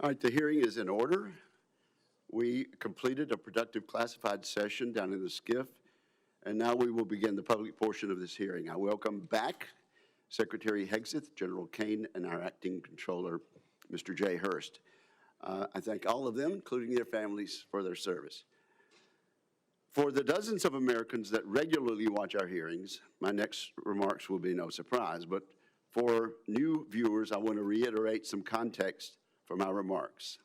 All right, the hearing is in order. We completed a productive classified session down in the SCIF, and now we will begin the public portion of this hearing. I welcome back Secretary Hegseth, General Caine, and our Acting Controller, Mr. Jay Hurst. I thank all of them, including their families, for their service. For the dozens of Americans that regularly watch our hearings, my next remarks will be no surprise, but for new viewers, I want to reiterate some context for my remarks.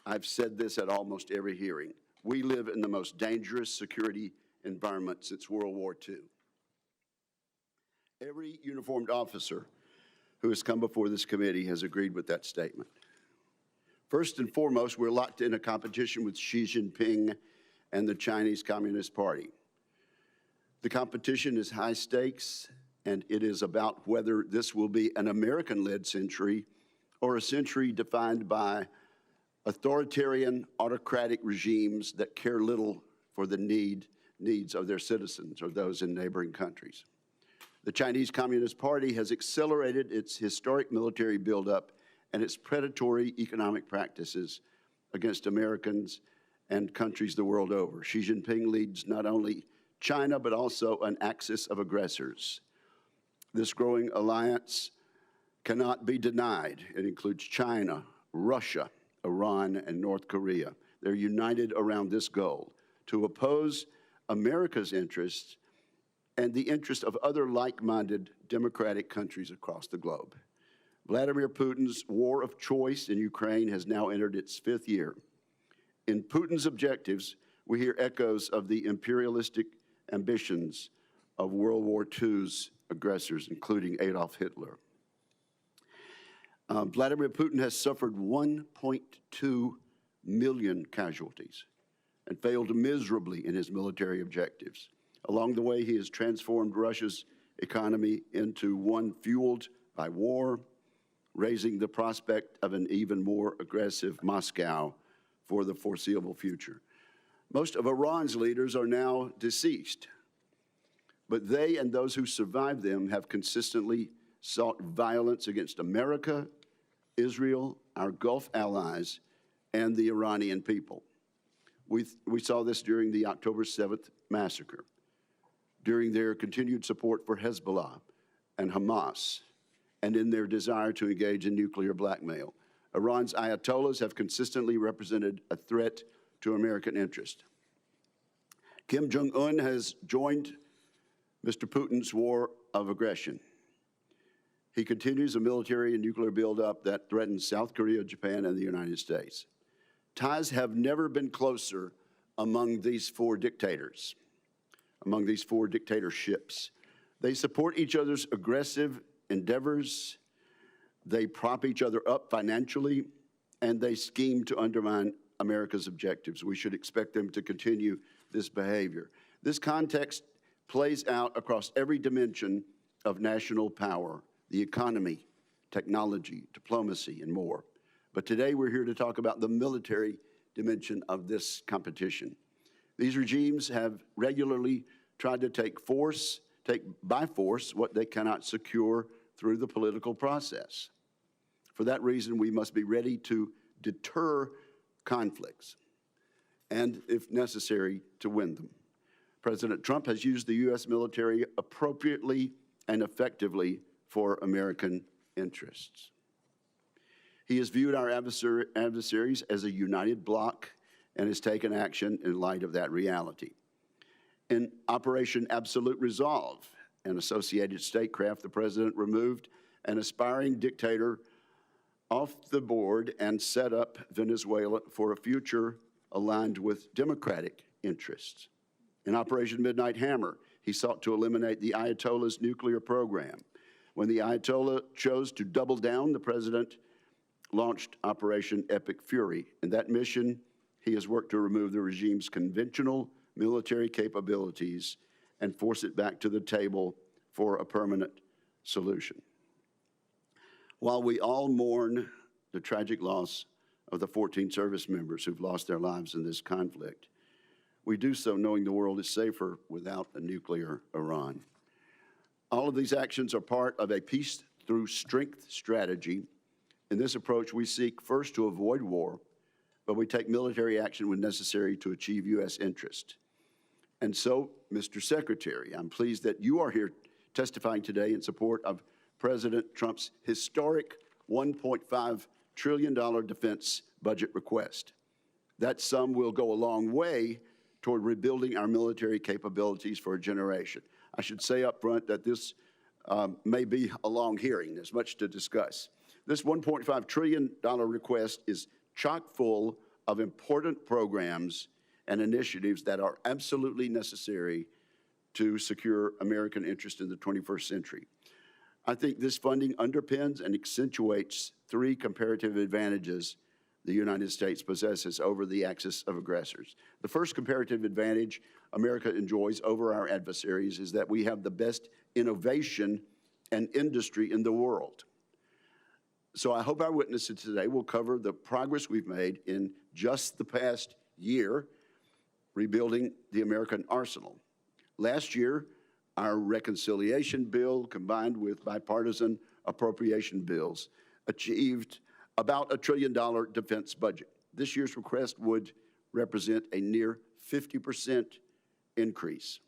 I've said this at almost every hearing. We live in the most dangerous security environment since World War II. Every uniformed officer who has come before this committee has agreed with that statement. First and foremost, we're locked in a competition with Xi Jinping and the Chinese Communist Party. The competition is high stakes, and it is about whether this will be an American-led century or a century defined by authoritarian, autocratic regimes that care little for the needs of their citizens or those in neighboring countries. The Chinese Communist Party has accelerated its historic military buildup and its predatory economic practices against Americans and countries the world over. Xi Jinping leads not only China, but also an axis of aggressors. This growing alliance cannot be denied. It includes China, Russia, Iran, and North Korea. They're united around this goal, to oppose America's interests and the interests of other like-minded democratic countries across the globe. Vladimir Putin's war of choice in Ukraine has now entered its 5th year. In Putin's objectives, we hear echoes of the imperialistic ambitions of World War II's aggressors, including Adolf Hitler. Vladimir Putin has suffered 1.2 million casualties and failed miserably in his military objectives. Along the way, he has transformed Russia's economy into one fueled by war, raising the prospect of an even more aggressive Moscow for the foreseeable future. Most of Iran's leaders are now deceased, but they and those who survived them have consistently sought violence against America, Israel, our Gulf allies, and the Iranian people. We saw this during the October 7th massacre, during their continued support for Hezbollah and Hamas, and in their desire to engage in nuclear blackmail. Iran's ayatollahs have consistently represented a threat to American interest. Kim Jong-un has joined Mr. Putin's war of aggression. He continues a military and nuclear buildup that threatens South Korea, Japan, and the United States. Ties have never been closer among these four dictators, among these four dictatorships. They support each other's aggressive endeavors, they prop each other up financially, and they scheme to undermine America's objectives. We should expect them to continue this behavior. This context plays out across every dimension of national power, the economy, technology, diplomacy, and more. But today we're here to talk about the military dimension of this competition. These regimes have regularly tried to take by force what they cannot secure through the political process. For that reason, we must be ready to deter conflicts and, if necessary, to win them. President Trump has used the U.S. military appropriately and effectively for American interests. He has viewed our adversaries as a united bloc and has taken action in light of that reality. In Operation Absolute Resolve and associated statecraft, the president removed an aspiring dictator off the board and set up Venezuela for a future aligned with democratic interests. In Operation Midnight Hammer, he sought to eliminate the Ayatollah's nuclear program. When the Ayatollah chose to double down, the president launched Operation Epic Fury. In that mission, he has worked to remove the regime's conventional military capabilities and force it back to the table for a permanent solution. While we all mourn the tragic loss of the 14 service members who've lost their lives in this conflict, we do so knowing the world is safer without a nuclear Iran. All of these actions are part of a peace through strength strategy In this approach, we seek first to avoid war, but we take military action when necessary to achieve U.S. interest. And so, Mr. Secretary, I'm pleased that you are here testifying today in support of President Trump's historic $1.5 trillion defense budget request. That sum will go a long way toward rebuilding our military capabilities for a generation. I should say up front that this may be a long hearing. There's much to discuss. This $1.5 trillion request is chock full of important programs and initiatives that are absolutely necessary to secure American interest in the 21st century. I think this funding underpins and accentuates three comparative advantages the United States possesses over the axis of aggressors. The first comparative advantage America enjoys over our adversaries is that we have the best innovation and industry in the world. So I hope our witnesses today will cover the progress we've made in just the past year rebuilding the American arsenal. Last year, our reconciliation bill, combined with bipartisan appropriation bills, achieved about $1 trillion defense budget. This year's request would represent a near 50% increase.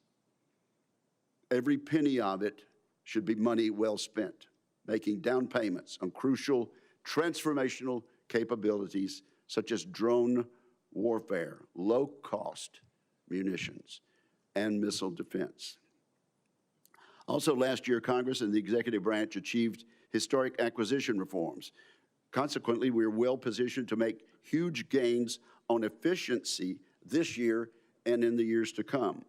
Every penny of it should be money well spent, making down payments on crucial transformational capabilities such as drone warfare, low-cost munitions, and missile defense. Also last year, Congress and the executive branch achieved historic acquisition reforms. Consequently, we are well positioned to make huge gains on efficiency this year and in the years to come,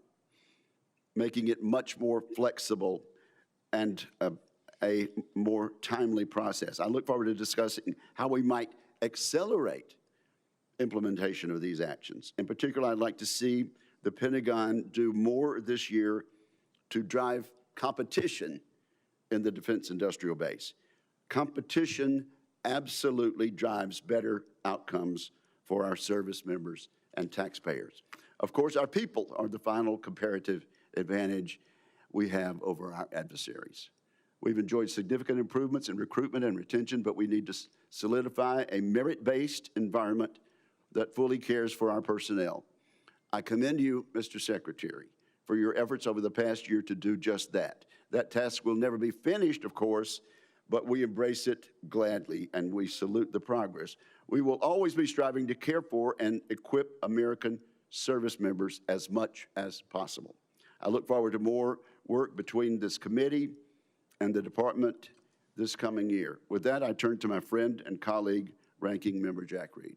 making it much more flexible and a more timely process. I look forward to discussing how we might accelerate implementation of these actions. In particular, I'd like to see the Pentagon do more this year to drive competition in the defense industrial base. Competition absolutely drives better outcomes for our service members and taxpayers. Of course, our people are the final comparative advantage we have over our adversaries. We've enjoyed significant improvements in recruitment and retention, but we need to solidify a merit-based environment that fully cares for our personnel. I commend you, Mr. Secretary, for your efforts over the past year to do just that. That task will never be finished, of course, but we embrace it gladly and we salute the progress. We will always be striving to care for and equip American service members as much as possible. I look forward to more work between this committee and the department this coming year. With that, I turn to my friend and colleague, Ranking Member Jack Reed.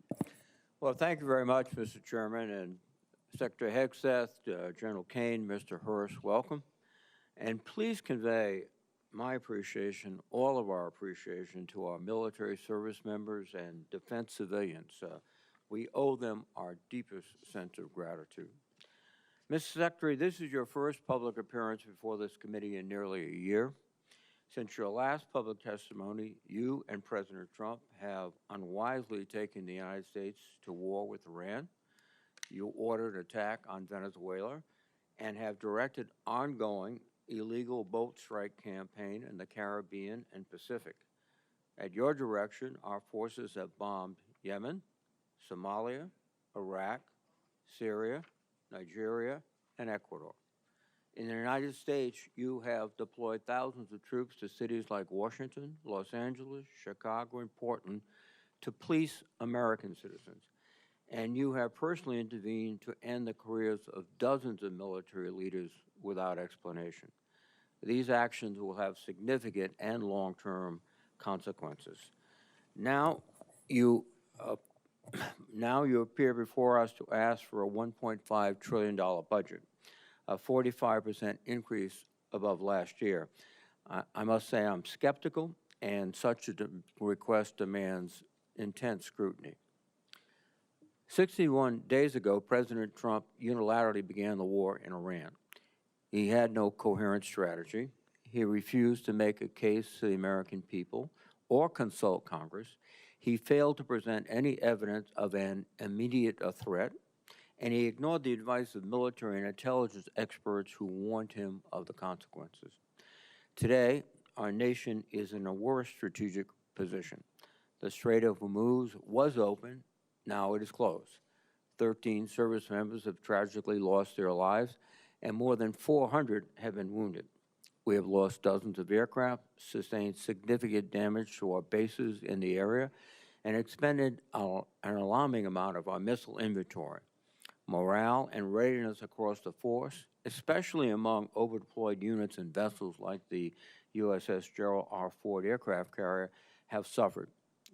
Well, thank you very much, Mr. Chairman, and Secretary Hegseth, General Caine, Mr. Hurst, welcome. And please convey my appreciation, all of our appreciation, to our military service members and defense civilians. We owe them our deepest sense of gratitude. Mr. Secretary, this is your first public appearance before this committee in nearly a year. Since your last public testimony, you and President Trump have unwisely taken the United States to war with Iran. You ordered attack on Venezuela and have directed ongoing illegal boat strike campaign in the Caribbean and Pacific. At your direction, our forces have bombed Yemen, Somalia, Iraq, Syria, Nigeria, and Ecuador. In the United States, you have deployed thousands of troops to cities like Washington, Los Angeles, Chicago, and Portland to police American citizens. And you have personally intervened to end the careers of dozens of military leaders without explanation. These actions will have significant and long-term consequences. Now you appear before us to ask for a $1.5 trillion budget, a 45% increase above last year. I must say I'm skeptical, and such a request demands intense scrutiny. 61 days ago, President Trump unilaterally began the war in Iran. He had no coherent strategy. He refused to make a case to the American people or consult Congress. He failed to present any evidence of an immediate threat, and he ignored the advice of military and intelligence experts who warned him of the consequences. Today, our nation is in a worse strategic position. The Strait of Hormuz was open, now it is closed. 13 service members have tragically lost their lives, and more than 400 have been wounded. We have lost dozens of aircraft, sustained significant damage to our bases in the area, and expended an alarming amount of our missile inventory. Morale and readiness across the force, especially among overdeployed units and vessels like the USS Gerald R. Ford aircraft carrier, have suffered.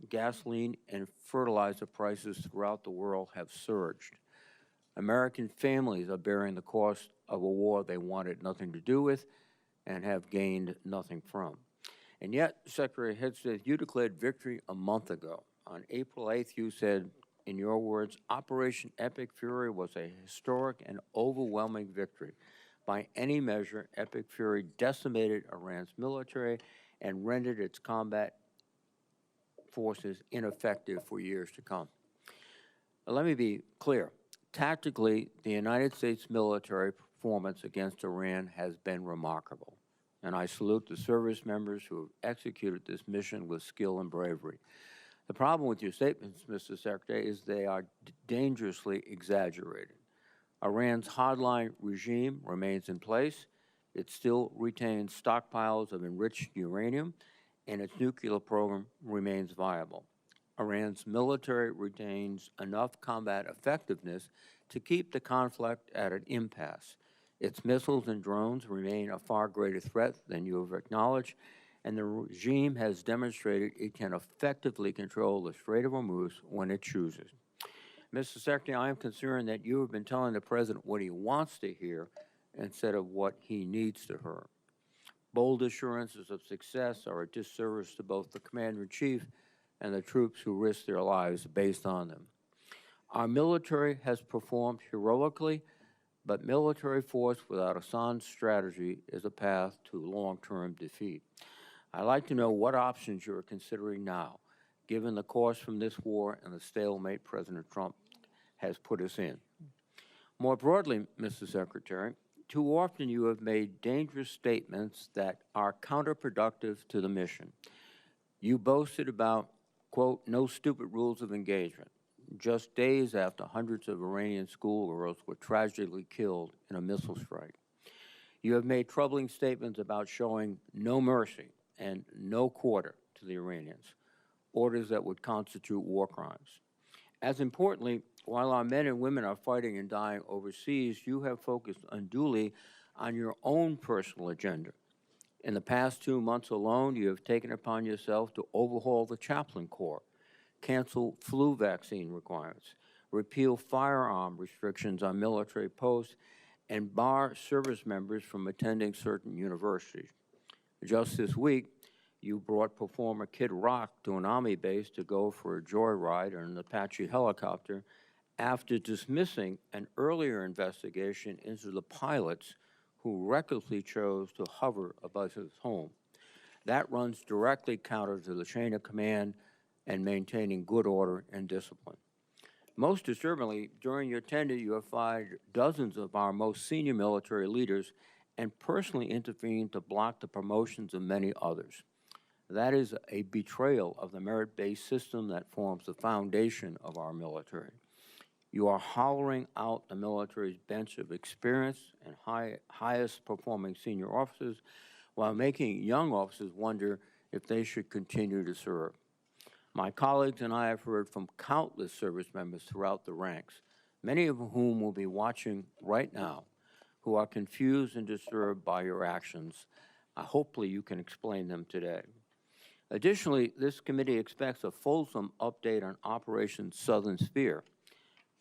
Gasoline and fertilizer prices throughout the world have surged. American families are bearing the cost of a war they wanted nothing to do with and have gained nothing from. And yet, Secretary Hegseth, you declared victory a month ago. On April 8th, you said, in your words, Operation Epic Fury was a historic and overwhelming victory. By any measure, Epic Fury decimated Iran's military and rendered its combat forces ineffective for years to come. Let me be clear. Tactically, the United States military performance against Iran has been remarkable, and I salute the service members who have executed this mission with skill and bravery. The problem with your statements, Mr. Secretary, is they are dangerously exaggerated. Iran's hardline regime remains in place. It still retains stockpiles of enriched uranium, and its nuclear program remains viable. Iran's military retains enough combat effectiveness to keep the conflict at an impasse. Its missiles and drones remain a far greater threat than you have acknowledged, and the regime has demonstrated it can effectively control the Strait of Hormuz when it chooses. Mr. Secretary, I am concerned that you have been telling the President what he wants to hear instead of what he needs to hear. Bold assurances of success are a disservice to both the Commander-in-Chief and the troops who risk their lives based on them. Our military has performed heroically, but military force without a sound strategy is a path to long-term defeat. I'd like to know what options you are considering now, given the course from this war and the stalemate President Trump has put us in. More broadly, Mr. Secretary, too often you have made dangerous statements that are counterproductive to the mission. You boasted about, quote, no stupid rules of engagement, just days after hundreds of Iranian schoolgirls were tragically killed in a missile strike. You have made troubling statements about showing no mercy and no quarter to the Iranians, orders that would constitute war crimes. As importantly, while our men and women are fighting and dying overseas, you have focused unduly on your own personal agenda. In the past 2 months alone, you have taken upon yourself to overhaul the chaplain corps, cancel flu vaccine requirements, repeal firearm restrictions on military posts, and bar service members from attending certain universities. Just this week, you brought performer Kid Rock to an Army base to go for a joyride in an Apache helicopter after dismissing an earlier investigation into the pilots who recklessly chose to hover above his home. That runs directly counter to the chain of command and maintaining good order and discipline. Most disturbingly, during your tenure, you have fired dozens of our most senior military leaders and personally intervened to block the promotions of many others. That is a betrayal of the merit-based system that forms the foundation of our military. You are hollowing out the military's bench of experienced and highest performing senior officers while making young officers wonder if they should continue to serve. My colleagues and I have heard from countless service members throughout the ranks, many of whom will be watching right now, who are confused and disturbed by your actions. Hopefully you can explain them today. Additionally, this committee expects a fulsome update on Operation Southern Spear.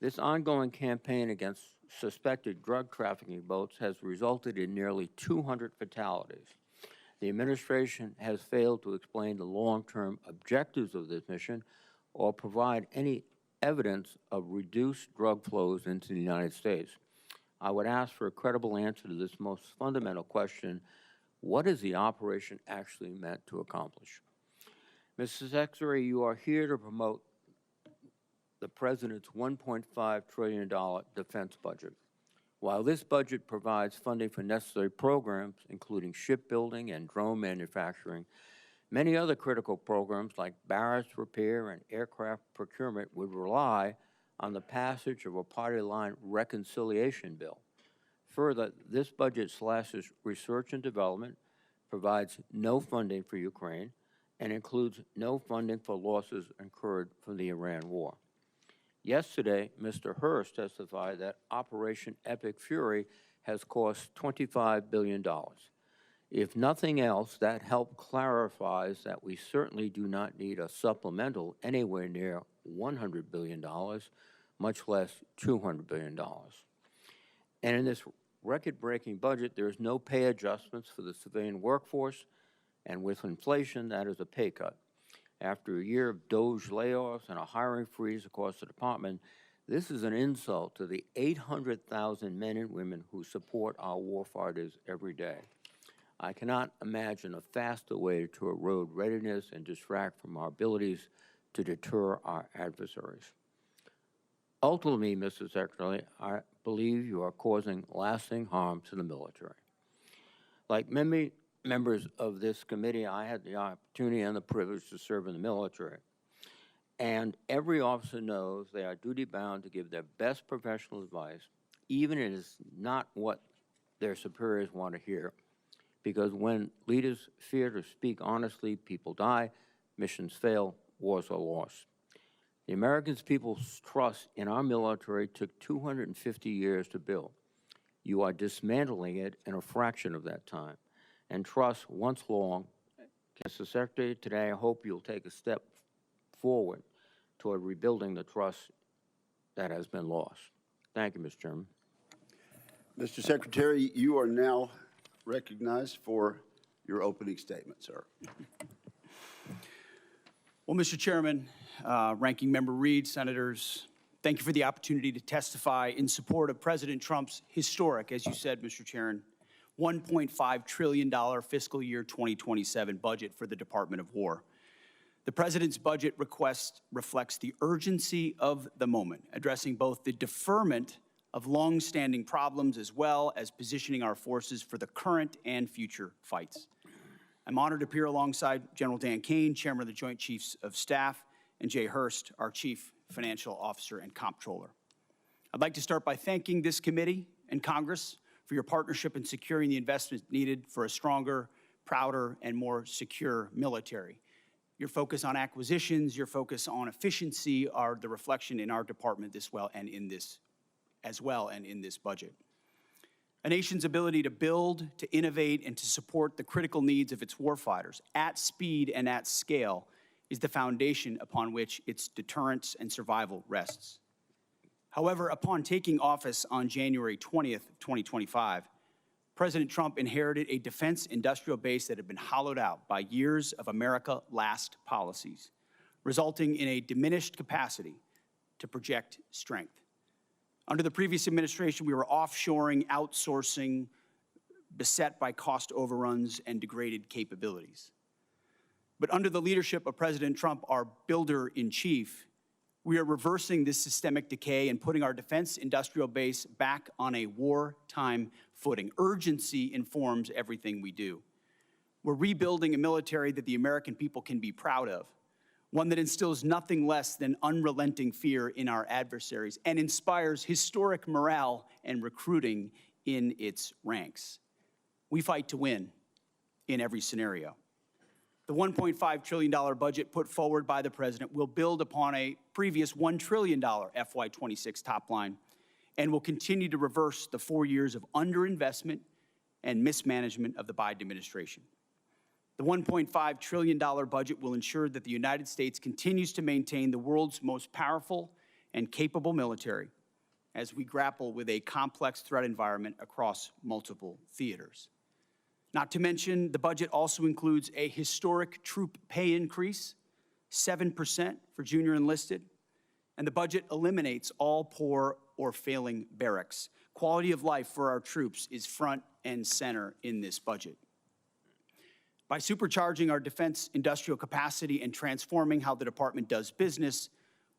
This ongoing campaign against suspected drug trafficking boats has resulted in nearly 200 fatalities. The administration has failed to explain the long-term objectives of this mission or provide any evidence of reduced drug flows into the United States. I would ask for a credible answer to this most fundamental question: what is the operation actually meant to accomplish? Mr. Secretary, you are here to promote the President's $1.5 trillion defense budget. While this budget provides funding for necessary programs, including shipbuilding and drone manufacturing, Many other critical programs like barracks repair and aircraft procurement would rely on the passage of a party line reconciliation bill. Further, this budget slashes research and development, provides no funding for Ukraine, and includes no funding for losses incurred from the Iran war. Yesterday, Mr. Hurst testified that Operation Epic Fury has cost $25 billion. If nothing else, that help clarifies that we certainly do not need a supplemental anywhere near $100 billion, much less $200 billion. And in this record-breaking budget, there is no pay adjustments for the civilian workforce, and with inflation, that is a pay cut. After a year of DOGE layoffs and a hiring freeze across the department, this is an insult to the 800,000 men and women who support our warfighters every day. I cannot imagine a faster way to erode readiness and distract from our abilities to deter our adversaries. Ultimately, Mr. Secretary, I believe you are causing lasting harm to the military. Like many members of this committee, I had the opportunity and the privilege to serve in the military. And every officer knows they are duty-bound to give their best professional advice, even if it is not what their superiors want to hear. Because when leaders fear to speak honestly, people die, missions fail, wars are lost. The American people's trust in our military took 250 years to build. You are dismantling it in a fraction of that time. And trust, once long, Mr. Secretary, today I hope you'll take a step forward toward rebuilding the trust that has been lost. Thank you, Mr. Chairman. Mr. Secretary, you are now recognized for your opening statement, sir. Well, Mr. Chairman, Ranking Member Reed, Senators, thank you for the opportunity to testify in support of President Trump's historic, as you said, Mr. Chairman, $1.5 trillion fiscal year 2027 budget for the Department of War. The President's budget request reflects the urgency of the moment, addressing both the deferment of long-standing problems as well as positioning our forces for the current and future fights. I'm honored to appear alongside General Dan Caine, Chairman of the Joint Chiefs of Staff, and Jay Hurst, our Chief Financial Officer and Comptroller. I'd like to start by thanking this committee and Congress for your partnership in securing the investment needed for a stronger, prouder, and more secure military. Your focus on acquisitions, your focus on efficiency are the reflection in our department as well and in this budget. A nation's ability to build, to innovate, and to support the critical needs of its warfighters at speed and at scale is the foundation upon which its deterrence and survival rests. However, upon taking office on January 20th, 2025, President Trump inherited a defense industrial base that had been hollowed out by years of America Last policies, resulting in a diminished capacity to project strength. Under the previous administration, we were offshoring, outsourcing, beset by cost overruns and degraded capabilities. But under the leadership of President Trump, our builder-in-chief, we are reversing this systemic decay and putting our defense industrial base back on a wartime footing. Urgency informs everything we do. We're rebuilding a military that the American people can be proud of, one that instills nothing less than unrelenting fear in our adversaries and inspires historic morale and recruiting in its ranks. We fight to win in every scenario. The $1.5 trillion budget put forward by the President will build upon a previous $1 trillion FY26 top line and will continue to reverse the 4 years of underinvestment and mismanagement of the Biden administration. The $1.5 trillion budget will ensure that the United States continues to maintain the world's most powerful and capable military as we grapple with a complex threat environment across multiple theaters. Not to mention, the budget also includes a historic troop pay increase, 7% for junior enlisted, and the budget eliminates all poor or failing barracks. Quality of life for our troops is front and center in this budget. By supercharging our defense industrial capacity and transforming how the department does business,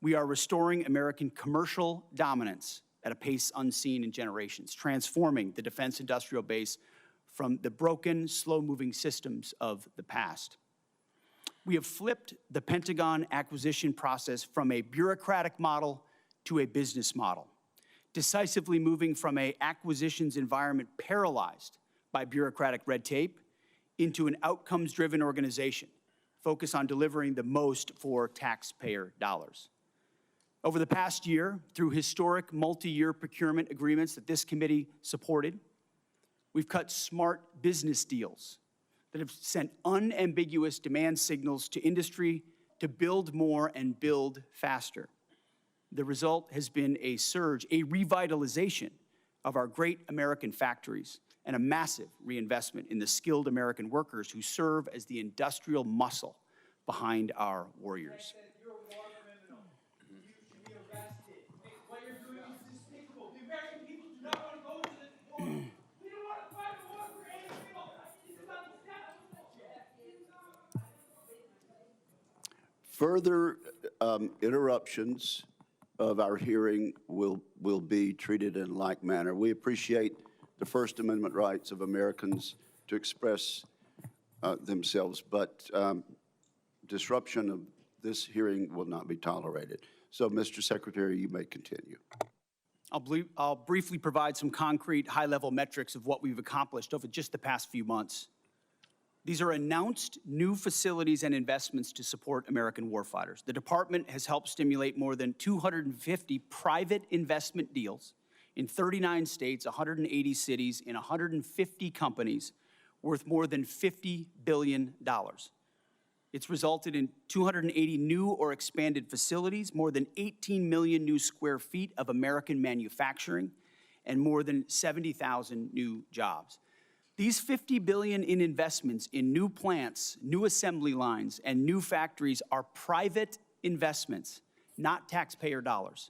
we are restoring American commercial dominance at a pace unseen in generations, transforming the defense industrial base from the broken, slow-moving systems of the past. We have flipped the Pentagon acquisition process from a bureaucratic model to a business model, decisively moving from an acquisitions environment paralyzed by bureaucratic red tape into an outcomes-driven organization focused on delivering the most for taxpayer dollars. Over the past year, through historic multi-year procurement agreements that this committee supported, we've cut smart business deals that have sent unambiguous demand signals to industry to build more and build faster. The result has been a surge, a revitalization of our great American factories and a massive reinvestment in the skilled American workers who serve as the industrial muscle behind our warriors. You're a war criminal. You should be arrested. What you're doing is despicable. The American people do not want to go to this war. We don't want to fight a war for any people. This is unacceptable. Further interruptions of our hearing will be treated in like manner. We appreciate the First Amendment rights of Americans to express themselves, but disruption of this hearing will not be tolerated. So, Mr. Secretary, you may continue. I'll briefly provide some concrete high-level metrics of what we've accomplished over just the past few months. These are announced new facilities and investments to support American warfighters. The department has helped stimulate more than 250 private investment deals in 39 states, 180 cities, in 150 companies worth more than $50 billion. It's resulted in 280 new or expanded facilities, more than 18 million new square feet of American manufacturing, and more than 70,000 new jobs. These $50 billion in investments in new plants, new assembly lines, and new factories are private investments, not taxpayer dollars.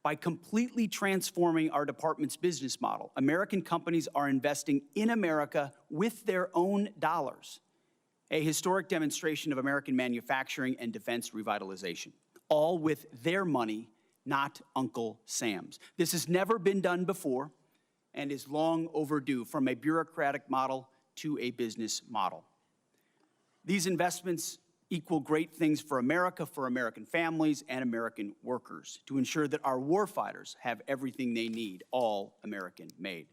By completely transforming our department's business model, American companies are investing in America with their own dollars, a historic demonstration of American manufacturing and defense revitalization, all with their money, not Uncle Sam's. This has never been done before and is long overdue, from a bureaucratic model to a business model. These investments equal great things for America, for American families, and American workers, to ensure that our warfighters have everything they need, all American made.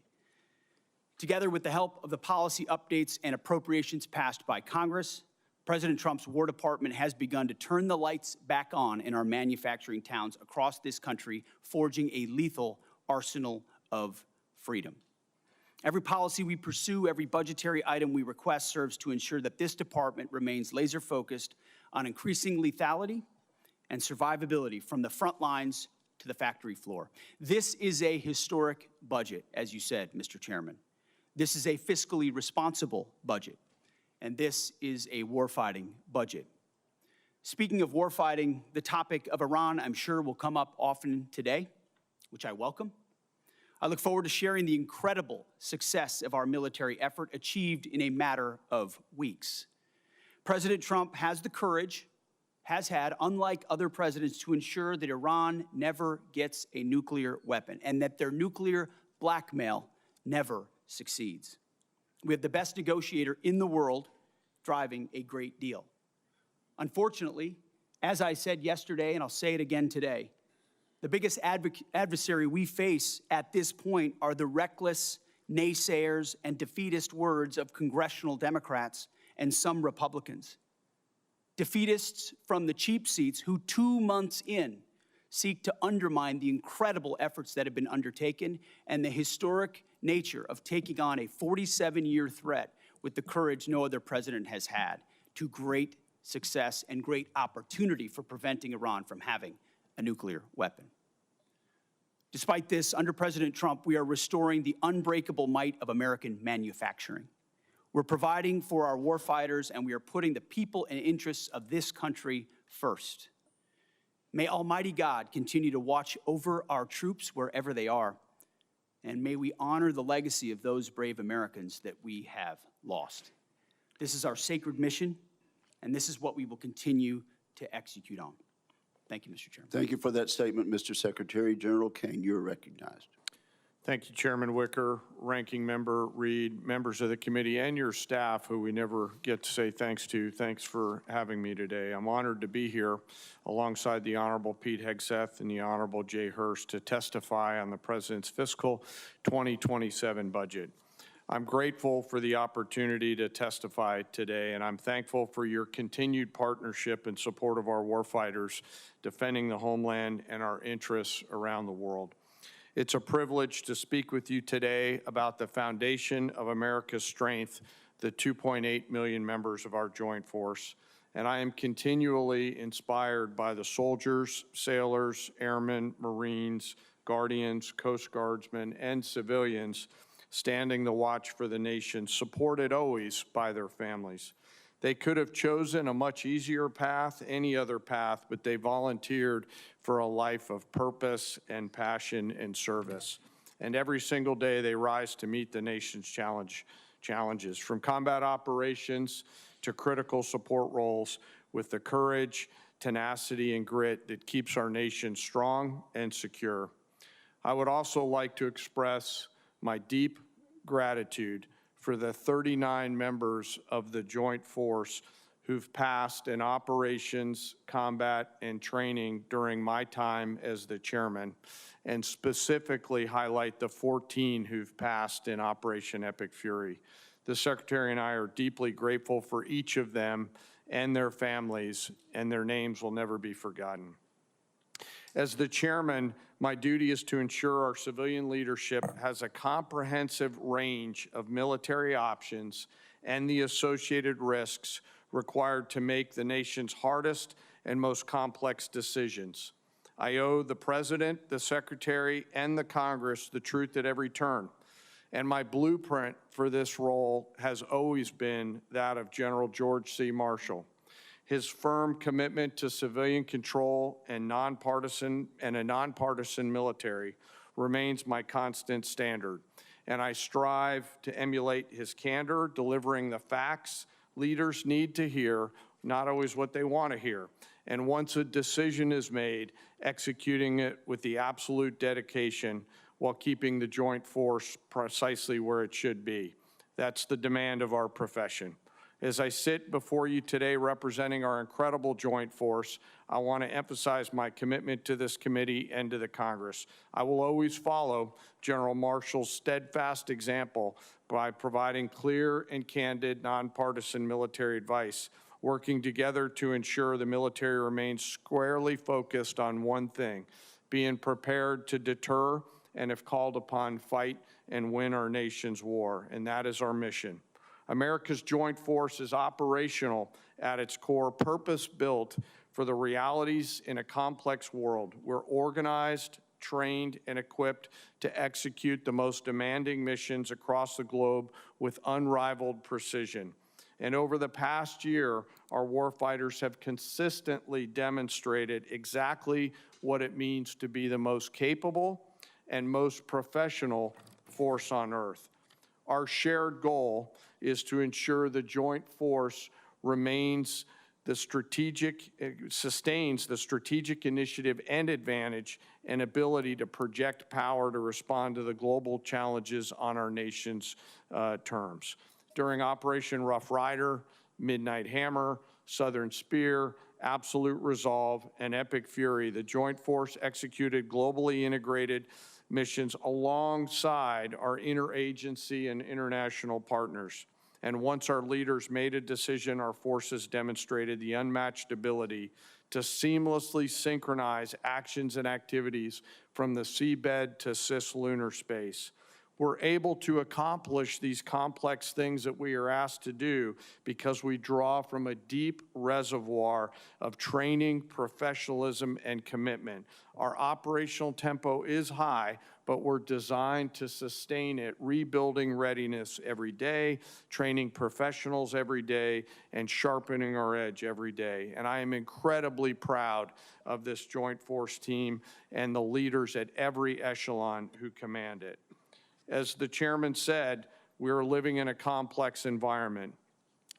Together with the help of the policy updates and appropriations passed by Congress, President Trump's War Department has begun to turn the lights back on in our manufacturing towns across this country, forging a lethal arsenal of freedom. Every policy we pursue, every budgetary item we request serves to ensure that this department remains laser-focused on increasing lethality and survivability from the front lines to the factory floor. This is a historic budget, as you said, Mr. Chairman. This is a fiscally responsible budget, and this is a warfighting budget. Speaking of warfighting, the topic of Iran, I'm sure, will come up often today, which I welcome. I look forward to sharing the incredible success of our military effort achieved in a matter of weeks. President Trump has the courage, has had, unlike other presidents, to ensure that Iran never gets a nuclear weapon and that their nuclear blackmail never succeeds. We have the best negotiator in the world driving a great deal. Unfortunately, as I said yesterday, and I'll say it again today, the biggest adversary we face at this point are the reckless naysayers and defeatist words of congressional Democrats and some Republicans. Defeatists from the cheap seats who 2 months in seek to undermine the incredible efforts that have been undertaken and the historic nature of taking on a 47-year threat with the courage no other president has had, to great success and great opportunity for preventing Iran from having a nuclear weapon. Despite this, under President Trump, we are restoring the unbreakable might of American manufacturing. We're providing for our warfighters, and we are putting the people and interests of this country first. May Almighty God continue to watch over our troops wherever they are, and may we honor the legacy of those brave Americans that we have lost. This is our sacred mission, and this is what we will continue to execute on. Thank you, Mr. Chairman. Thank you for that statement, Mr. Secretary. General Kaine, you're recognized. Thank you, Chairman Wicker, Ranking Member Reed, members of the committee, and your staff, who we never get to say thanks to. Thanks for having me today. I'm honored to be here alongside the Honorable Pete Hegseth and the Honorable Jay Hurst to testify on the President's fiscal 2027 budget. I'm grateful for the opportunity to testify today, and I'm thankful for your continued partnership and support of our warfighters defending the homeland and our interests around the world. It's a privilege to speak with you today about the foundation of America's strength, the 2.8 million members of our joint force. And I am continually inspired by the soldiers, sailors, airmen, Marines, Guardians, Coast Guardsmen, and civilians standing the watch for the nation, supported always by their families. They could have chosen a much easier path, any other path, but they volunteered for a life of purpose and passion and service. And every single day they rise to meet the nation's challenges, from combat operations to critical support roles, with the courage, tenacity, and grit that keeps our nation strong and secure. I would also like to express my deep gratitude for the 39 members of the Joint Force who've passed in operations, combat, and training during my time as the chairman, and specifically highlight the 14 who've passed in Operation Epic Fury. The Secretary and I are deeply grateful for each of them and their families, and their names will never be forgotten. As the chairman, my duty is to ensure our civilian leadership has a comprehensive range of military options and the associated risks required to make the nation's hardest and most complex decisions. I owe the President, the Secretary, and the Congress the truth at every turn. And my blueprint for this role has always been that of General George C. Marshall. His firm commitment to civilian control and a nonpartisan military remains my constant standard. And I strive to emulate his candor, delivering the facts leaders need to hear, not always what they want to hear. And once a decision is made, executing it with the absolute dedication while keeping the joint force precisely where it should be. That's the demand of our profession. As I sit before you today representing our incredible joint force, I want to emphasize my commitment to this committee and to the Congress. I will always follow General Marshall's steadfast example by providing clear and candid nonpartisan military advice, working together to ensure the military remains squarely focused on one thing, being prepared to deter and, if called upon, fight and win our nation's war. And that is our mission. America's joint force is operational at its core, purpose-built for the realities in a complex world. We're organized, trained, and equipped to execute the most demanding missions across the globe with unrivaled precision. And over the past year, our warfighters have consistently demonstrated exactly what it means to be the most capable and most professional force on earth. Our shared goal is to ensure the joint force sustains the strategic initiative and advantage and ability to project power to respond to the global challenges on our nation's terms. During Operation Rough Rider, Midnight Hammer, Southern Spear, Absolute Resolve, and Epic Fury, the joint force executed globally integrated missions alongside our interagency and international partners. And once our leaders made a decision, our forces demonstrated the unmatched ability to seamlessly synchronize actions and activities from the seabed to cislunar space. We're able to accomplish these complex things that we are asked to do because we draw from a deep reservoir of training, professionalism, and commitment. Our operational tempo is high, but we're designed to sustain it, rebuilding readiness every day, training professionals every day, and sharpening our edge every day. And I am incredibly proud of this joint force team and the leaders at every echelon who command it. As the chairman said, we are living in a complex environment.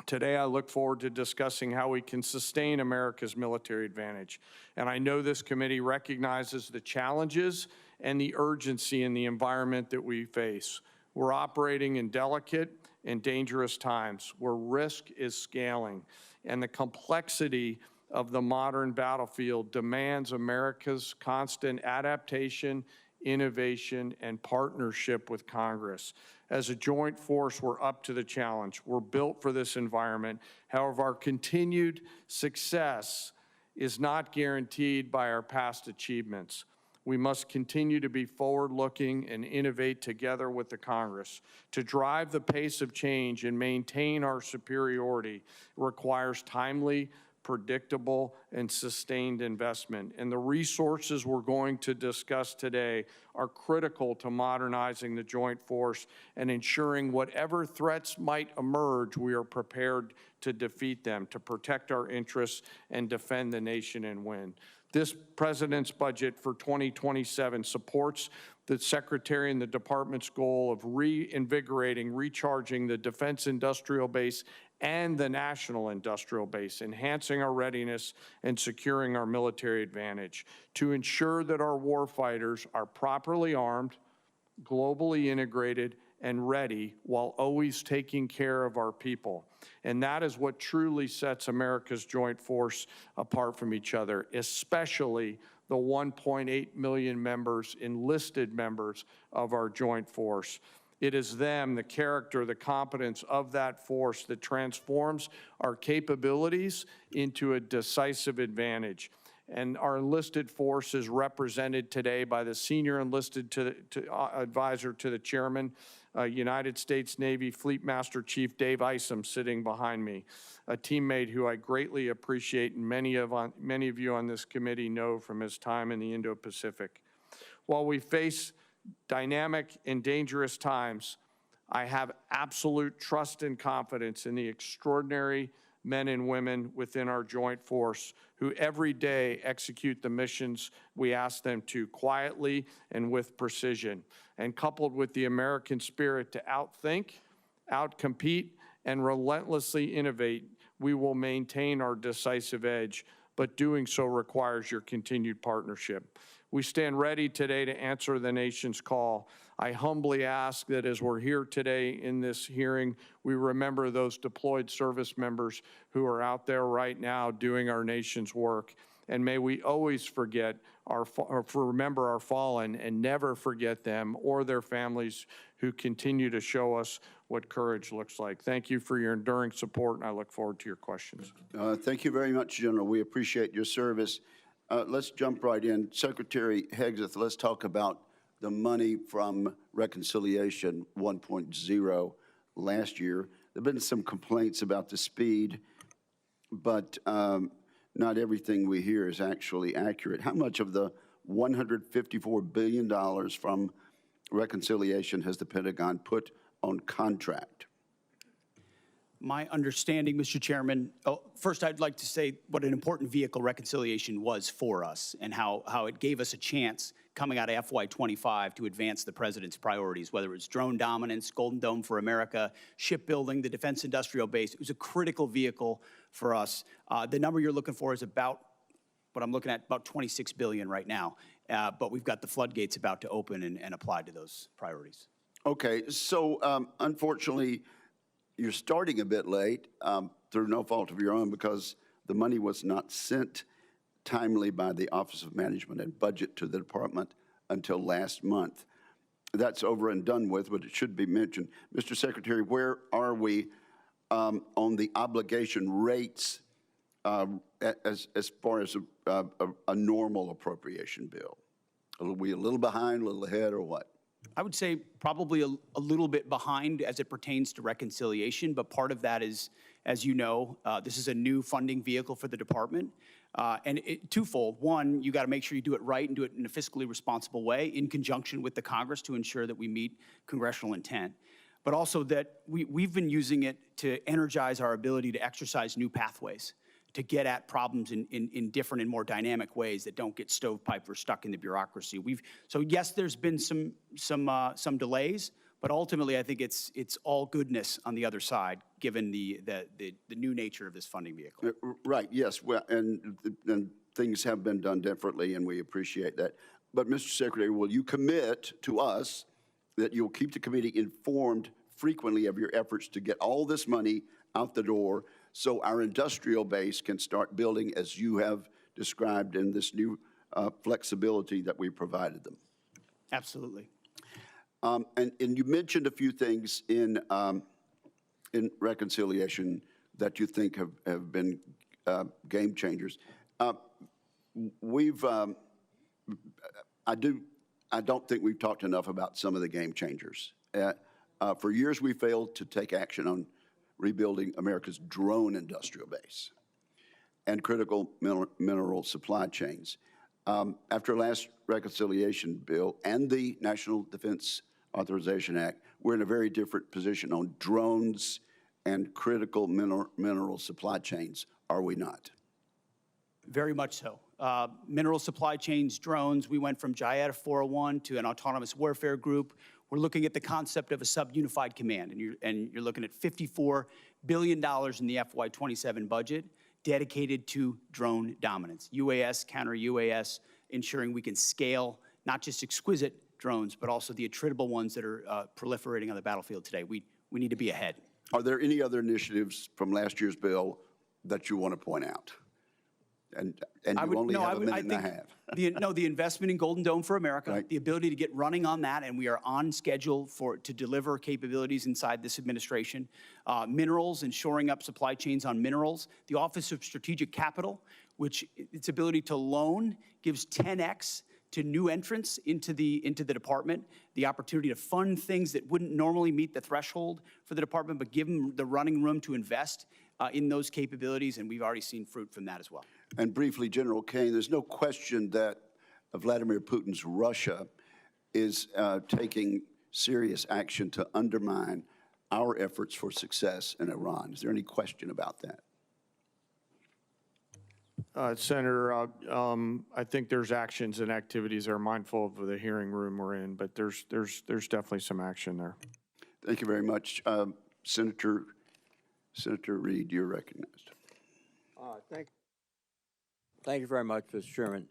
Today, I look forward to discussing how we can sustain America's military advantage. And I know this committee recognizes the challenges and the urgency in the environment that we face. We're operating in delicate and dangerous times where risk is scaling, and the complexity of the modern battlefield demands America's constant adaptation, innovation, and partnership with Congress. As a joint force, we're up to the challenge. We're built for this environment. However, our continued success is not guaranteed by our past achievements. We must continue to be forward-looking and innovate together with the Congress. To drive the pace of change and maintain our superiority requires timely, predictable, and sustained investment. And the resources we're going to discuss today are critical to modernizing the joint force and ensuring whatever threats might emerge, we are prepared to defeat them, to protect our interests and defend the nation and win. This President's budget for 2027 supports the Secretary and the Department's goal of reinvigorating, recharging the defense industrial base and the national industrial base, enhancing our readiness and securing our military advantage to ensure that our warfighters are properly armed, globally integrated, and ready while always taking care of our people. And that is what truly sets America's joint force apart from each other, especially the 1.8 million members, enlisted members of our joint force. It is them, the character, the competence of that force that transforms our capabilities into a decisive advantage. And our enlisted force is represented today by the senior enlisted advisor to the chairman, United States Navy Fleet Master Chief Dave Isom, sitting behind me, a teammate who I greatly appreciate and many of you on this committee know from his time in the Indo-Pacific. While we face dynamic and dangerous times, I have absolute trust and confidence in the extraordinary men and women within our joint force who every day execute the missions we ask them to quietly and with precision. And coupled with the American spirit to outthink, outcompete, and relentlessly innovate, we will maintain our decisive edge, but doing so requires your continued partnership. We stand ready today to answer the nation's call. I humbly ask that as we're here today in this hearing, we remember those deployed service members who are out there right now doing our nation's work. And may we always remember our fallen and never forget them or their families who continue to show us what courage looks like. Thank you for your enduring support, and I look forward to your questions. Thank you very much, General. We appreciate your service. Let's jump right in. Secretary Hegseth, let's talk about the money from Reconciliation 1.0 last year. There have been some complaints about the speed, but not everything we hear is actually accurate. How much of the $154 billion from Reconciliation has the Pentagon put on contract? My understanding, Mr. Chairman, first I'd like to say what an important vehicle Reconciliation was for us and how it gave us a chance coming out of FY25 to advance the President's priorities, whether it's drone dominance, Golden Dome for America, shipbuilding, the defense industrial base. It was a critical vehicle for us. The number you're looking for is about, what I'm looking at, about $26 billion right now. But we've got the floodgates about to open and apply to those priorities. Okay, so unfortunately, you're starting a bit late through no fault of your own because the money was not sent timely by the Office of Management and Budget to the department until last month. That's over and done with, but it should be mentioned. Mr. Secretary, where are we on the obligation rates as far as a normal appropriation bill? Are we a little behind, a little ahead, or what? I would say probably a little bit behind as it pertains to Reconciliation, but part of that is, as you know, this is a new funding vehicle for the department. And twofold. One, you got to make sure you do it right and do it in a fiscally responsible way in conjunction with the Congress to ensure that we meet congressional intent. But also that we've been using it to energize our ability to exercise new pathways, to get at problems in different and more dynamic ways that don't get stovepiped or stuck in the bureaucracy. So yes, there's been some delays, but ultimately I think it's all goodness on the other side, given the new nature of this funding vehicle. Right, yes, well, and things have been done differently, and we appreciate that. But, Mr. Secretary, will you commit to us that you'll keep the committee informed frequently of your efforts to get all this money out the door so our industrial base can start building as you have described in this new flexibility that we provided them? Absolutely. And you mentioned a few things in reconciliation that you think have been game changers. I don't think we've talked enough about some of the game changers. For years, we failed to take action on rebuilding America's drone industrial base and critical mineral supply chains. After last reconciliation bill and the National Defense Authorization Act, we're in a very different position on drones and critical mineral supply chains, are we not? Very much so. Mineral supply chains, drones, we went from JIATA 401 to an autonomous warfare group. We're looking at the concept of a sub-unified command, and you're looking at $54 billion in the FY27 budget dedicated to drone dominance, UAS, counter-UAS, ensuring we can scale not just exquisite drones, but also the attritable ones that are proliferating on the battlefield today. We need to be ahead. Are there any other initiatives from last year's bill that you want to point out? And you only have a minute and a half. The investment in Golden Dome for America, Right. the ability to get running on that, and we are on schedule to deliver capabilities inside this administration. Minerals and shoring up supply chains on minerals. The Office of Strategic Capital, which its ability to loan gives 10x to new entrants into the department, the opportunity to fund things that wouldn't normally meet the threshold for the department, but give them the running room to invest in those capabilities, and we've already seen fruit from that as well. And briefly, General Kaine, there's no question that Vladimir Putin's Russia is taking serious action to undermine our efforts for success in Iran. Is there any question about that? Senator, I think there's actions and activities that are mindful of the hearing room we're in, but there's definitely some action there. Thank you very much. Senator Reed, you're recognized. Thank you very much, Mr. Chairman.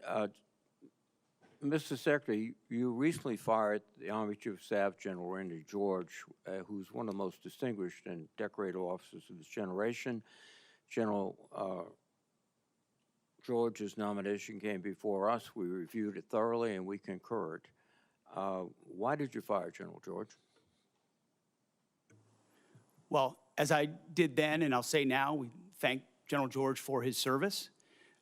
Mr. Secretary, you recently fired the Army Chief of Staff, General Randy George, who's one of the most distinguished and decorated officers of this generation. General George's nomination came before us. We reviewed it thoroughly, and we concurred. Why did you fire General George? Well, as I did then, and I'll say now, we thank General George for his service.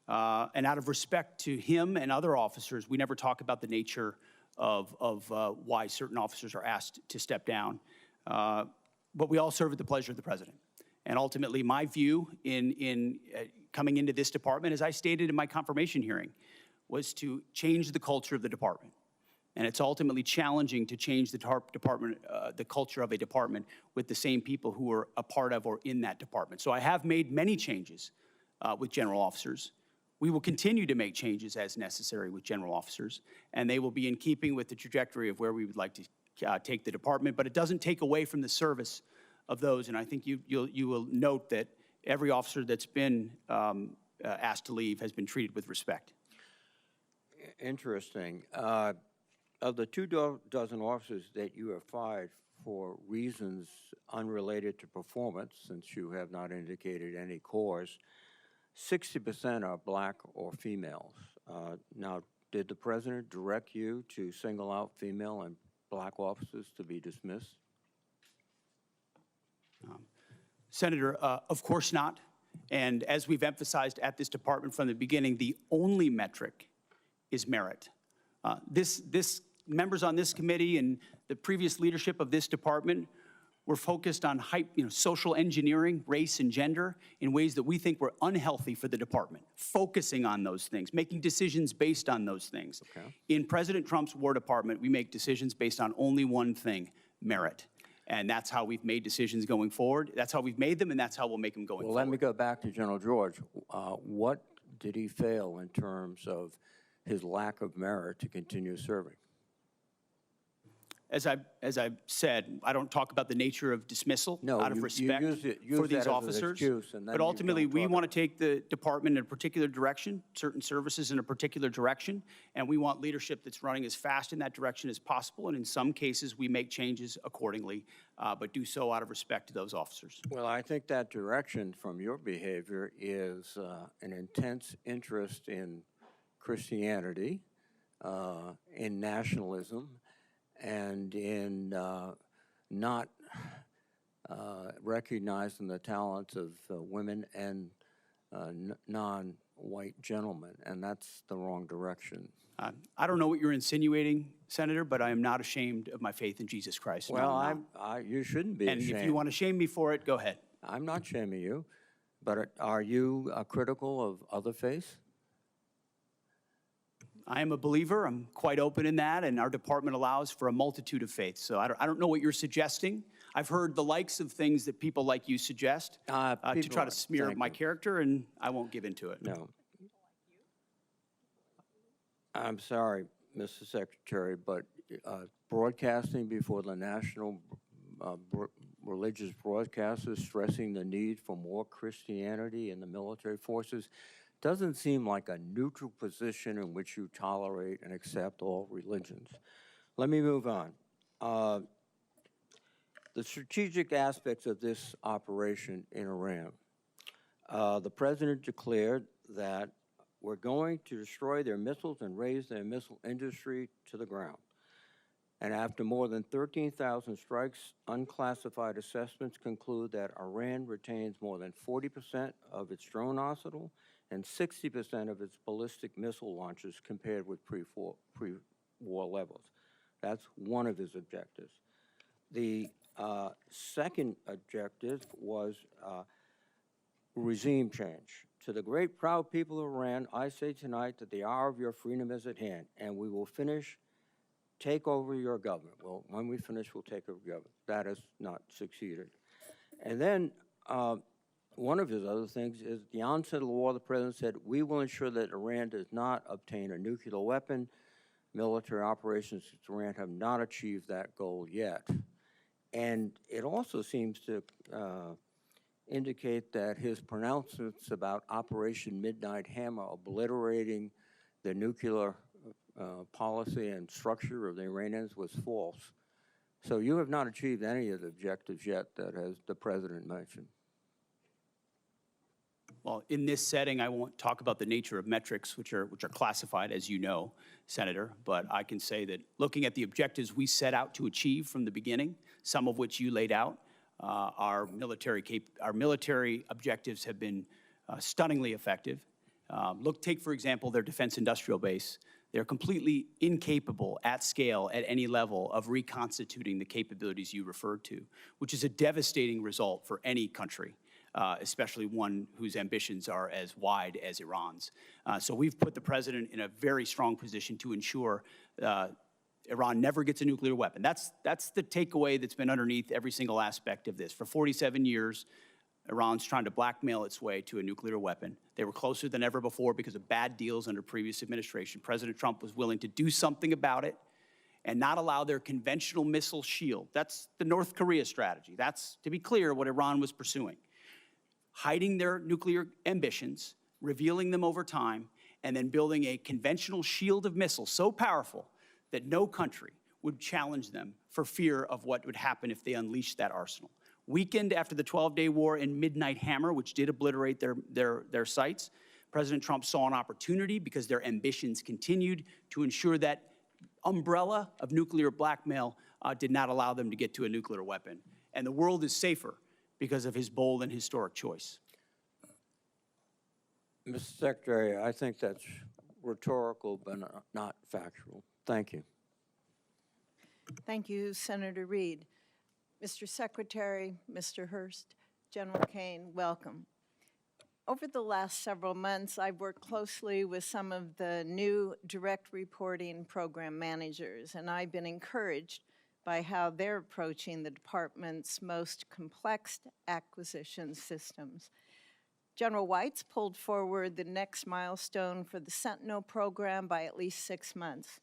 And out of respect to him and other officers, we never talk about the nature of why certain officers are asked to step down. But we all serve at the pleasure of the president. And ultimately, my view in coming into this department, as I stated in my confirmation hearing, was to change the culture of the department. And it's ultimately challenging to change the department, the culture of a department with the same people who are a part of or in that department. So I have made many changes with general officers. We will continue to make changes as necessary with general officers, and they will be in keeping with the trajectory of where we would like to take the department. But it doesn't take away from the service of those, and I think you will note that every officer that's been asked to leave has been treated with respect. Interesting. Of the 24 officers that you have fired for reasons unrelated to performance, since you have not indicated any cause, 60% are black or females. Now, did the president direct you to single out female and black officers to be dismissed? Senator, of course not. And as we've emphasized at this department from the beginning, the only metric is merit. Members on this committee and the previous leadership of this department were focused on social engineering, race and gender in ways that we think were unhealthy for the department, focusing on those things, making decisions based on those things. Okay. In President Trump's War Department, we make decisions based on only one thing, merit. And that's how we've made decisions going forward. That's how we've made them, and that's how we'll make them going forward. Well, let me go back to General George. What did he fail in terms of his lack of merit to continue serving? As I've said, I don't talk about the nature of dismissal No, out of you respect use for that as these an officers. excuse, and then But you ultimately, don't we talk want to take the department in a particular direction, certain services in a particular direction, and we want leadership that's running as fast in that direction as possible. And in some cases, we make changes accordingly, but do so out of respect to those officers. Well, I think that direction from your behavior is an intense interest in Christianity, in nationalism, and in not recognizing the talents of women and non-white gentlemen, and that's the wrong direction. I don't know what you're insinuating, Senator, but I am not ashamed of my faith in Jesus Christ. No, Well, I'm not. you shouldn't be And ashamed. if you want to shame me for it, go ahead. I'm not shaming you, but are you critical of other faiths? I am a believer. I'm quite open in that, and our department allows for a multitude of faiths. So I don't know what you're suggesting. I've heard the likes of things that people like you suggest to People try to like- smear thank my you. character, and I won't give into it. No. I'm sorry, Mr. Secretary, but broadcasting before the national religious broadcasters stressing the need for more Christianity in the military forces doesn't seem like a neutral position in which you tolerate and accept all religions. Let me move on. The strategic aspects of this operation in Iran. The president declared that we're going to destroy their missiles and raise their missile industry to the ground. And after more than 13,000 strikes, unclassified assessments conclude that Iran retains more than 40% of its drone arsenal and 60% of its ballistic missile launches compared with pre-war levels. That's one of his objectives. The second objective was regime change. To the great proud people of Iran, I say tonight that the hour of your freedom is at hand, and we will take over your government. Well, when we finish, we'll take over government. That has not succeeded. And then one of his other things is at the onset of the war, the president said, we will ensure that Iran does not obtain a nuclear weapon. Military operations in Iran have not achieved that goal yet. And it also seems to indicate that his pronouncements about Operation Midnight Hammer obliterating the nuclear policy and structure of the Iranians was false. So you have not achieved any of the objectives yet that has the president mentioned. Well, in this setting, I won't talk about the nature of metrics, which are classified, as you know, Senator, but I can say that looking at the objectives we set out to achieve from the beginning, some of which you laid out, our military objectives have been stunningly effective. Take, for example, their defense industrial base. They're completely incapable at scale at any level of reconstituting the capabilities you referred to, which is a devastating result for any country, especially one whose ambitions are as wide as Iran's. So we've put the president in a very strong position to ensure Iran never gets a nuclear weapon. That's the takeaway that's been underneath every single aspect of this. For 47 years, Iran's trying to blackmail its way to a nuclear weapon. They were closer than ever before because of bad deals under previous administration. President Trump was willing to do something about it and not allow their conventional missile shield. That's the North Korea strategy. That's, to be clear, what Iran was pursuing. Hiding their nuclear ambitions, revealing them over time, and then building a conventional shield of missiles so powerful that no country would challenge them for fear of what would happen if they unleashed that arsenal. Weakened after the 12-day war and Midnight Hammer, which did obliterate their sites, President Trump saw an opportunity because their ambitions continued to ensure that umbrella of nuclear blackmail did not allow them to get to a nuclear weapon. And the world is safer because of his bold and historic choice. Mr. Secretary, I think that's rhetorical but not factual. Thank you. Thank you, Senator Reid. Mr. Secretary, Mr. Hurst, General Kaine, welcome. Over the last several months, I've worked closely with some of the new direct reporting program managers, and I've been encouraged by how they're approaching the department's most complex acquisition systems. General White's pulled forward the next milestone for the Sentinel program by at least 6 months.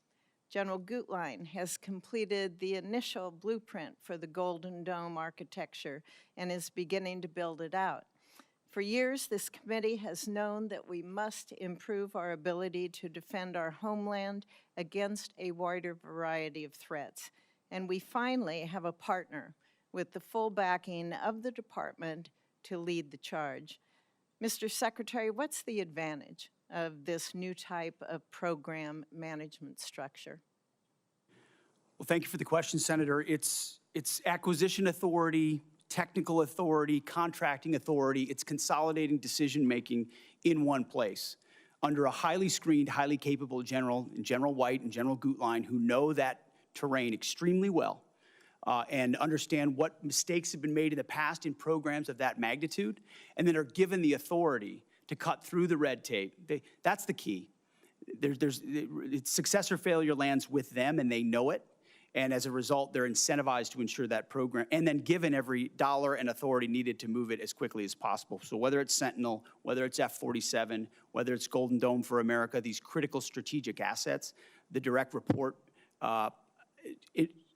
General Gutlein has completed the initial blueprint for the Golden Dome architecture and is beginning to build it out. For years, this committee has known that we must improve our ability to defend our homeland against a wider variety of threats. And we finally have a partner with the full backing of the department to lead the charge. Mr. Secretary, what's the advantage of this new type of program management structure? Well, thank you for the question, Senator. It's acquisition authority, technical authority, contracting authority. It's consolidating decision-making in one place under a highly screened, highly capable general, General White and General Gutlein, who know that terrain extremely well and understand what mistakes have been made in the past in programs of that magnitude, and then are given the authority to cut through the red tape. That's the key. Success or failure lands with them, and they know it. And as a result, they're incentivized to ensure that program, and then given every dollar and authority needed to move it as quickly as possible. So whether it's Sentinel, whether it's F-47, whether it's Golden Dome for America, these critical strategic assets, the direct report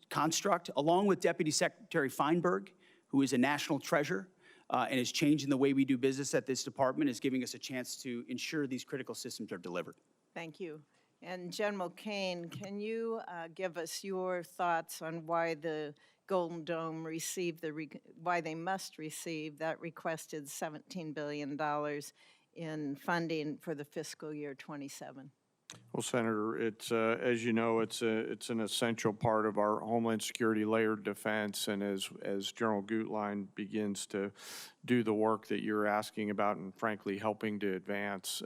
construct, along with Deputy Secretary Feinberg, who is a national treasure, and is changing the way we do business at this department, is giving us a chance to ensure these critical systems are delivered. Thank you. And General Caine, can you give us your thoughts on why the Golden Dome received why they must receive that requested $17 billion in funding for the fiscal year 27? Well, Senator, it's, as you know, it's an essential part of our Homeland Security layered defense, and as General Gutlein begins to do the work that you're asking about and frankly helping to advance,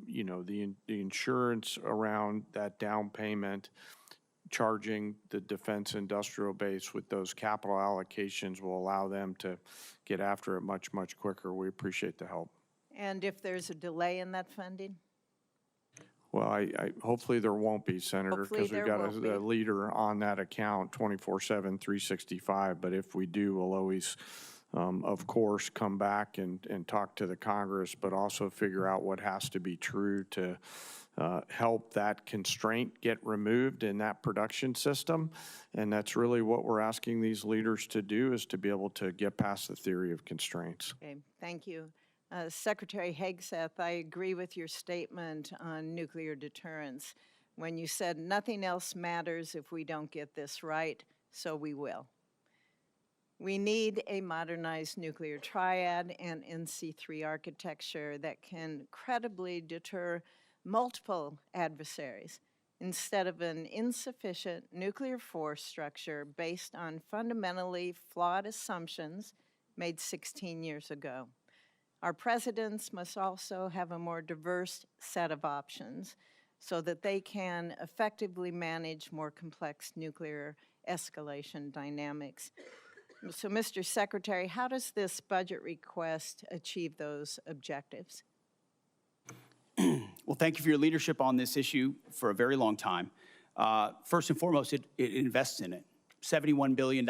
you know, the insurance around that down payment, charging the defense industrial base with those capital allocations will allow them to get after it much, much quicker. We appreciate the help. And if there's a delay in that funding? Well, I hopefully there won't be, Senator, because we've got a leader on that account 24/7, 365. But if we do, we'll always, of course, come back and talk to the Congress, but also figure out what has to be true to help that constraint get removed in that production system. And that's really what we're asking these leaders to do, is to be able to get past the theory of constraints. Okay, thank you. Secretary Hegseth, I agree with your statement on nuclear deterrence when you said nothing else matters if we don't get this right, so we will. We need a modernized nuclear triad and NC3 architecture that can credibly deter multiple adversaries instead of an insufficient nuclear force structure based on fundamentally flawed assumptions made 16 years ago. Our presidents must also have a more diverse set of options so that they can effectively manage more complex nuclear escalation dynamics. So, Mr. Secretary, how does this budget request achieve those objectives? Well, thank you for your leadership on this issue for a very long time. First and foremost, it invests in it. $71 billion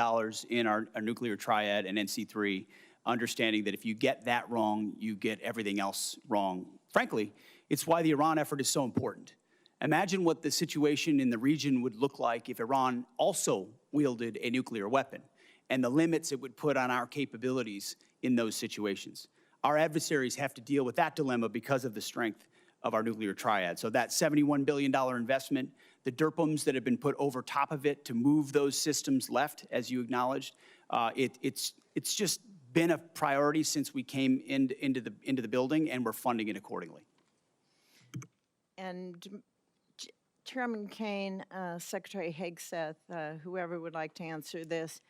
in our nuclear triad and NC3, understanding that if you get that wrong, you get everything else wrong. Frankly, it's why the Iran effort is so important. Imagine what the situation in the region would look like if Iran also wielded a nuclear weapon, and the limits it would put on our capabilities in those situations. Our adversaries have to deal with that dilemma because of the strength of our nuclear triad. So that $71 billion investment, the DERPMs that have been put over top of it to move those systems left, as you acknowledged, it's just been a priority since we came into the building, and we're funding it accordingly. And Chairman Caine, Secretary Hegseth, whoever would like to answer this,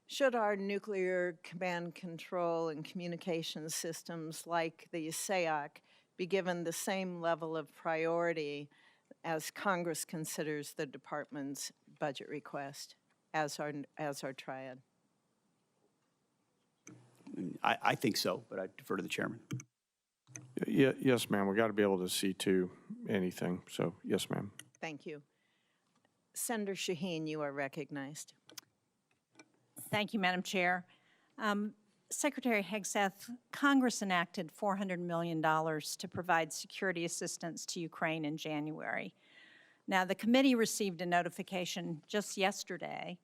should our nuclear command control and communications systems like the SAOC be given the same level of priority as Congress considers the department's budget request as our triad? I think so, but I defer to the chairman. Yeah, yes, ma'am. We got to be able to see to anything. So, yes, ma'am. Thank you. Senator Shaheen, you are recognized. Thank you, Madam Chair. Secretary Hegseth, Congress enacted $400 million to provide security assistance to Ukraine in January. Now, the committee received a notification just yesterday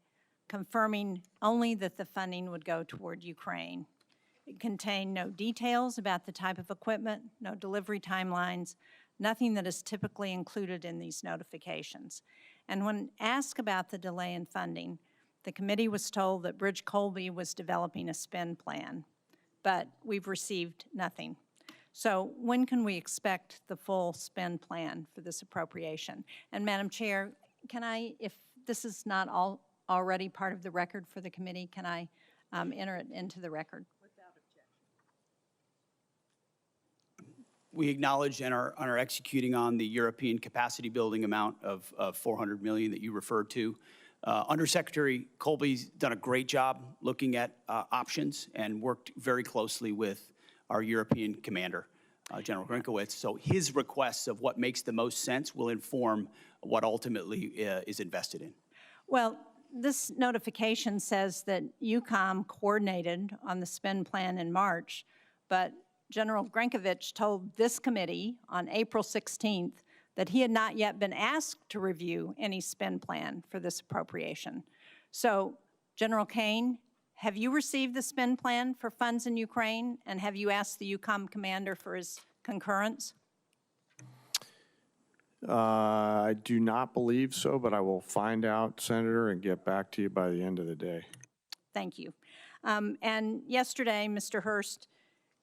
confirming only that the funding would go toward Ukraine. It contained no details about the type of equipment, no delivery timelines, nothing that is typically included in these notifications. And when asked about the delay in funding, the committee was told that Bridge Colby was developing a spend plan, but we've received nothing. So when can we expect the full spend plan for this appropriation? And Madam Chair, can I, if this is not already part of the record for the committee, can I enter it into the record? We acknowledge and are executing on the European capacity building amount of $400 million that you referred to. Undersecretary Colby's done a great job looking at options and worked very closely with our European commander, General Grinkowitz. So his requests of what makes the most sense will inform what ultimately is invested in. Well, this notification says that UCOM coordinated on the spend plan in March, but General Grinkowitz told this committee on April 16th that he had not yet been asked to review any spend plan for this appropriation. So, General Kaine, have you received the spend plan for funds in Ukraine, and have you asked the UCOM commander for his concurrence? I do not believe so, but I will find out, Senator, and get back to you by the end of the day. Thank you. And yesterday, Mr. Hurst,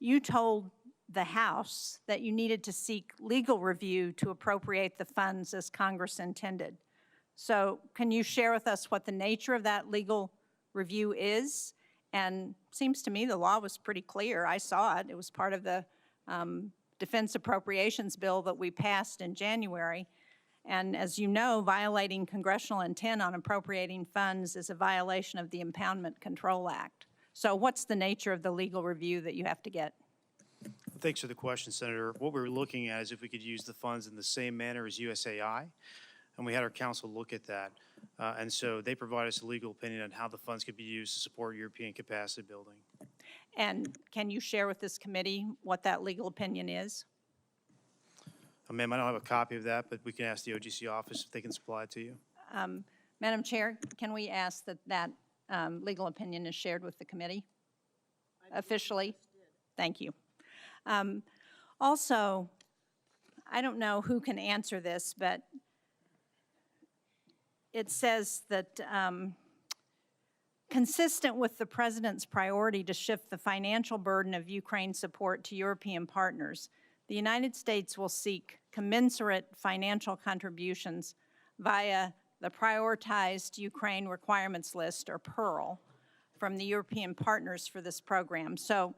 you told the House that you needed to seek legal review to appropriate the funds as Congress intended. So can you share with us what the nature of that legal review is? And seems to me the law was pretty clear. I saw it. It was part of the Defense Appropriations Bill that we passed in January. And as you know, violating congressional intent on appropriating funds is a violation of the Impoundment Control Act. So what's the nature of the legal review that you have to get? Thanks for the question, Senator. What we were looking at is if we could use the funds in the same manner as USAI, and we had our counsel look at that. And so they provided us a legal opinion on how the funds could be used to support European capacity building. And can you share with this committee what that legal opinion is? Ma'am, I don't have a copy of that, but we can ask the OGC office if they can supply it to you. Madam Chair, can we ask that that legal opinion is shared with the committee officially? Thank you. Also, I don't know who can answer this, but it says that consistent with the President's priority to shift the financial burden of Ukraine support to European partners, the United States will seek commensurate financial contributions via the Prioritized Ukraine Requirements List, or PEARL, from the European partners for this program. So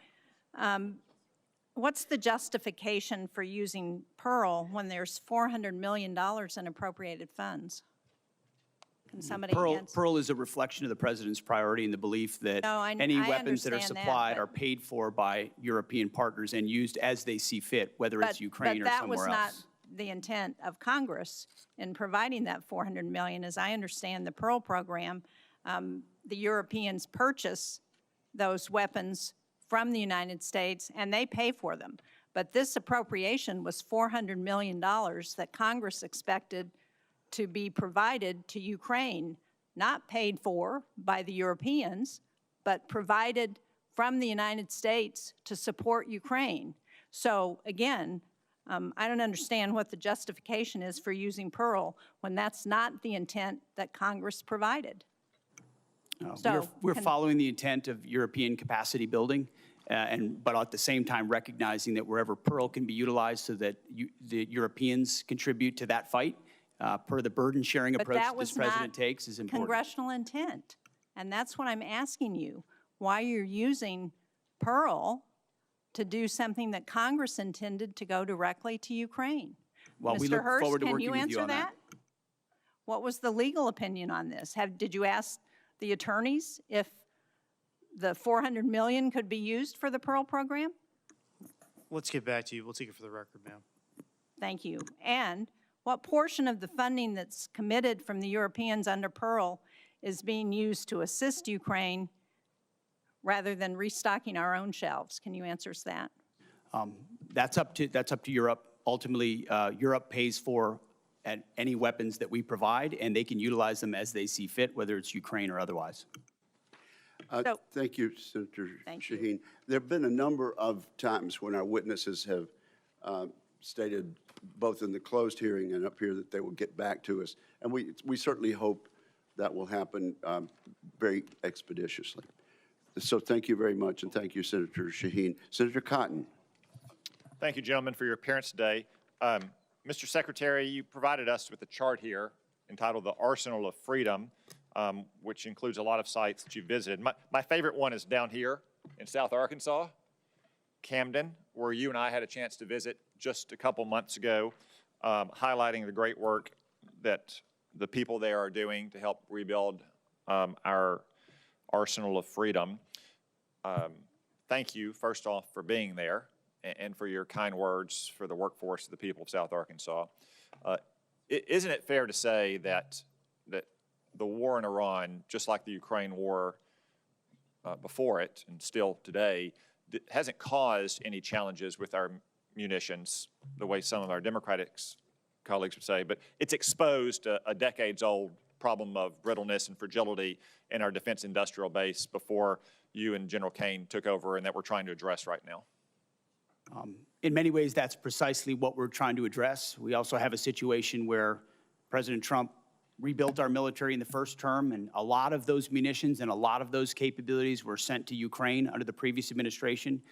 what's the justification for using PEARL when there's $400 million in appropriated funds? Can somebody answer? PEARL is a reflection of the President's priority and the belief that any weapons that are supplied are paid for by European partners and used as they see fit, whether it's Ukraine or somewhere else. But that was not the intent of Congress in providing that $400 million. As I understand the PEARL program, the Europeans purchase those weapons from the United States and they pay for them. But this appropriation was $400 million that Congress expected to be provided to Ukraine, not paid for by the Europeans, but provided from the United States to support Ukraine. So again, I don't understand what the justification is for using PEARL when that's not the intent that Congress provided. We're following the intent of European capacity building, but at the same time recognizing that wherever PEARL can be utilized so that the Europeans contribute to that fight, per the burden-sharing approach this President takes, is important. Congressional intent, and that's what I'm asking you, why you're using PEARL to do something that Congress intended to go directly to Ukraine. Well, we Mr. look Hurst, forward to can working you with you answer on that. What was the legal opinion on this? Did you ask the attorneys if the $400 million could be used for the PEARL program? Let's get back to you. We'll take it for the record, ma'am. Thank you. And what portion of the funding that's committed from the Europeans under PEARL is being used to assist Ukraine rather than restocking our own shelves? Can you answer us that? That's up to Europe. Ultimately, Europe pays for at any weapons that we provide, and they can utilize them as they see fit, whether it's Ukraine or otherwise. So- Thank you, Senator Thank you. Shaheen. There have been a number of times when our witnesses have stated, both in the closed hearing and up here, that they will get back to us. And we certainly hope that will happen very expeditiously. So thank you very much, and thank you, Senator Shaheen. Senator Cotton. Thank you, gentlemen, for your appearance today. Mr. Secretary, you provided us with a chart here entitled The Arsenal of Freedom, which includes a lot of sites that you visited. My favorite one is down here in South Arkansas, Camden, where you and I had a chance to visit just a couple months ago, highlighting the great work that the people there are doing to help rebuild our arsenal of freedom. Thank you, first off, for being there and for your kind words for the workforce of the people of South Arkansas. Isn't it fair to say that the war in Iran, just like the Ukraine war before it and still today, hasn't caused any challenges with our munitions the way some of our Democratic colleagues would say, but it's exposed a decades-old problem of brittleness and fragility in our defense industrial base before you and General Kaine took over, and that we're trying to address right now? In many ways, that's precisely what we're trying to address. We also have a situation where President Trump rebuilt our military in the first term, and a lot of those munitions and a lot of those capabilities were sent to Ukraine under the previous administration,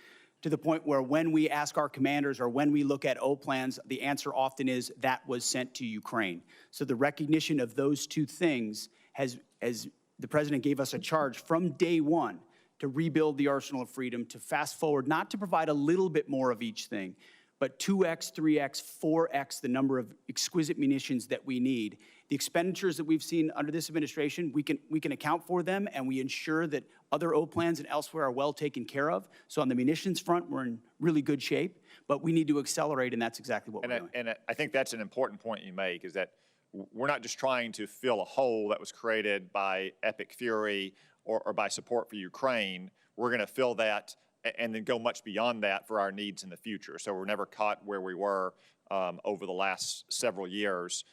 to the point where when we ask our commanders or when we look at O plans, the answer often is that was sent to Ukraine. So the recognition of those two things has, as the president gave us a charge from day one, to rebuild the arsenal of freedom, to fast forward, not to provide a little bit more of each thing, but 2x, 3x, 4x the number of exquisite munitions that we need. The expenditures that we've seen under this administration, we can account for them, and we ensure that other O plans and elsewhere are well taken care of. So on the munitions front, we're in really good shape, but we need to accelerate, and that's exactly what we're doing. And I think that's an important point you make, is that we're not just trying to fill a hole that was created by epic fury or by support for Ukraine. We're going to fill that and then go much beyond that for our needs in the future. So we're never caught where we were over the last several years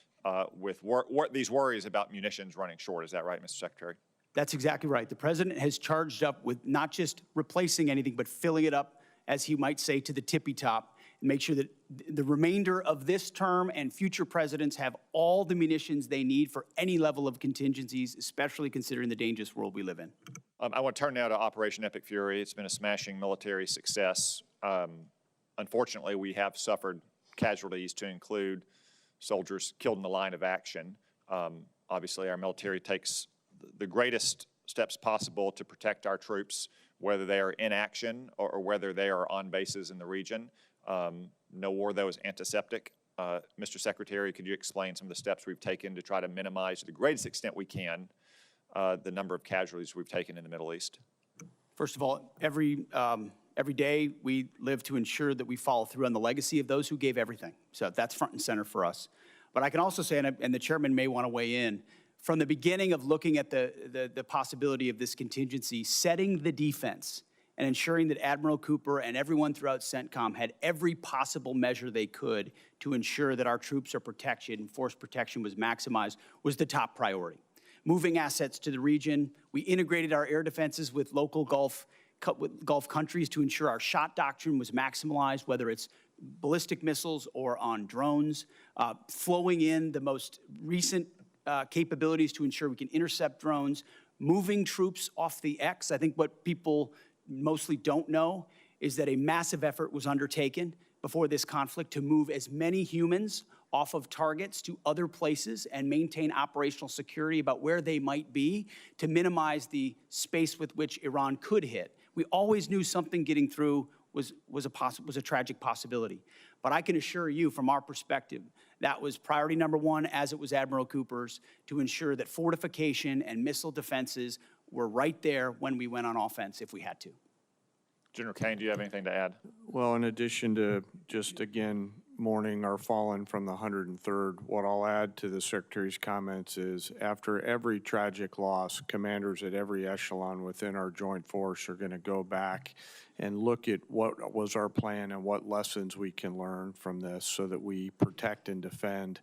with these worries about munitions running short. Is that right, Mr. Secretary? That's exactly right. The president has charged up with not just replacing anything, but filling it up, as he might say, to the tippy top, and make sure that the remainder of this term and future presidents have all the munitions they need for any level of contingencies, especially considering the dangerous world we live in. I want to turn now to Operation Epic Fury. It's been a smashing military success. Unfortunately, we have suffered casualties, to include soldiers killed in the line of action. Obviously, our military takes the greatest steps possible to protect our troops, whether they are in action or whether they are on bases in the region. No war, though, is antiseptic. Mr. Secretary, could you explain some of the steps we've taken to try to minimize, to the greatest extent we can, the number of casualties we've taken in the Middle East? First of all, every day we live to ensure that we follow through on the legacy of those who gave everything. So that's front and center for us. But I can also say, and the chairman may want to weigh in, from the beginning of looking at the possibility of this contingency, setting the defense and ensuring that Admiral Cooper and everyone throughout CENTCOM had every possible measure they could to ensure that our troops are protected and force protection was maximized was the top priority. Moving assets to the region, we integrated our air defenses with local Gulf countries to ensure our shot doctrine was maximized, whether it's ballistic missiles or on drones, flowing in the most recent capabilities to ensure we can intercept drones, moving troops off the X. I think what people mostly don't know is that a massive effort was undertaken before this conflict to move as many humans off of targets to other places and maintain operational security about where they might be to minimize the space with which Iran could hit. We always knew something getting through was a tragic possibility. But I can assure you, from our perspective, that was priority number one, as it was Admiral Cooper's, to ensure that fortification and missile defenses were right there when we went on offense if we had to. General Kaine, do you have anything to add? Well, in addition to just, again, morning are fallen from the 103rd. What I'll add to the Secretary's comments is after every tragic loss, commanders at every echelon within our joint force are going to go back and look at what was our plan and what lessons we can learn from this so that we protect and defend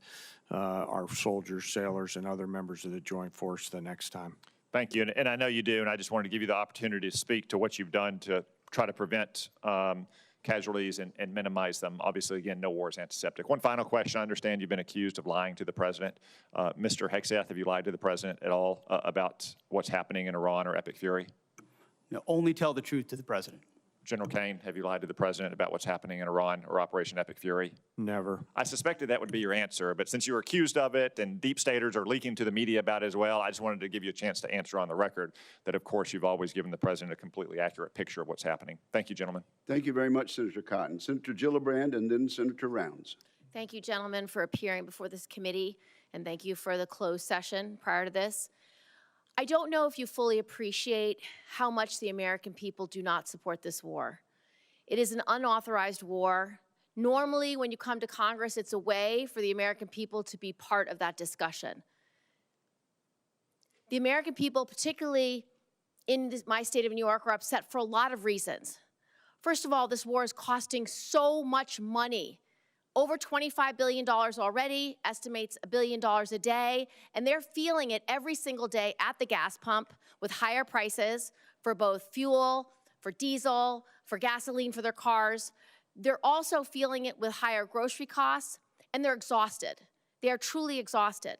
our soldiers, sailors, and other members of the joint force the next time. Thank you, and I know you do, and I just wanted to give you the opportunity to speak to what you've done to try to prevent casualties and minimize them. Obviously, again, no war is antiseptic. One final question. I understand you've been accused of lying to the president. Mr. Hegseth, have you lied to the president at all about what's happening in Iran or Epic Fury? No, only tell the truth to the president. General Caine, have you lied to the president about what's happening in Iran or Operation Epic Fury? Never. I suspected that would be your answer, but since you were accused of it and deep staters are leaking to the media about it as well, I just wanted to give you a chance to answer on the record that, of course, you've always given the president a completely accurate picture of what's happening. Thank you, gentlemen. Thank you very much, Senator Cotton. Senator Gillibrand and then Senator Rounds. Thank you, gentlemen, for appearing before this committee, and thank you for the closed session prior to this. I don't know if you fully appreciate how much the American people do not support this war. It is an unauthorized war. Normally, when you come to Congress, it's a way for the American people to be part of that discussion. The American people, particularly in my state of New York, are upset for a lot of reasons. First of all, this war is costing so much money. Over $25 billion already, estimates $1 billion a day, and they're feeling it every single day at the gas pump with higher prices for both fuel, for diesel, for gasoline for their cars. They're also feeling it with higher grocery costs, and they're exhausted. They are truly exhausted.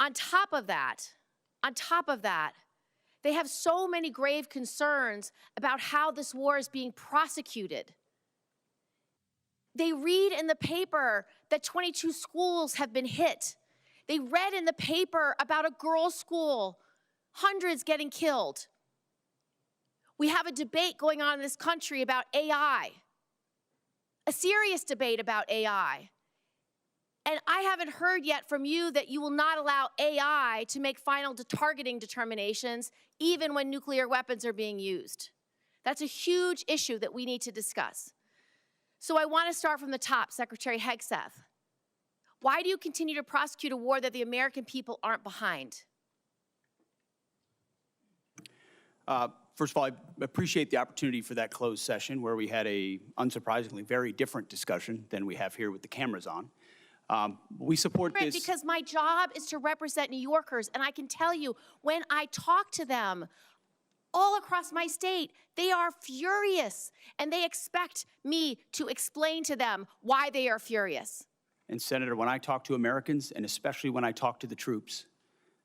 On top of that, they have so many grave concerns about how this war is being prosecuted. They read in the paper that 22 schools have been hit. They read in the paper about a girls' school, hundreds getting killed. We have a debate going on in this country about AI, a serious debate about AI. And I haven't heard yet from you that you will not allow AI to make final targeting determinations, even when nuclear weapons are being used. That's a huge issue that we need to discuss. So I want to start from the top, Secretary Hegseth. Why do you continue to prosecute a war that the American people aren't behind? First of all, I appreciate the opportunity for that closed session where we had a, unsurprisingly, very different discussion than we have here with the cameras on. We support this. Because my job is to represent New Yorkers, and I can tell you, when I talk to them all across my state, they are furious, and they expect me to explain to them why they are furious. And Senator, when I talk to Americans, and especially when I talk to the troops,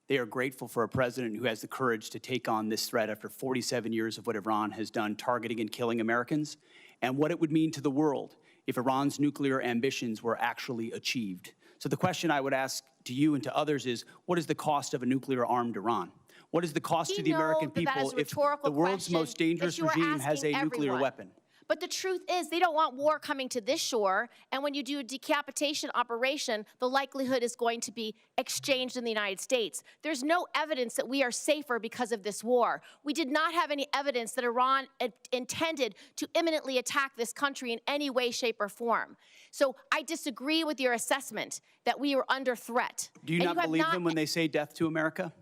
they are grateful for a president who has the courage to take on this threat after 47 years of what Iran has done, targeting and killing Americans, and what it would mean to the world if Iran's nuclear ambitions were actually achieved. So the question I would ask to you and to others is, what is the cost of a nuclear-armed Iran? What is the cost to the American people if the world's most dangerous regime has a nuclear weapon? But the truth is, they don't want war coming to this shore, and when you do a decapitation operation, the likelihood is going to be exchanged in the United States. There's no evidence that we are safer because of this war. We did not have any evidence that Iran intended to imminently attack this country in any way, shape, or form. So I disagree with your assessment that we are under threat. Do you not believe them when they say death to America?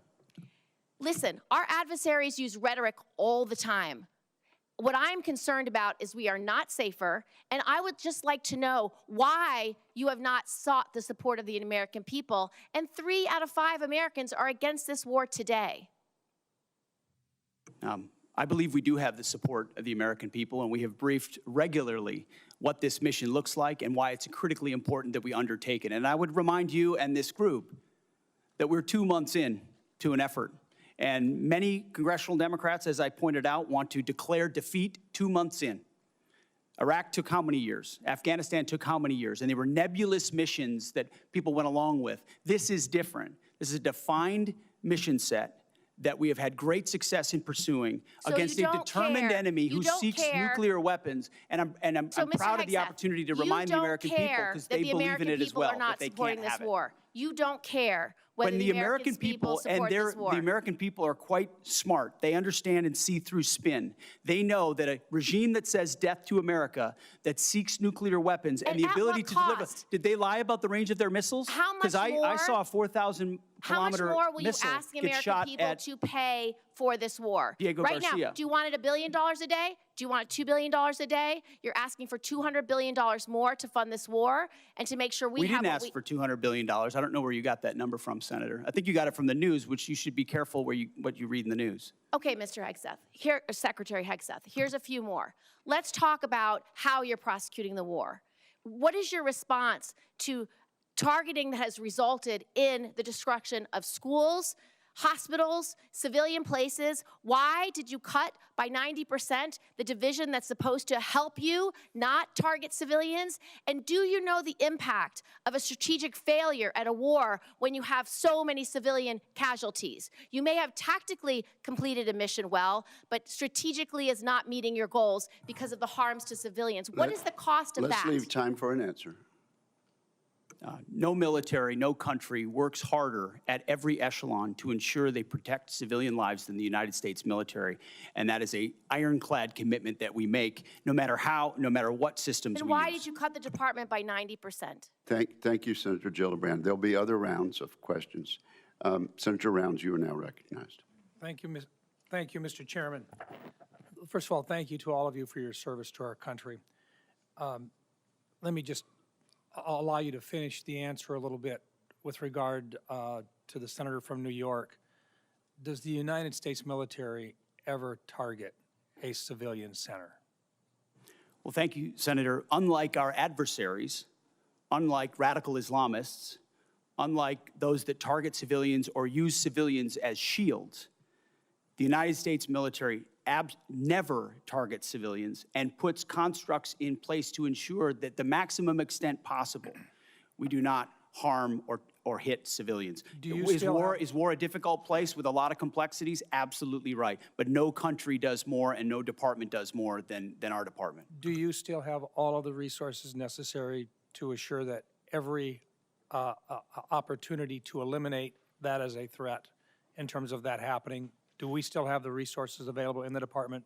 Listen, our adversaries use rhetoric all the time. What I'm concerned about is we are not safer, and I would just like to know why you have not sought the support of the American people, and 3 out of 5 Americans are against this war today. I believe we do have the support of the American people, and we have briefed regularly what this mission looks like and why it's critically important that we undertake it. And I would remind you and this group that we're 2 months in to an effort. And many congressional Democrats, as I pointed out, want to declare defeat 2 months in. Iraq took how many years? Afghanistan took how many years? And they were nebulous missions that people went along with. This is different. This is a defined mission set that we have had great success in pursuing against a determined enemy who seeks nuclear weapons. And I'm proud of the opportunity to remind the American people, because they believe in it as well, that they can't have it. You don't care whether When the American people, support this war. the American people are quite smart. They understand and see through spin. They know that a regime that says death to America, that seeks nuclear weapons and the at ability what to deliver. cost? Did they lie about the range of their missiles? How much Because I more- saw a 4,000 How much kilometer more will you missile ask the get American shot people at to pay for this war? Diego right Garcia. now, do you want it $1 billion a day? Do you want it $2 billion a day? You're asking for $200 billion more to fund this war and to make sure we, We have didn't what ask we, for $200 billion. I don't know where you got that number from, Senator. I think you got it from the news, which you should be careful what you read in the news. Okay, Mr. Hegseth, here, Secretary Hegseth, here's a few more. Let's talk about how you're prosecuting the war. What is your response to targeting that has resulted in the destruction of schools, hospitals, civilian places? Why did you cut by 90% the division that's supposed to help you not target civilians? And do you know the impact of a strategic failure at a war when you have so many civilian casualties? You may have tactically completed a mission well, but strategically is not meeting your goals because of the harms to civilians. What is the cost of that? Let's leave time for an answer. No military, no country works harder at every echelon to ensure they protect civilian lives than the United States military. And that is a ironclad commitment that we make, no matter what systems Then we why use. did you cut the department by 90%? Thank you, Senator Gillibrand. There'll be other rounds of questions. Senator Rounds, you are now recognized. Thank you, Mr. Chairman. First of all, thank you to all of you for your service to our country. Let me just allow you to finish the answer a little bit with regard to the senator from New York. Does the United States military ever target a civilian center? Well, thank you, Senator. Unlike our adversaries, unlike radical Islamists, unlike those that target civilians or use civilians as shields, the United States military never targets civilians and puts constructs in place to ensure that the maximum extent possible, we do not harm or hit civilians. Is war a difficult place with a lot of complexities? Absolutely right. But no country does more and no department does more than our department. Do you still have all of the resources necessary to assure that every opportunity to eliminate that as a threat in terms of that happening? Do we still have the resources available in the department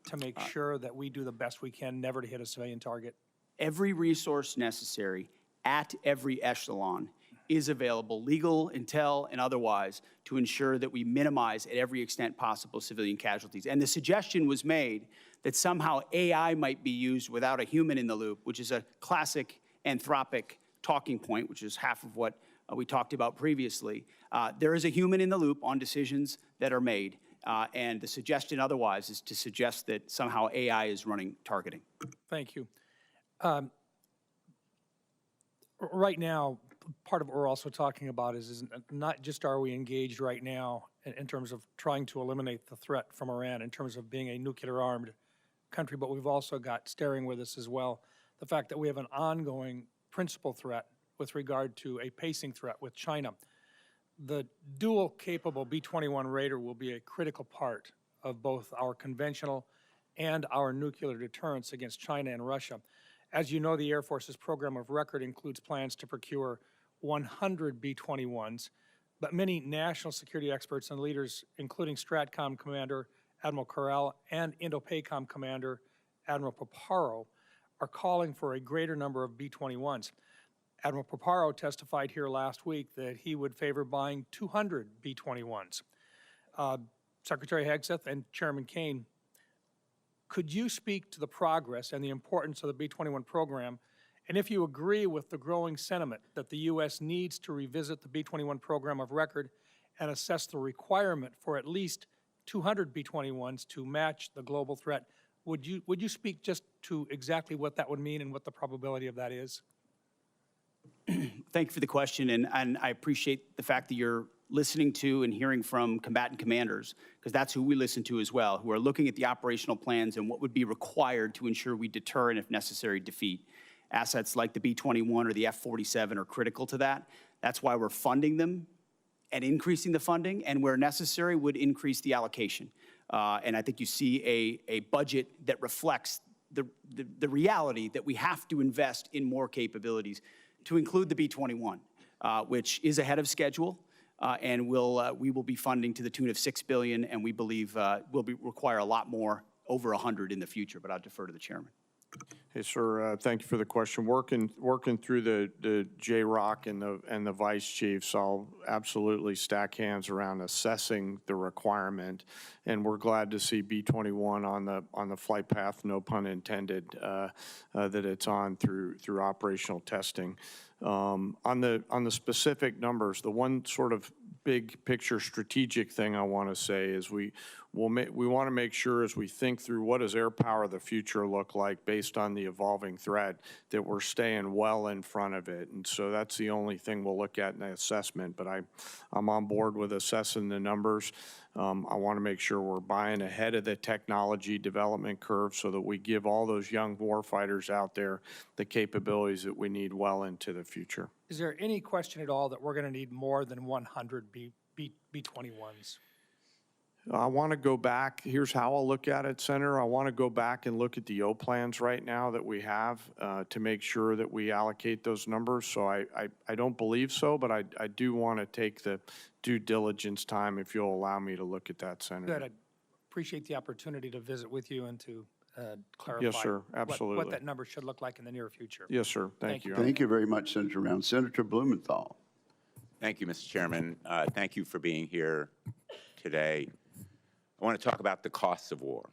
to make sure that we do the best we can never to hit a civilian target? Every resource necessary at every echelon is available, legal, intel, and otherwise, to ensure that we minimize at every extent possible civilian casualties. And the suggestion was made that somehow AI might be used without a human in the loop, which is a classic anthropic talking point, which is half of what we talked about previously. There is a human in the loop on decisions that are made, and the suggestion otherwise is to suggest that somehow AI is running targeting. Thank you. Right now, part of what we're also talking about is not just are we engaged right now in terms of trying to eliminate the threat from Iran in terms of being a nuclear-armed country, but we've also got staring with us as well the fact that we have an ongoing principal threat with regard to a pacing threat with China. The dual-capable B-21 Raider will be a critical part of both our conventional and our nuclear deterrence against China and Russia. As you know, the Air Force's program of record includes plans to procure 100 B-21s, but many national security experts and leaders, including STRATCOM Commander Admiral Corral and INDOPACOM Commander Admiral Paparo, are calling for a greater number of B-21s. Admiral Paparo testified here last week that he would favor buying 200 B-21s. Secretary Hegseth and Chairman Caine, could you speak to the progress and the importance of the B-21 program, and if you agree with the growing sentiment that the U.S. needs to revisit the B-21 program of record and assess the requirement for at least 200 B-21s to match the global threat? Would you speak just to exactly what that would mean and what the probability of that is? Thank you for the question, and I appreciate the fact that you're listening to and hearing from combatant commanders, because that's who we listen to as well, who are looking at the operational plans and what would be required to ensure we deter and, if necessary, defeat. Assets like the B-21 or the F-47 are critical to that. That's why we're funding them and increasing the funding, and where necessary would increase the allocation. And I think you see a budget that reflects the reality that we have to invest in more capabilities, to include the B-21, which is ahead of schedule. and we will be funding to the tune of $6 billion, and we believe will require a lot more, over 100 in the future, but I'll defer to the chairman. Hey, sir, thank you for the question. Working through the J-Rock and the vice chiefs, I'll absolutely stack hands around assessing the requirement, and we're glad to see B-21 on the flight path, no pun intended, that it's on through operational testing. On the specific numbers, the one sort of big picture strategic thing I want to say is we want to make sure as we think through what does air power of the future look like based on the evolving threat, that we're staying well in front of it. And so that's the only thing we'll look at in the assessment, but I'm on board with assessing the numbers. I want to make sure we're buying ahead of the technology development curve so that we give all those young warfighters out there the capabilities that we need well into the future. Is there any question at all that we're going to need more than 100 B-21s? I want to go back. Here's how I'll look at it, Senator. I want to go back and look at the O plans right now that we have to make sure that we allocate those numbers. So I don't believe so, but I do want to take the due diligence time if you'll allow me to look at that, Senator. Good. I appreciate the opportunity to visit with you and to clarify. Yes, sir. Absolutely. What that number should look like in the near future. Yes, sir. Thank you. Thank you very much, Senator Round. Senator Blumenthal. Thank you, Mr. Chairman. Thank you for being here today. I want to talk about the costs of war.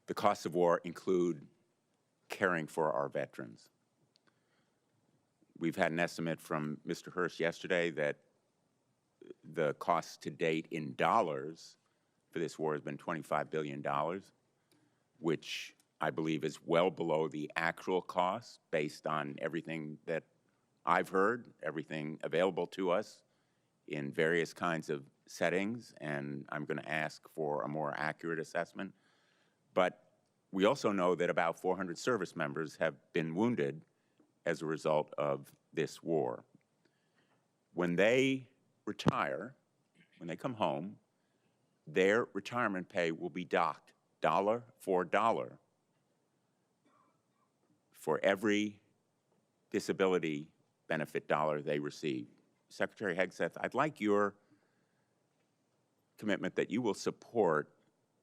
The costs of war include caring for our veterans. We've had an estimate from Mr. Hurst yesterday that the cost to date in dollars for this war has been $25 billion, which I believe is well below the actual cost based on everything that I've heard, everything available to us in various kinds of settings, and I'm going to ask for a more accurate assessment. But we also know that about 400 service members have been wounded as a result of this war. When they retire, when they come home, their retirement pay will be docked dollar for dollar for every disability benefit dollar they receive. Secretary Hegseth, I'd like your commitment that you will support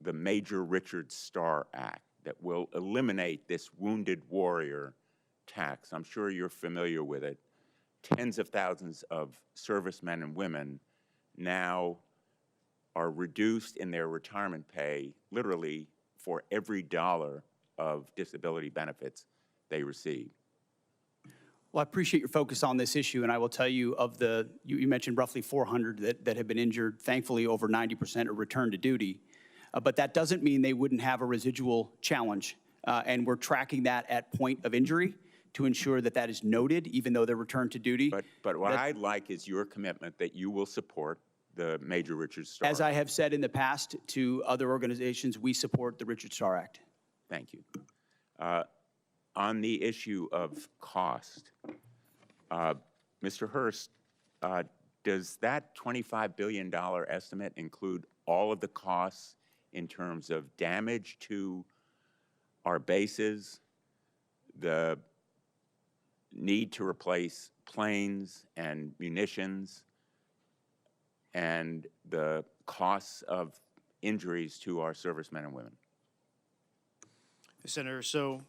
the Major Richard Starr Act that will eliminate this wounded warrior tax. I'm sure you're familiar with it. Tens of thousands of servicemen and women now are reduced in their retirement pay literally for every dollar of disability benefits they receive. Well, I appreciate your focus on this issue, and I will tell you you mentioned roughly 400 that have been injured. Thankfully, over 90% are returned to duty. But that doesn't mean they wouldn't have a residual challenge. And we're tracking that at point of injury to ensure that that is noted, even though they're returned to duty. But what I'd like is your commitment that you will support the Major Richard Starr. As I have said in the past to other organizations, we support the Richard Starr Act. Thank you. On the issue of cost, Mr. Hurst, does that $25 billion estimate include all of the costs in terms of damage to our bases, the need to replace planes and munitions, and the costs of injuries to our servicemen and women? Senator, so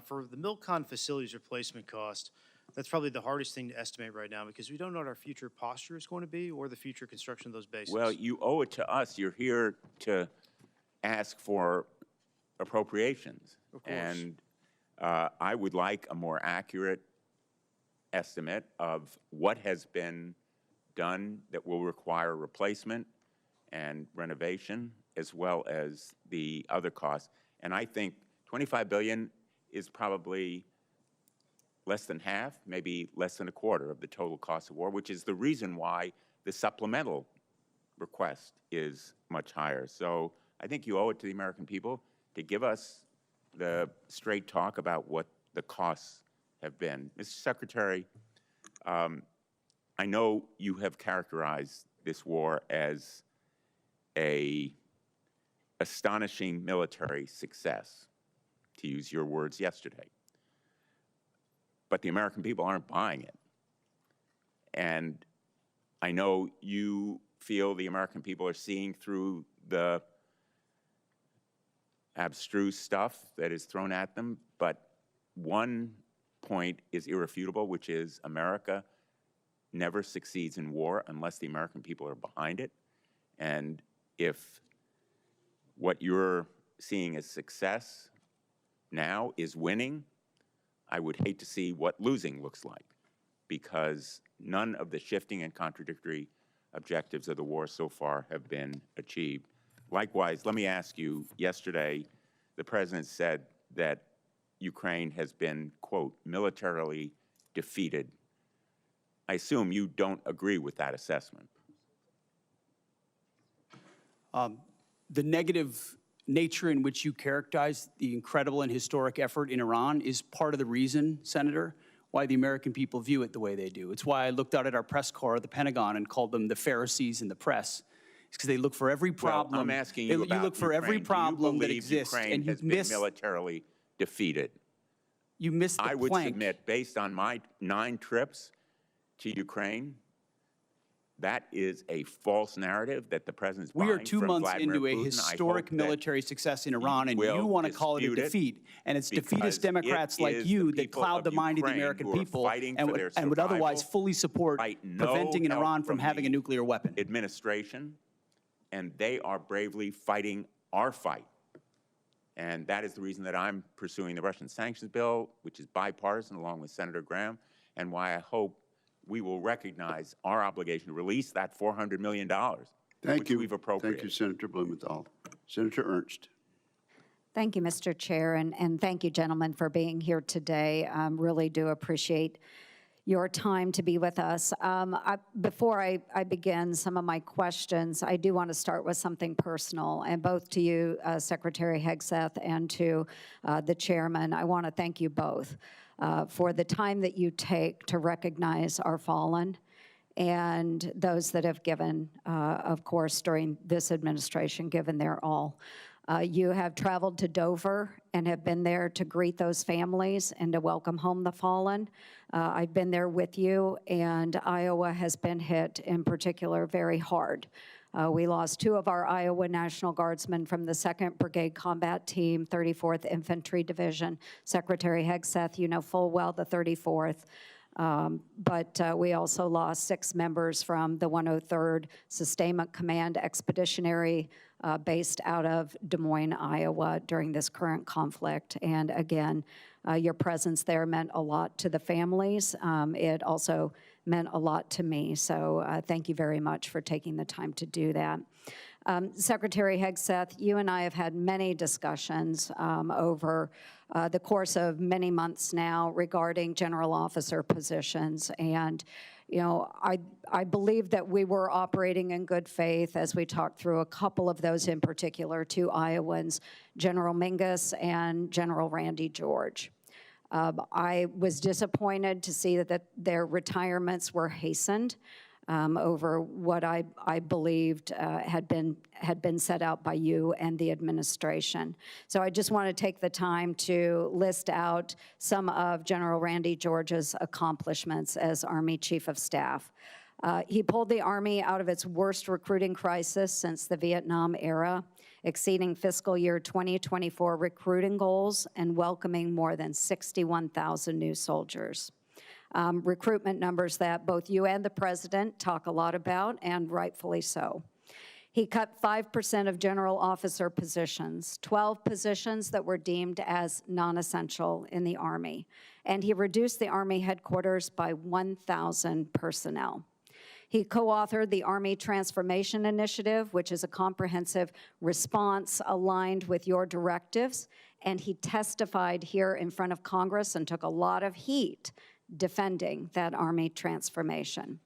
for the Milcon facilities replacement cost, that's probably the hardest thing to estimate right now because we don't know what our future posture is going to be or the future construction of those bases. Well, you owe it to us. You're here to ask for appropriations. Of course. And I would like a more accurate estimate of what has been done that will require replacement and renovation, as well as the other costs. And I think $25 billion is probably less than half, maybe less than a quarter of the total cost of war, which is the reason why the supplemental request is much higher. So I think you owe it to the American people to give us the straight talk about what the costs have been. Mr. Secretary, I know you have characterized this war as an astonishing military success, to use your words yesterday. But the American people aren't buying it. And I know you feel the American people are seeing through the abstruse stuff that is thrown at them, but one point is irrefutable, which is America never succeeds in war unless the American people are behind it. And if what you're seeing as success now is winning, I would hate to see what losing looks like, because none of the shifting and contradictory objectives of the war so far have been achieved. Likewise, let me ask you, yesterday, the President said that Ukraine has been, quote, militarily defeated. I assume you don't agree with that assessment. The negative nature in which you characterize the incredible and historic effort in Iran is part of the reason, Senator, why the American people view it the way they do. It's why I looked out at our press corps at the Pentagon and called them the Pharisees in the press. It's because they look for every problem. Well, I'm asking you about You look for every Ukraine. problem that Do you believe exists, Ukraine and you has been miss. militarily defeated? You miss the I would plank. submit, based on my 9 trips to Ukraine, that is a false narrative that the President's We are buying 2 from months Vladimir into a Putin. I historic hope that military success in Iran, and will you want to call it a dispute it, defeat. And it's because defeatist Democrats it like is you the that people cloud of the mind of the Ukraine American who are people fighting and for their would otherwise survival, fully support right, no preventing help Iran from having a the nuclear weapon. administration, and they are bravely fighting our fight. And that is the reason that I'm pursuing the Russian sanctions bill, which is bipartisan, along with Senator Graham, and why I hope we will recognize our obligation to release that $400 million, Thank which you. we've appropriated. Thank you, Senator Blumenthal. Senator Ernst. Thank you, Mr. Chair, and thank you, gentlemen, for being here today. Really do appreciate your time to be with us. Before I begin some of my questions, I do want to start with something personal, and both to you, Secretary Hegseth, and to the chairman. I want to thank you both for the time that you take to recognize our fallen and those that have given, of course, during this administration, given their all. You have traveled to Dover and have been there to greet those families and to welcome home the fallen. I've been there with you, and Iowa has been hit in particular very hard. We lost 2 of our Iowa National Guardsmen from the 2nd Brigade Combat Team, 34th Infantry Division. Secretary Hegseth, you know full well the 34th. But we also lost 6 members from the 103rd Sustainment Command Expeditionary based out of Des Moines, Iowa during this current conflict. And again, your presence there meant a lot to the families. It also meant a lot to me. So thank you very much for taking the time to do that. Secretary Hegseth, you and I have had many discussions over the course of many months now regarding general officer positions. And, you know, I believe that we were operating in good faith as we talked through a couple of those in particular, 2 Iowans, General Mingus and General Randy George. I was disappointed to see that their retirements were hastened over what I believed had been set out by you and the administration. So I just want to take the time to list out some of General Randy George's accomplishments as Army Chief of Staff. He pulled the Army out of its worst recruiting crisis since the Vietnam era, exceeding fiscal year 2024 recruiting goals and welcoming more than 61,000 new soldiers. Recruitment numbers that both you and the President talk a lot about, and rightfully so. He cut 5% of general officer positions, 12 positions that were deemed as non-essential in the Army, and he reduced the Army headquarters by 1,000 personnel. He co-authored the Army Transformation Initiative, which is a comprehensive response aligned with your directives, and he testified here in front of Congress and took a lot of heat defending that Army transformation.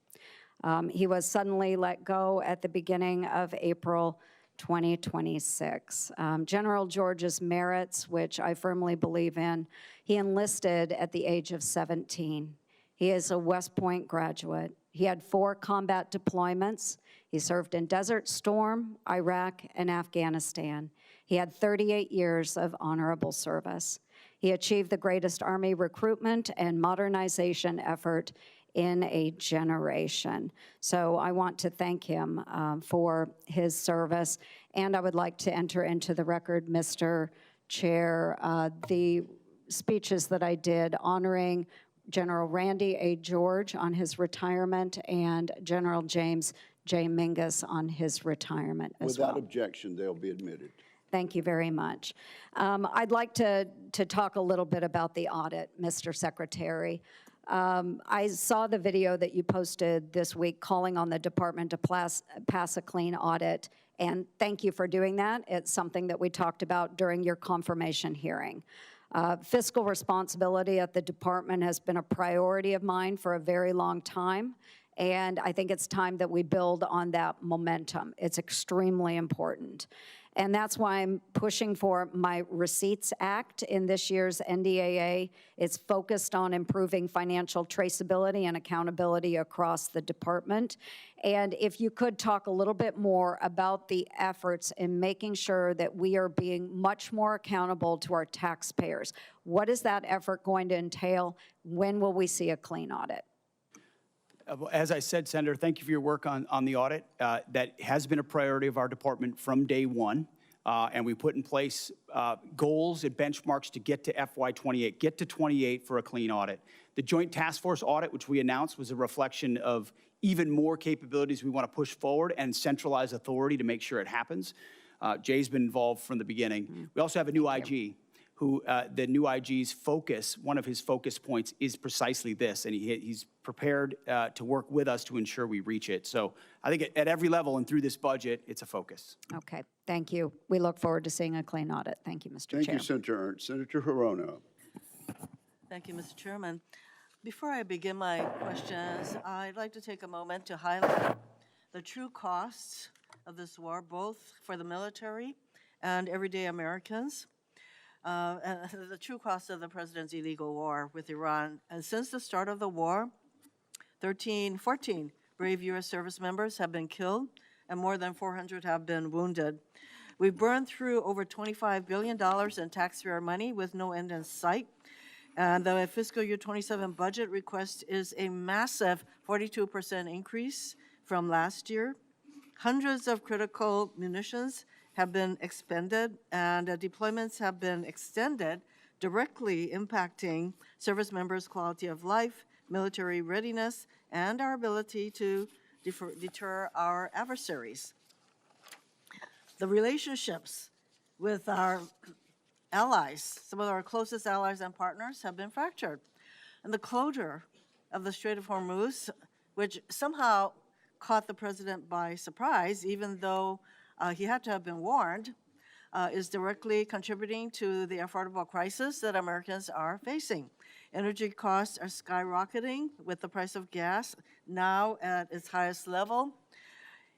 He was suddenly let go at the beginning of April 2026. General George's merits, which I firmly believe in, he enlisted at the age of 17. He is a West Point graduate. He had 4 combat deployments. He served in Desert Storm, Iraq, and Afghanistan. He had 38 years of honorable service. He achieved the greatest Army recruitment and modernization effort in a generation. So I want to thank him for his service, and I would like to enter into the record, Mr. Chair, the speeches that I did honoring General Randy A. George on his retirement and General James J. Mingus on his retirement as well. Without objection, they'll be admitted. Thank you very much. I'd like to talk a little bit about the audit, Mr. Secretary. I saw the video that you posted this week calling on the department to pass a clean audit, and thank you for doing that. It's something that we talked about during your confirmation hearing. Fiscal responsibility at the department has been a priority of mine for a very long time, and I think it's time that we build on that momentum. It's extremely important. And that's why I'm pushing for my Receipts Act in this year's NDAA. It's focused on improving financial traceability and accountability across the department. And if you could talk a little bit more about the efforts in making sure that we are being much more accountable to our taxpayers. What is that effort going to entail? When will we see a clean audit? As I said, Senator, thank you for your work on the audit. That has been a priority of our department from day one. And we put in place goals and benchmarks to get to FY28, get to 28 for a clean audit. The Joint Task Force audit, which we announced, was a reflection of even more capabilities we want to push forward and centralize authority to make sure it happens. Jay's been involved from the beginning. We also have a new IG. Who the new IG's focus, one of his focus points is precisely this, and he's prepared to work with us to ensure we reach it. So I think at every level and through this budget, it's a focus. Okay, thank you. We look forward to seeing a clean audit. Thank you, Mr. Chair. Thank you, Senator Ernst. Senator Hirono. Thank you, Mr. Chairman. Before I begin my questions, I'd like to take a moment to highlight the true costs of this war, both for the military and everyday Americans. The true cost of the president's illegal war with Iran. And since the start of the war, 14 brave U.S. service members have been killed and more than 400 have been wounded. We've burned through over $25 billion in taxpayer money with no end in sight. And the fiscal year 27 budget request is a massive 42% increase from last year. Hundreds of critical munitions have been expended, and deployments have been extended, directly impacting service members' quality of life, military readiness, and our ability to deter our adversaries. The relationships with our allies, some of our closest allies and partners, have been fractured. And the closure of the Strait of Hormuz, which somehow caught the president by surprise, even though he had to have been warned, is directly contributing to the affordable crisis that Americans are facing. Energy costs are skyrocketing with the price of gas now at its highest level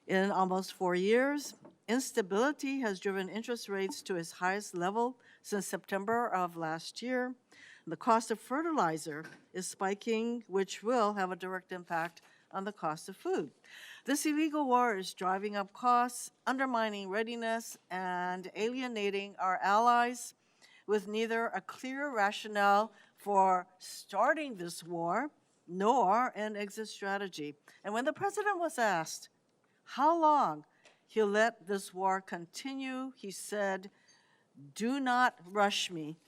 in almost 4 years. Instability has driven interest rates to its highest level since September of last year. The cost of fertilizer is spiking, which will have a direct impact on the cost of food. This illegal war is driving up costs, undermining readiness, and alienating our allies with neither a clear rationale for starting this war nor an exit strategy. And when the president was asked how long he'll let this war continue, he said, "Do not rush me."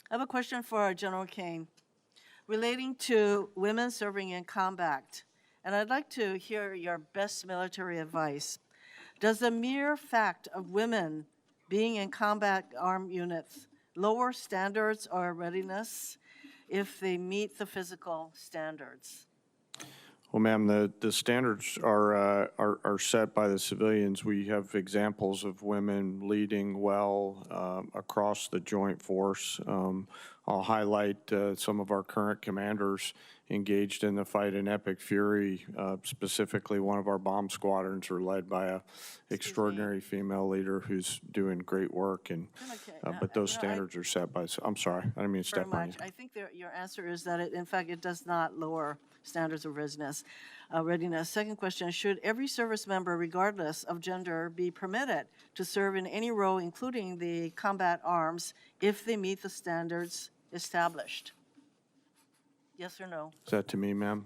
I have a question for General Kaine relating to women serving in combat. And I'd like to hear your best military advice. Does the mere fact of women being in combat armed units lower standards or readiness if they meet the physical standards? Well, ma'am, the standards are set by the civilians. We have examples of women leading well across the joint force. I'll highlight some of our current commanders engaged in the fight in Epic Fury. Specifically, one of our bomb squadrons are led by an extraordinary female leader who's doing great work. And but those standards are set by. I'm sorry, I didn't mean to step on you. I think your answer is that in fact it does not lower standards of readiness. Second question: should every service member, regardless of gender, be permitted to serve in any role, including the combat arms, if they meet the standards established? Yes or no? Is that to me, ma'am?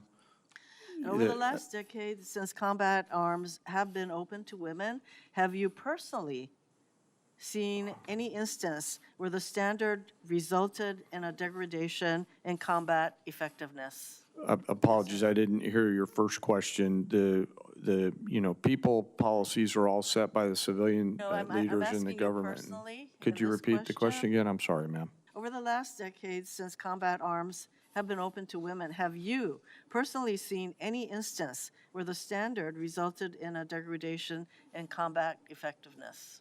Over the last decade, since combat arms have been open to women, have you personally seen any instance where the standard resulted in a degradation in combat effectiveness? Apologies, I didn't hear your first question. People policies are all set by the civilian No, I'm leaders in asking the you government. personally Could in you this repeat the question again? I'm sorry, ma'am. Over the last decade, since combat arms have been open to women, have you personally seen any instance where the standard resulted in a degradation in combat effectiveness?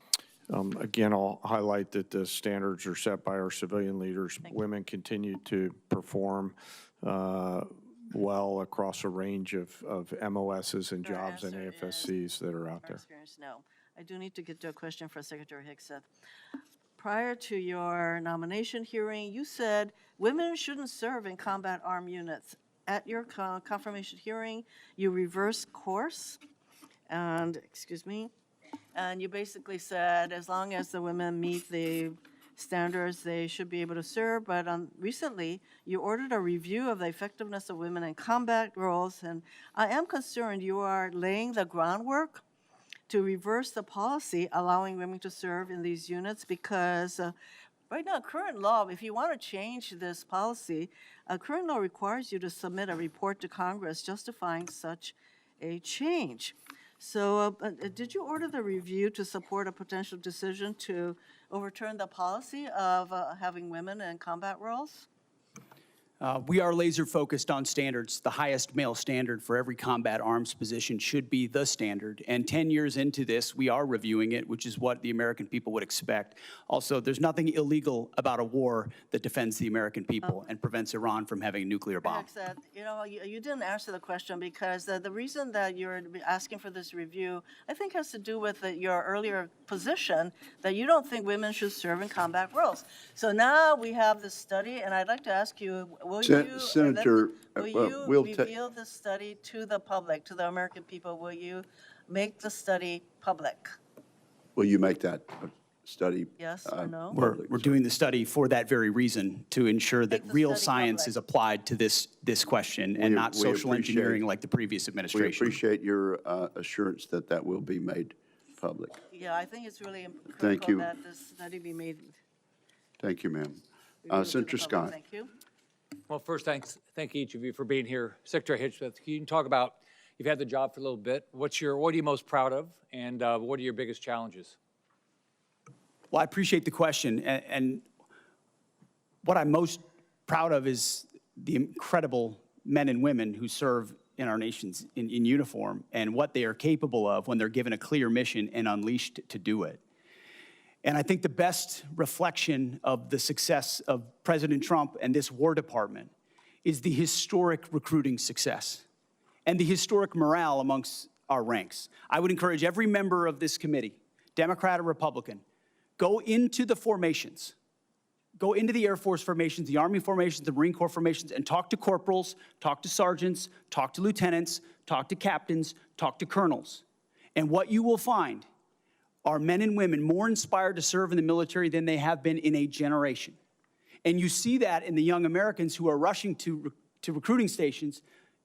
Again, I'll highlight that the standards are set by our civilian leaders. Women continue to perform well across a range of MOSs and Your jobs and answer AFSCs that are out Our there. experience, no. I do need to get to a question for Secretary Hegseth. Prior to your nomination hearing, you said women shouldn't serve in combat armed units. At your confirmation hearing, you reversed course, and, and you basically said as long as the women meet the standards, they should be able to serve. But recently, you ordered a review of the effectiveness of women in combat roles, and I am concerned you are laying the groundwork to reverse the policy allowing women to serve in these units, because right now, current law, if you want to change this policy, current law requires you to submit a report to Congress justifying such a change. So did you order the review to support a potential decision to overturn the policy of having women in combat roles? We are laser focused on standards. The highest male standard for every combat arms position should be the standard. And 10 years into this, we are reviewing it, which is what the American people would expect. Also, there's nothing illegal about a war that defends the American people and prevents Iran from having a nuclear bomb. Said, you didn't answer the question, because the reason that you're asking for this review, I think, has to do with your earlier position that you don't think women should serve in combat roles. So now we have this study, and I'd like to ask you, will Senator, you we'll reveal the study to the public, to the American people? Will you make the study public? will you make that study? Yes or no? We're doing the study for that very reason, to ensure that Make the real study science public. is applied to this question and not we social appreciate- engineering like the previous We administration. appreciate your assurance that that will be made public. Yeah, I think it's really Thank critical you. that this study be made Thank you, ma'am. revealed to the Senator public. Scott. Thank you. Well, first, thank each of you for being here. Secretary Hegseth, can you talk about, you've had the job for a little bit. What are you most proud of, and what are your biggest challenges? Well, I appreciate the question, and what I'm most proud of is the incredible men and women who serve in our nations in uniform, and what they are capable of when they're given a clear mission and unleashed to do it. And I think the best reflection of the success of President Trump and this War Department is the historic recruiting success and the historic morale amongst our ranks. I would encourage every member of this committee, Democrat or Republican, go into the formations, go into the Air Force formations, the Army formations, the Marine Corps formations, and talk to corporals, talk to sergeants, talk to lieutenants, talk to captains, talk to colonels. And what you will find are men and women more inspired to serve in the military than they have been in a generation. And you see that in the young Americans who are rushing to recruiting stations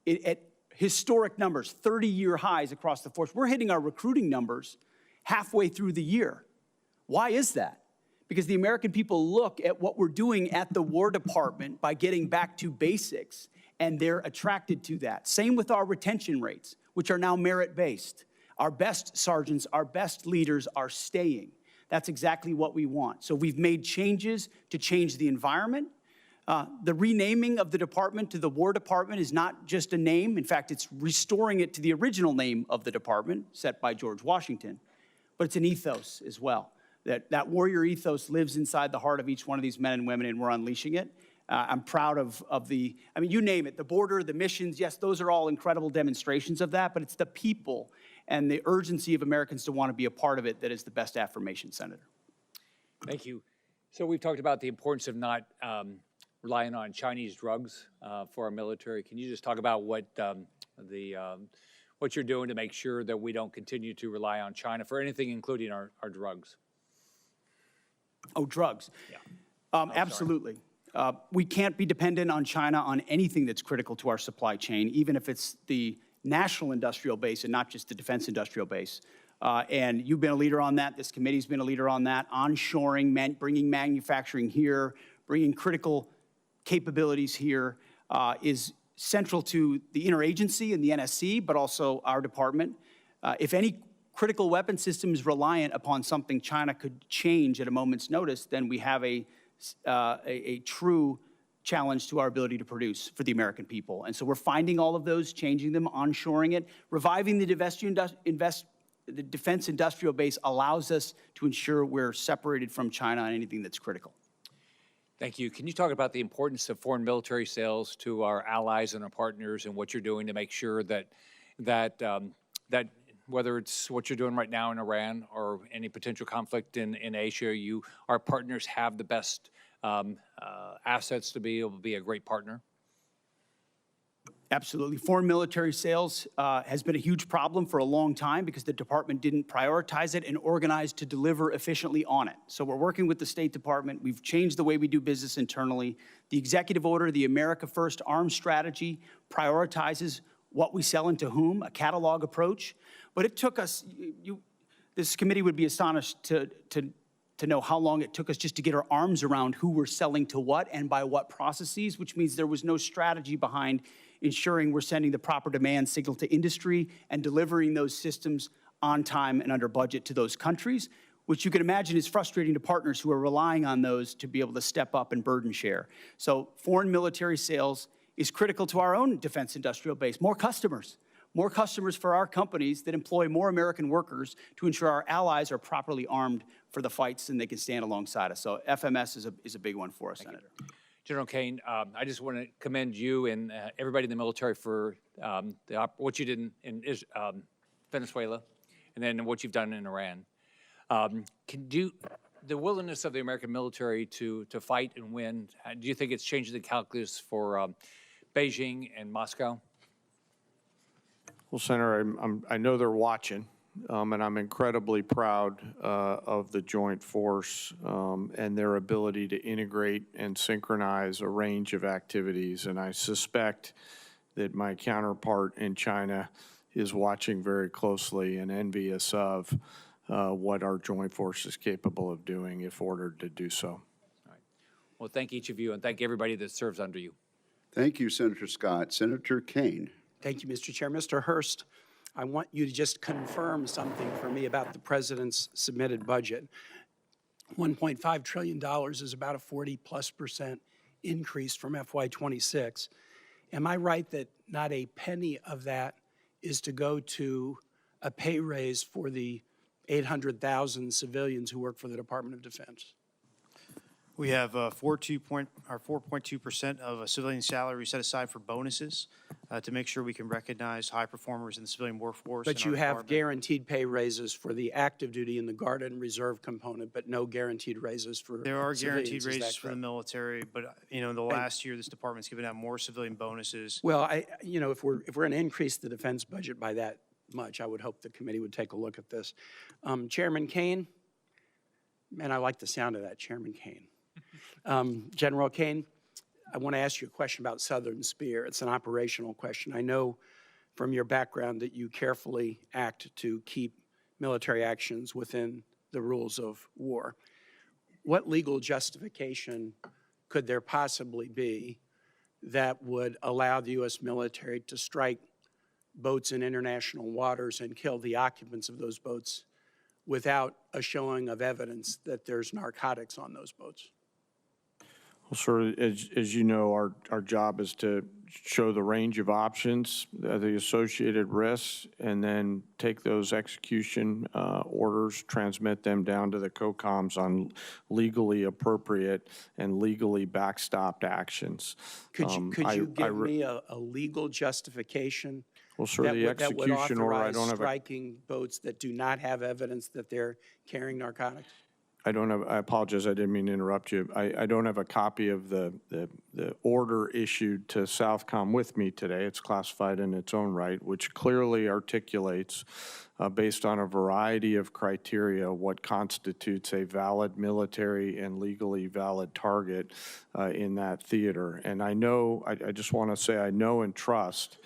at historic numbers, 30-year highs across the force. We're hitting our recruiting numbers halfway through the year. Why is that? Because the American people look at what we're doing at the War Department by getting back to basics, and they're attracted to that. Same with our retention rates, which are now merit-based. Our best sergeants, our best leaders are staying. That's exactly what we want. So we've made changes to change the environment. The renaming of the department to the War Department is not just a name. In fact, it's restoring it to the original name of the department set by George Washington. But it's an ethos as well. That warrior ethos lives inside the heart of each one of these men and women, and we're unleashing it. I'm proud of you name it, the border, the missions. Yes, those are all incredible demonstrations of that, but it's the people and the urgency of Americans to want to be a part of it that is the best affirmation, Senator. Thank you. So we've talked about the importance of not relying on Chinese drugs for our military. Can you just talk about what you're doing to make sure that we don't continue to rely on China for anything, including our drugs? Oh, drugs. Yeah. Absolutely. We can't be dependent on China on anything that's critical to our supply chain, even if it's the national industrial base and not just the defense industrial base. And you've been a leader on that. This committee's been a leader on that. Onshoring, bringing manufacturing here, bringing critical capabilities here is central to the interagency and the NSC, but also our department. If any critical weapon system is reliant upon something China could change at a moment's notice, then we have a true challenge to our ability to produce for the American people. And so we're finding all of those, changing them, onshoring it. Reviving the defense industrial base allows us to ensure we're separated from China on anything that's critical. Thank you. Can you talk about the importance of foreign military sales to our allies and our partners and what you're doing to make sure that whether it's what you're doing right now in Iran or any potential conflict in Asia, our partners have the best assets to be able to be a great partner? Absolutely. Foreign military sales has been a huge problem for a long time because the department didn't prioritize it and organize to deliver efficiently on it. So we're working with the State Department. We've changed the way we do business internally. The executive order, the America First Arms Strategy, prioritizes what we sell and to whom, a catalog approach. But it took us, this committee would be astonished to know how long it took us just to get our arms around who we're selling to what and by what processes, which means there was no strategy behind ensuring we're sending the proper demand signal to industry and delivering those systems on time and under budget to those countries, which you can imagine is frustrating to partners who are relying on those to be able to step up and burden share. So foreign military sales is critical to our own defense industrial base. More customers for our companies that employ more American workers to ensure our allies are properly armed for the fights and they can stand alongside us. So FMS is a big one for us, Senator. General Kaine, I just want to commend you and everybody in the military for what you did in Venezuela and then what you've done in Iran. The willingness of the American military to fight and win, do you think it's changing the calculus for Beijing and Moscow? Well, Senator, I know they're watching, and I'm incredibly proud of the joint force and their ability to integrate and synchronize a range of activities. And I suspect that my counterpart in China is watching very closely and envious of what our joint force is capable of doing if ordered to do so. All right. Well, thank each of you, and thank everybody that serves under you. Thank you, Senator Scott. Senator Caine. Thank you, Mr. Chair. Mr. Hurst, I want you to just confirm something for me about the president's submitted budget. $1.5 trillion is about a 40+% increase from FY26. Am I right that not a penny of that is to go to a pay raise for the 800,000 civilians who work for the Department of Defense? We have 4.2% of a civilian salary set aside for bonuses to make sure we can recognize high performers in the civilian workforce. But you have guaranteed pay raises for the active duty and the Guard and Reserve component, but no guaranteed raises for There are civilians. guaranteed raises for the military, but in the last year, this department's given out more civilian bonuses. Well, if we're going to increase the defense budget by that much, I would hope the committee would take a look at this. Chairman Kaine, man, I like the sound of that, Chairman Kaine. General Kaine, I want to ask you a question about Southern Spear. It's an operational question. I know from your background that you carefully act to keep military actions within the rules of war. What legal justification could there possibly be that would allow the U.S. military to strike boats in international waters and kill the occupants of those boats without a showing of evidence that there's narcotics on those boats? Well, sir, as you know, our job is to show the range of options, the associated risks, and then take those execution orders, transmit them down to the COCOMs on legally appropriate and legally backstopped actions. Could you give me a legal justification? Well, sir, the execution order, I don't have striking boats that do not have evidence that they're carrying narcotics? I apologize, I didn't mean to interrupt you. I don't have a copy of the order issued to Southcom with me today. It's classified in its own right, which clearly articulates, based on a variety of criteria, what constitutes a valid military and legally valid target in that theater. And I know, I just want to say I know and trust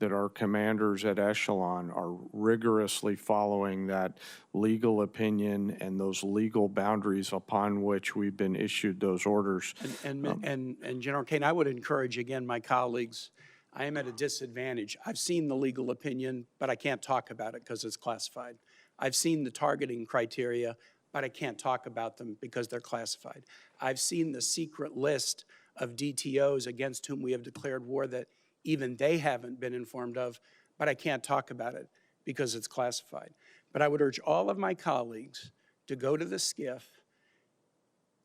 that our commanders at echelon are rigorously following that legal opinion and those legal boundaries upon which we've been issued those orders. And General Kaine, I would encourage, again, my colleagues, I am at a disadvantage. I've seen the legal opinion, but I can't talk about it because it's classified. I've seen the targeting criteria, but I can't talk about them because they're classified. I've seen the secret list of DTOs against whom we have declared war that even they haven't been informed of, but I can't talk about it because it's classified. But I would urge all of my colleagues to go to the SCIF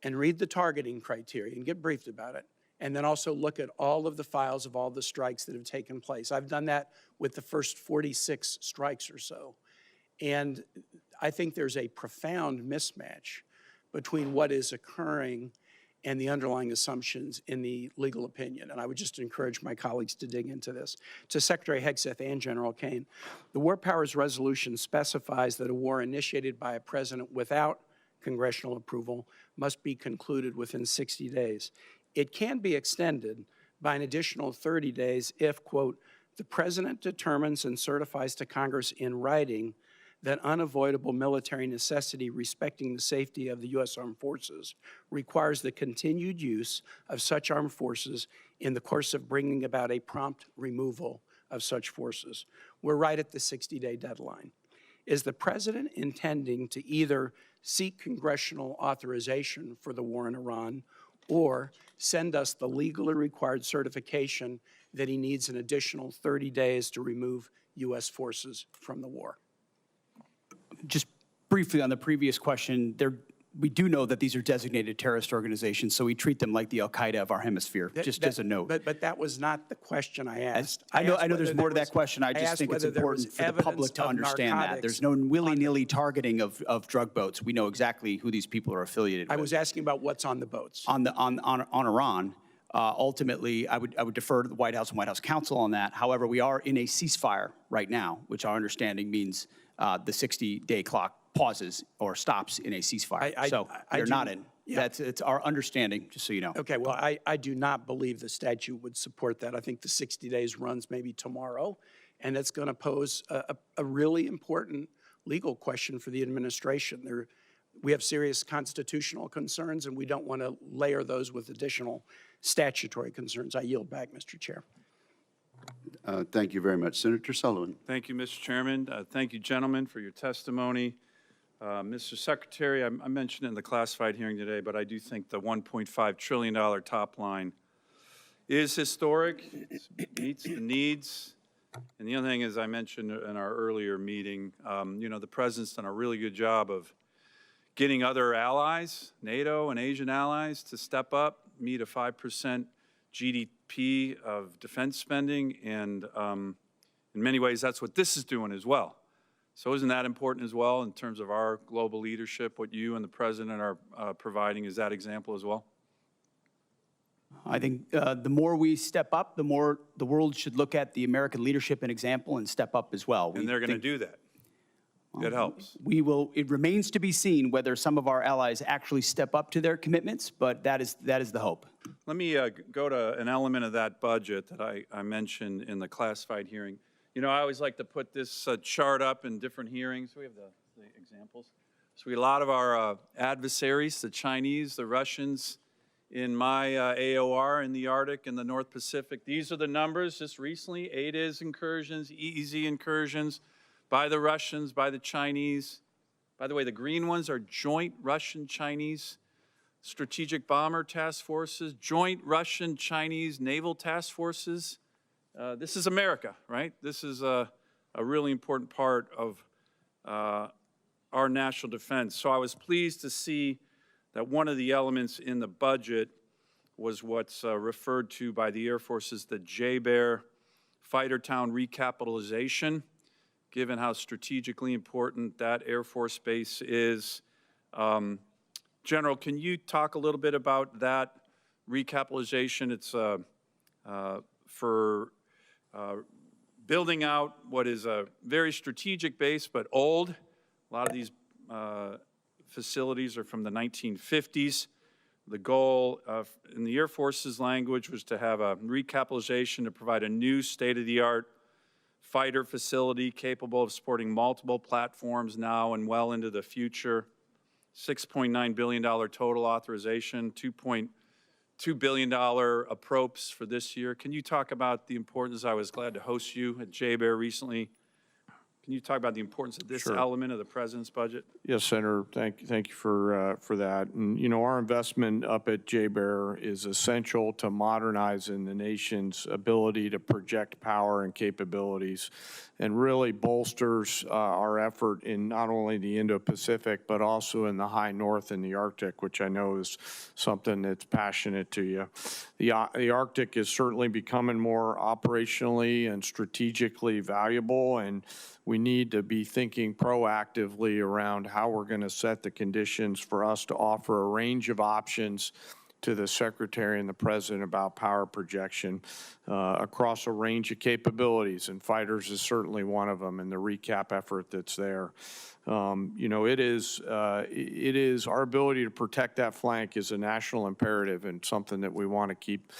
and read the targeting criteria and get briefed about it, and then also look at all of the files of all the strikes that have taken place. I've done that with the first 46 strikes or so. And I think there's a profound mismatch between what is occurring and the underlying assumptions in the legal opinion. And I would just encourage my colleagues to dig into this. To Secretary Hegseth and General Kaine, the War Powers Resolution specifies that a war initiated by a president without congressional approval must be concluded within 60 days. It can be extended by an additional 30 days if, quote, the president determines and certifies to Congress in writing that unavoidable military necessity respecting the safety of the U.S. Armed Forces requires the continued use of such armed forces in the course of bringing about a prompt removal of such forces. We're right at the 60-day deadline. Is the president intending to either seek congressional authorization for the war in Iran or send us the legally required certification that he needs an additional 30 days to remove U.S. forces from the war? Just briefly on the previous question, we do know that these are designated terrorist organizations, so we treat them like the Al-Qaeda of our hemisphere, just as a note. But that was not the question I asked. I know there's more to that question. I just think it's important for the public to understand that. There's no willy-nilly targeting of drug boats. We know exactly who these people are affiliated with. I was asking about what's on the boats. On Iran, ultimately, I would defer to the White House and White House counsel on that. However, we are in a ceasefire right now, which our understanding means the 60-day clock pauses or stops in a ceasefire. You're not in. Yeah. It's our understanding, just so you know. Okay, well, I do not believe the statute would support that. I think the 60 days runs maybe tomorrow, and it's going to pose a really important legal question for the administration. We have serious constitutional concerns, and we don't want to layer those with additional statutory concerns. I yield back, Mr. Chair. Thank you very much. Senator Sullivan. Thank you, Mr. Chairman. Thank you, gentlemen, for your testimony. Mr. Secretary, I mentioned it in the classified hearing today, but I do think the $1.5 trillion top line is historic. It meets the needs. And the other thing is, I mentioned in our earlier meeting, the President's done a really good job of getting other allies, NATO and Asian allies, to step up, meet a 5% GDP of defense spending, and in many ways, that's what this is doing as well. So isn't that important as well in terms of our global leadership? What you and the President are providing is that example as well? I think the more we step up, the more the world should look at the American leadership and example and step up as well. And they're going to do that. That helps. It remains to be seen whether some of our allies actually step up to their commitments, but that is the hope. Let me go to an element of that budget that I mentioned in the classified hearing. I always like to put this chart up in different hearings. We have the examples. So a lot of our adversaries, the Chinese, the Russians, in my AOR in the Arctic and the North Pacific, these are the numbers just recently: ADIZ incursions, EEZ incursions, by the Russians, by the Chinese. By the way, the green ones are joint Russian-Chinese strategic bomber task forces, joint Russian-Chinese naval task forces. This is America, right? This is a really important part of our national defense. So I was pleased to see that one of the elements in the budget was what's referred to by the Air Force as the JBER Fighter Town recapitalization. Given how strategically important that Air Force base is, General, can you talk a little bit about that recapitalization? It's for building out what is a very strategic base, but old. A lot of these facilities are from the 1950s. The goal in the Air Force's language was to have a recapitalization to provide a new state-of-the-art fighter facility capable of supporting multiple platforms now and well into the future. $6.9 billion total authorization, $2.2 billion approps for this year. Can you talk about the importance? I was glad to host you at JBER recently. Can you talk about the importance of this element of the President's budget? Yes, Senator, thank you for that. And, you know, our investment up at JBER is essential to modernizing the nation's ability to project power and capabilities, and really bolsters our effort in not only the Indo-Pacific, but also in the high north and the Arctic, which I know is something that's passionate to you. The Arctic is certainly becoming more operationally and strategically valuable, and we need to be thinking proactively around how we're going to set the conditions for us to offer a range of options to the Secretary and the President about power projection across a range of capabilities, and fighters is certainly one of them, and the recap effort that's there. You know, it is our ability to protect that flank is a national imperative and something that we want to keep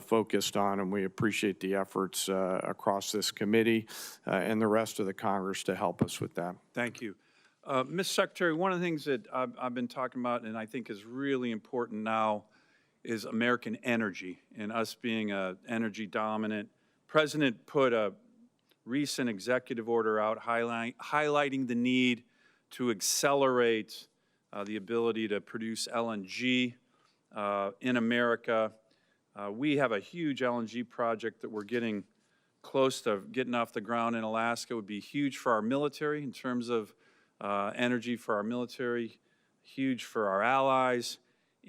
focused on, and we appreciate the efforts across this committee and the rest of the Congress to help us with that. Thank you. Ms. Secretary, one of the things that I've been talking about and I think is really important now is American energy and us being energy dominant. President put a recent executive order out highlighting the need to accelerate the ability to produce LNG in America. We have a huge LNG project that we're getting close to getting off the ground in Alaska. It would be huge for our military in terms of energy for our military, huge for our allies.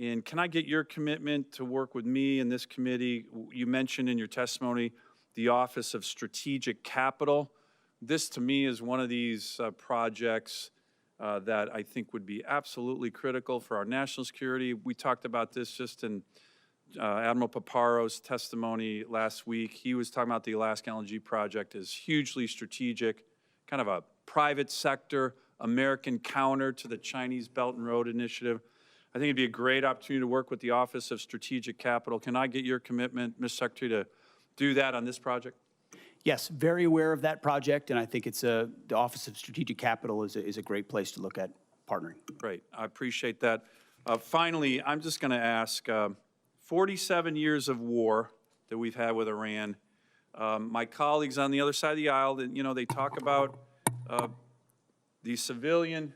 And can I get your commitment to work with me and this committee? You mentioned in your testimony the Office of Strategic Capital. This, to me, is one of these projects that I think would be absolutely critical for our national security. We talked about this just in Admiral Paparo's testimony last week. He was talking about the Alaska LNG project as hugely strategic, kind of a private sector, American counter to the Chinese Belt and Road Initiative. I think it'd be a great opportunity to work with the Office of Strategic Capital. Can I get your commitment, Ms. Secretary, to do that on this project? Yes, very aware of that project, and I think it's the Office of Strategic Capital is a great place to look at partnering. Great, I appreciate that. Finally, I'm just going to ask, 47 years of war that we've had with Iran. My colleagues on the other side of the aisle, you know, they talk about the civilian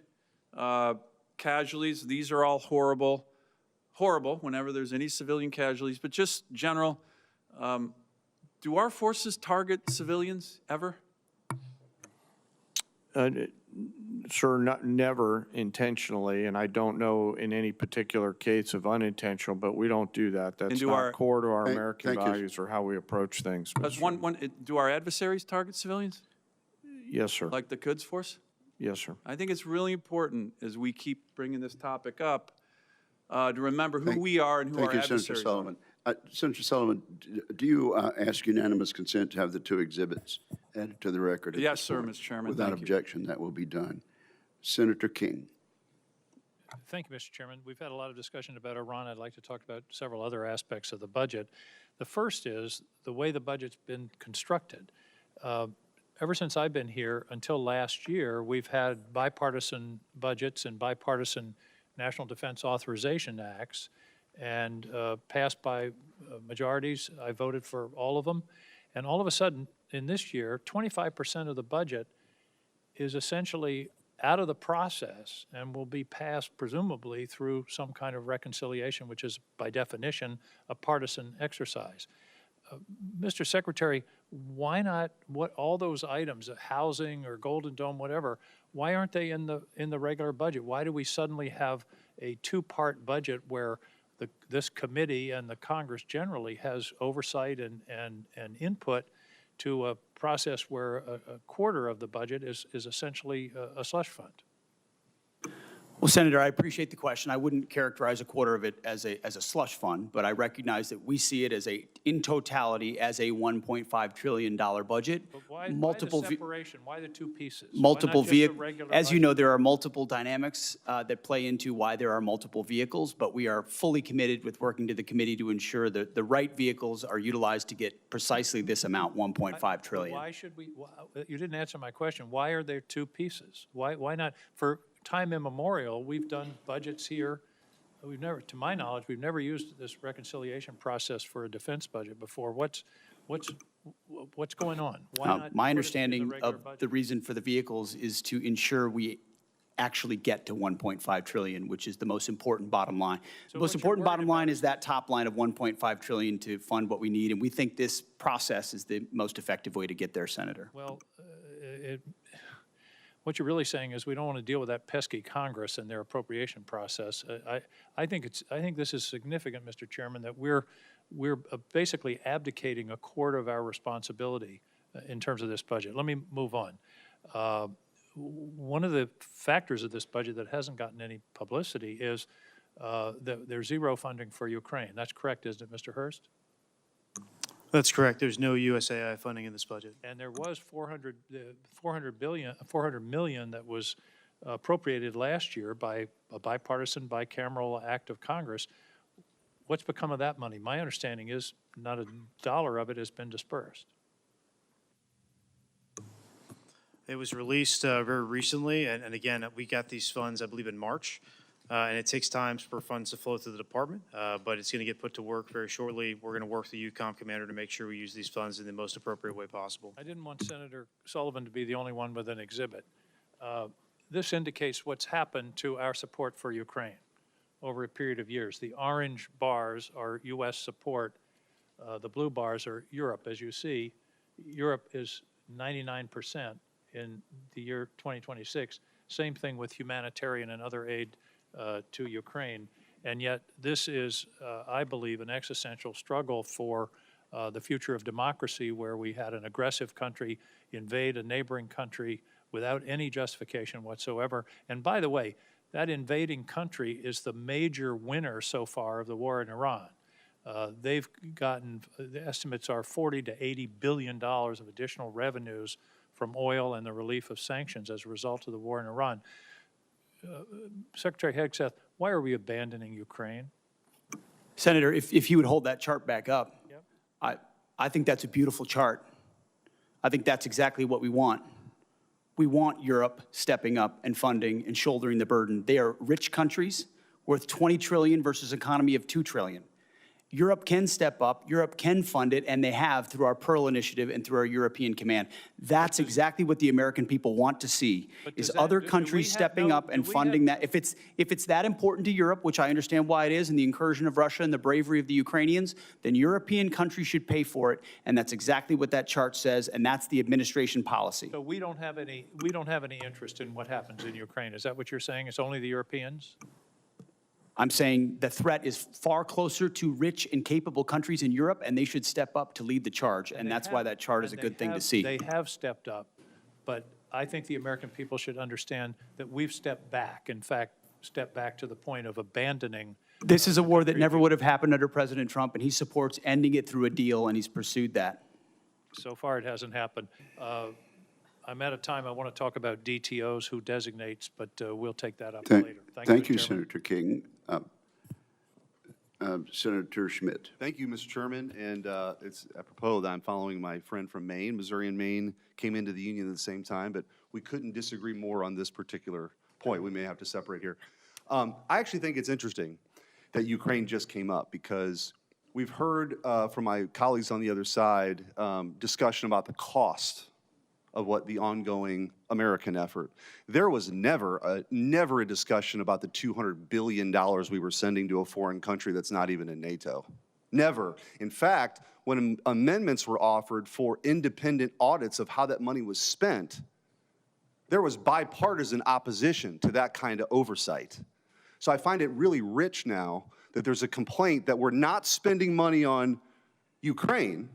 casualties. These are all horrible whenever there's any civilian casualties. But just general, do our forces target civilians ever? Sir, never intentionally, and I don't know in any particular case of unintentional, but we don't do that. That's not core to our American values or how we approach things. Do our adversaries target civilians? Yes, sir. Like the Quds Force? Yes, sir. I think it's really important as we keep bringing this topic up to remember who we are and who our adversaries Senator Sullivan. Senator Sullivan, do you ask unanimous consent to have the two exhibits added to the record? Yes, sir, Mr. Chairman. Without objection, that will be done. Senator King. Thank you, Mr. Chairman. We've had a lot of discussion about Iran. I'd like to talk about several other aspects of the budget. The first is the way the budget's been constructed. Ever since I've been here until last year, we've had bipartisan budgets and bipartisan National Defense Authorization Acts, and passed by majorities. I voted for all of them. And all of a sudden, in this year, 25% of the budget is essentially out of the process and will be passed presumably through some kind of reconciliation, which is by definition a partisan exercise. Mr. Secretary, why not all those items, housing or Golden Dome, whatever, why aren't they in the regular budget? Why do we suddenly have a two-part budget where this committee and the Congress generally has oversight and input to a process where a quarter of the budget is essentially a slush fund? Well, Senator, I appreciate the question. I wouldn't characterize a quarter of it as a slush fund, but I recognize that we see it as in totality, as a $1.5 trillion budget. But why the Multiple separation? Why the two pieces? multiple Why not just a vehicles. regular As you budget? know, there are multiple dynamics that play into why there are multiple vehicles, but we are fully committed with working to the committee to ensure that the right vehicles are utilized to get precisely this amount, 1.5 trillion. Why should we, you didn't answer my question. Why are there two pieces? Why not? For time immemorial, we've done budgets here. We've never, to my knowledge, we've never used this reconciliation process for a defense budget before. What's going on? Why not My put it in the understanding regular of budget? the reason for the vehicles is to ensure we actually get to 1.5 trillion, which is the most important bottom line. The most what you're important worried bottom line is that top line of 1.5 trillion to fund what we need, and we think this process is the most effective way to get there, Senator. Well, what you're really saying is we don't want to deal with that pesky Congress and their appropriation process. I think this is significant, Mr. Chairman, that we're basically abdicating a quarter of our responsibility in terms of this budget. Let me move on. One of the factors of this budget that hasn't gotten any publicity is that there's zero funding for Ukraine. That's correct, isn't it, Mr. Hurst? That's correct. There's no USAI funding in this budget. And there was 400 million that was appropriated last year by a bipartisan, bicameral act of Congress. What's become of that money? My understanding is not a dollar of it has been dispersed. It was released very recently, and again, we got these funds, I believe, in March. And it takes time for funds to flow through the department, but it's going to get put to work very shortly. We're going to work with the UCOM commander to make sure we use these funds in the most appropriate way possible. I didn't want Senator Sullivan to be the only one with an exhibit. This indicates what's happened to our support for Ukraine over a period of years. The orange bars are U.S. support. The blue bars are Europe. As you see, Europe is 99% in the year 2026. Same thing with humanitarian and other aid to Ukraine. And yet this is, I believe, an existential struggle for the future of democracy, where we had an aggressive country invade a neighboring country without any justification whatsoever. And by the way, that invading country is the major winner so far of the war in Iran. They've gotten, the estimates are $40 to $80 billion of additional revenues from oil and the relief of sanctions as a result of the war in Iran. Secretary Hegseth, why are we abandoning Ukraine? Senator, if you would hold that chart back up, Yep. I think that's a beautiful chart. I think that's exactly what we want. We want Europe stepping up and funding and shouldering the burden. They are rich countries worth 20 trillion versus an economy of 2 trillion. Europe can step up, Europe can fund it, and they have through our Pearl Initiative and through our European Command. That's exactly what the American people want to see, is other countries stepping up and funding that. If it's that important to Europe, which I understand why it is, and the incursion of Russia and the bravery of the Ukrainians, then European countries should pay for it, and that's exactly what that chart says, and that's the administration policy. So we don't have any interest in what happens in Ukraine. Is that what you're saying? It's only the Europeans? I'm saying the threat is far closer to rich and capable countries in Europe, and they should step up to lead the charge, and that's why that chart is a good thing to see. They have stepped up, but I think the American people should understand that we've stepped back, in fact, stepped back to the point of abandoning. This is a war that never would have happened under President Trump, and he supports ending it through a deal, and he's pursued that. So far, it hasn't happened. I'm out of time. I want to talk about DTOs, who designates, but we'll take that up later. Thank you, Mr. Chairman. Senator King. Senator Schmidt. Thank you, Mr. Chairman, and it's apropos that I'm following my friend from Maine. Missouri and Maine came into the union at the same time, but we couldn't disagree more on this particular point. We may have to separate here. I actually think it's interesting that Ukraine just came up, because we've heard from my colleagues on the other side discussion about the cost of what the ongoing American effort. There was never a discussion about the $200 billion we were sending to a foreign country that's not even in NATO. Never. In fact, when amendments were offered for independent audits of how that money was spent, there was bipartisan opposition to that kind of oversight. So I find it really rich now that there's a complaint that we're not spending money on Ukraine.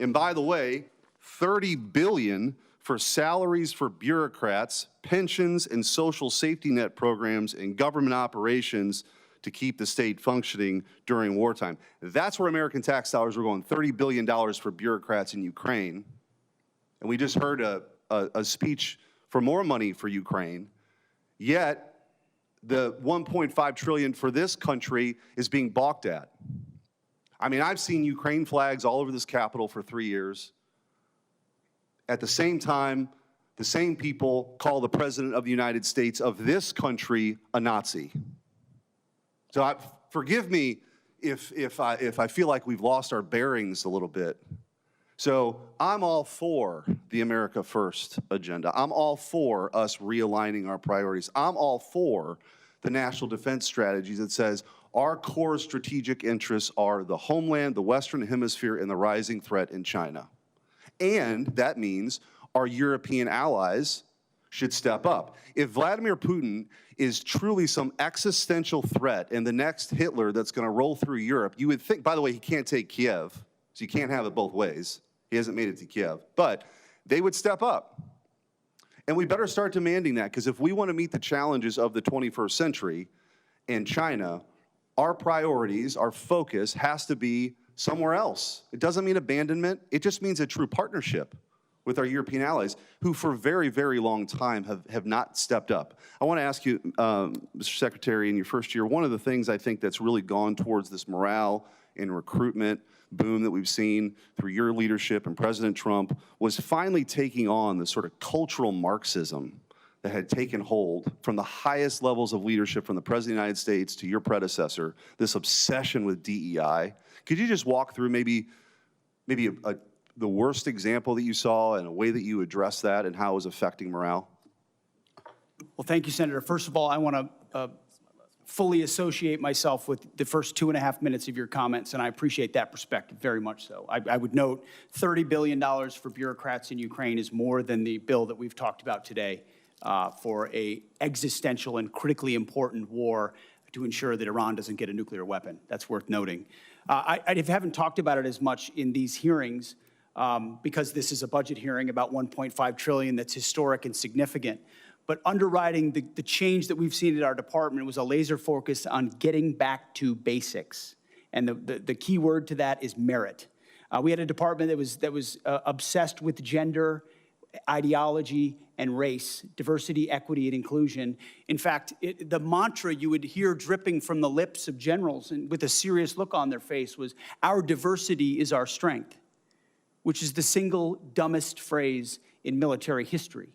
And by the way, $30 billion for salaries for bureaucrats, pensions and social safety net programs, and government operations to keep the state functioning during wartime. That's where American tax dollars were going, $30 billion for bureaucrats in Ukraine. And we just heard a speech for more money for Ukraine, yet the $1.5 trillion for this country is being balked at. I mean, I've seen Ukraine flags all over this Capitol for 3 years. At the same time, the same people call the President of the United States of this country a Nazi. So forgive me if I feel like we've lost our bearings a little bit. So I'm all for the America First agenda. I'm all for us realigning our priorities. I'm all for the national defense strategy that says our core strategic interests are the homeland, the Western Hemisphere, and the rising threat in China. And that means our European allies should step up. If Vladimir Putin is truly some existential threat and the next Hitler that's going to roll through Europe, you would think, by the way, he can't take Kiev, so you can't have it both ways. He hasn't made it to Kiev. But they would step up. And we better start demanding that, because if we want to meet the challenges of the 21st century and China, our priorities, our focus has to be somewhere else. It doesn't mean abandonment. It just means a true partnership with our European allies, who for a very, very long time have not stepped up. I want to ask you, Mr. Secretary, in your first year, one of the things I think that's really gone towards this morale and recruitment boom that we've seen through your leadership and President Trump was finally taking on the sort of cultural Marxism that had taken hold from the highest levels of leadership, from the President of the United States to your predecessor, this obsession with DEI. Could you just walk through maybe the worst example that you saw and a way that you addressed that and how it was affecting morale? Well, thank you, Senator. First of all, I want to fully associate myself with the first 2.5 minutes of your comments, and I appreciate that perspective very much so. I would note $30 billion for bureaucrats in Ukraine is more than the bill that we've talked about today for a existential and critically important war to ensure that Iran doesn't get a nuclear weapon. That's worth noting. I haven't talked about it as much in these hearings because this is a budget hearing about $1.5 trillion that's historic and significant. But underwriting the change that we've seen at our department was a laser focus on getting back to basics. And the key word to that is merit. We had a department that was obsessed with gender, ideology, and race, diversity, equity, and inclusion. In fact, the mantra you would hear dripping from the lips of generals and with a serious look on their face was, "Our diversity is our strength," which is the single dumbest phrase in military history.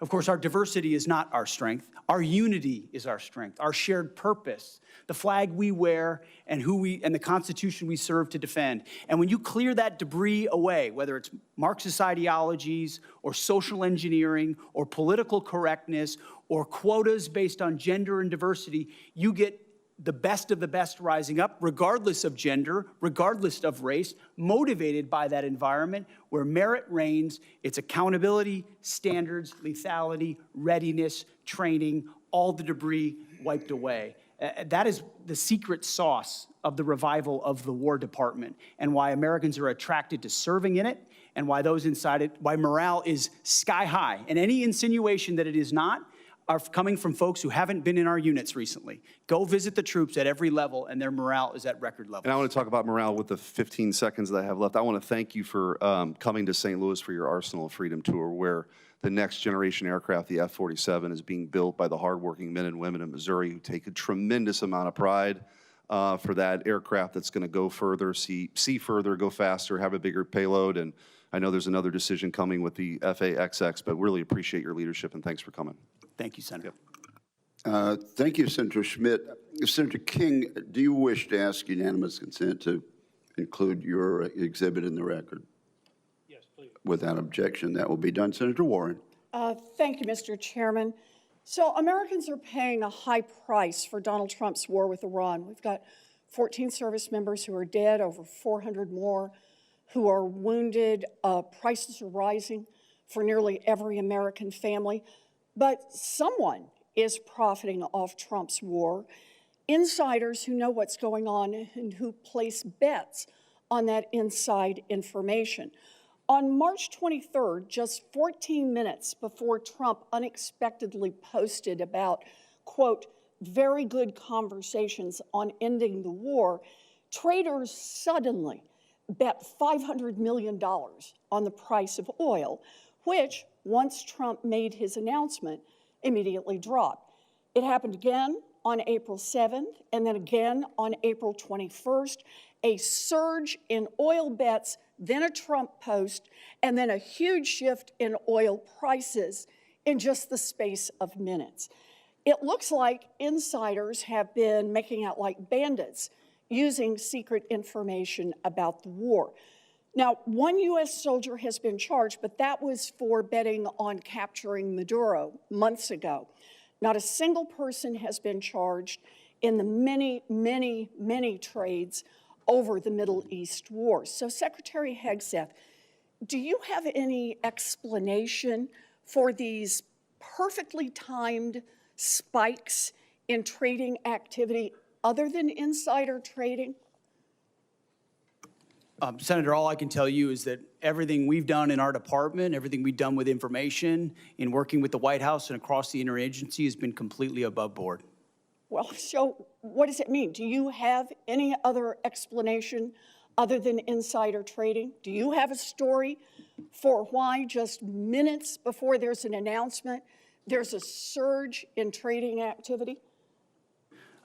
Of course, our diversity is not our strength. Our unity is our strength, our shared purpose, the flag we wear, and the Constitution we serve to defend. And when you clear that debris away, whether it's Marxist ideologies or social engineering or political correctness or quotas based on gender and diversity, you get the best of the best rising up, regardless of gender, regardless of race, motivated by that environment where merit reigns. It's accountability, standards, lethality, readiness, training, all the debris wiped away. That is the secret sauce of the revival of the War Department and why Americans are attracted to serving in it and why those inside it, why morale is sky high. And any insinuation that it is not are coming from folks who haven't been in our units recently. Go visit the troops at every level, and their morale is at record levels. And I want to talk about morale with the 15 seconds that I have left. I want to thank you for coming to St. Louis for your Arsenal of Freedom tour, where the next generation aircraft, the F-47, is being built by the hardworking men and women in Missouri who take a tremendous amount of pride for that aircraft that's going to go further, see further, go faster, have a bigger payload. And I know there's another decision coming with the FA-XX, but really appreciate your leadership, and thanks for coming. Thank you, Senator. Thank you, Senator Schmidt. Senator King, do you wish to ask unanimous consent to include your exhibit in the record? Yes, please. Without objection, that will be done. Senator Warren. Thank you, Mr. Chairman. So Americans are paying a high price for Donald Trump's war with Iran. We've got 14 service members who are dead, over 400 more who are wounded. Prices are rising for nearly every American family. But someone is profiting off Trump's war. Insiders who know what's going on and who place bets on that inside information. On March 23rd, just 14 minutes before Trump unexpectedly posted about, quote, very good conversations on ending the war, traders suddenly bet $500 million on the price of oil, which, once Trump made his announcement, immediately dropped. It happened again on April 7th, and then again on April 21st, a surge in oil bets, then a Trump post, and then a huge shift in oil prices in just the space of minutes. It looks like insiders have been making out like bandits, using secret information about the war. Now, one U.S. soldier has been charged, but that was for betting on capturing Maduro months ago. Not a single person has been charged in the many, many, many trades over the Middle East war. So, Secretary Hegseth, do you have any explanation for these perfectly timed spikes in trading activity other than insider trading? Senator, all I can tell you is that everything we've done in our department, everything we've done with information, in working with the White House and across the interagency has been completely above board. Well, so what does it mean? Do you have any other explanation other than insider trading? Do you have a story for why just minutes before there's an announcement, there's a surge in trading activity?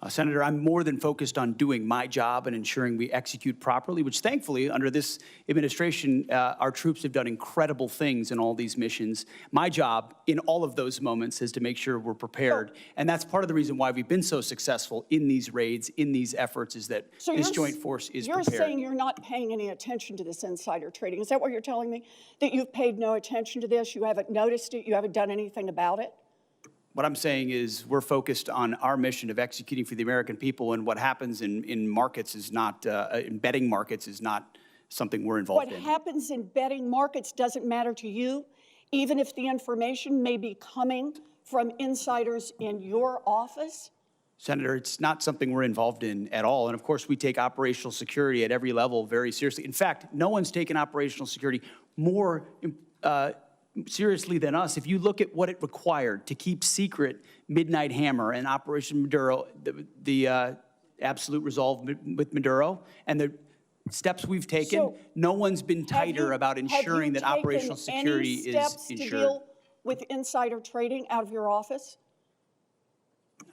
Senator, I'm more than focused on doing my job and ensuring we execute properly, which thankfully, under this administration, our troops have done incredible things in all these missions. My job in all of those moments is to make sure we're prepared. And that's part of the reason why we've been so successful in these raids, in these efforts, is that this joint force is prepared. You're saying you're not paying any attention to this insider trading. Is that what you're telling me? That you've paid no attention to this? You haven't noticed it? You haven't done anything about it? What I'm saying is we're focused on our mission of executing for the American people, and what happens in markets is not, in betting markets is not something we're involved in. What happens in betting markets doesn't matter to you, even if the information may be coming from insiders in your office? Senator, it's not something we're involved in at all. And of course, we take operational security at every level very seriously. In fact, no one's taken operational security more seriously than us. If you look at what it required to keep secret Midnight Hammer and Operation Maduro, the absolute resolve with Maduro, and the steps we've taken, So, no one's been tighter about ensuring that operational security is Have you taken any steps to ensured. deal with insider trading out of your office?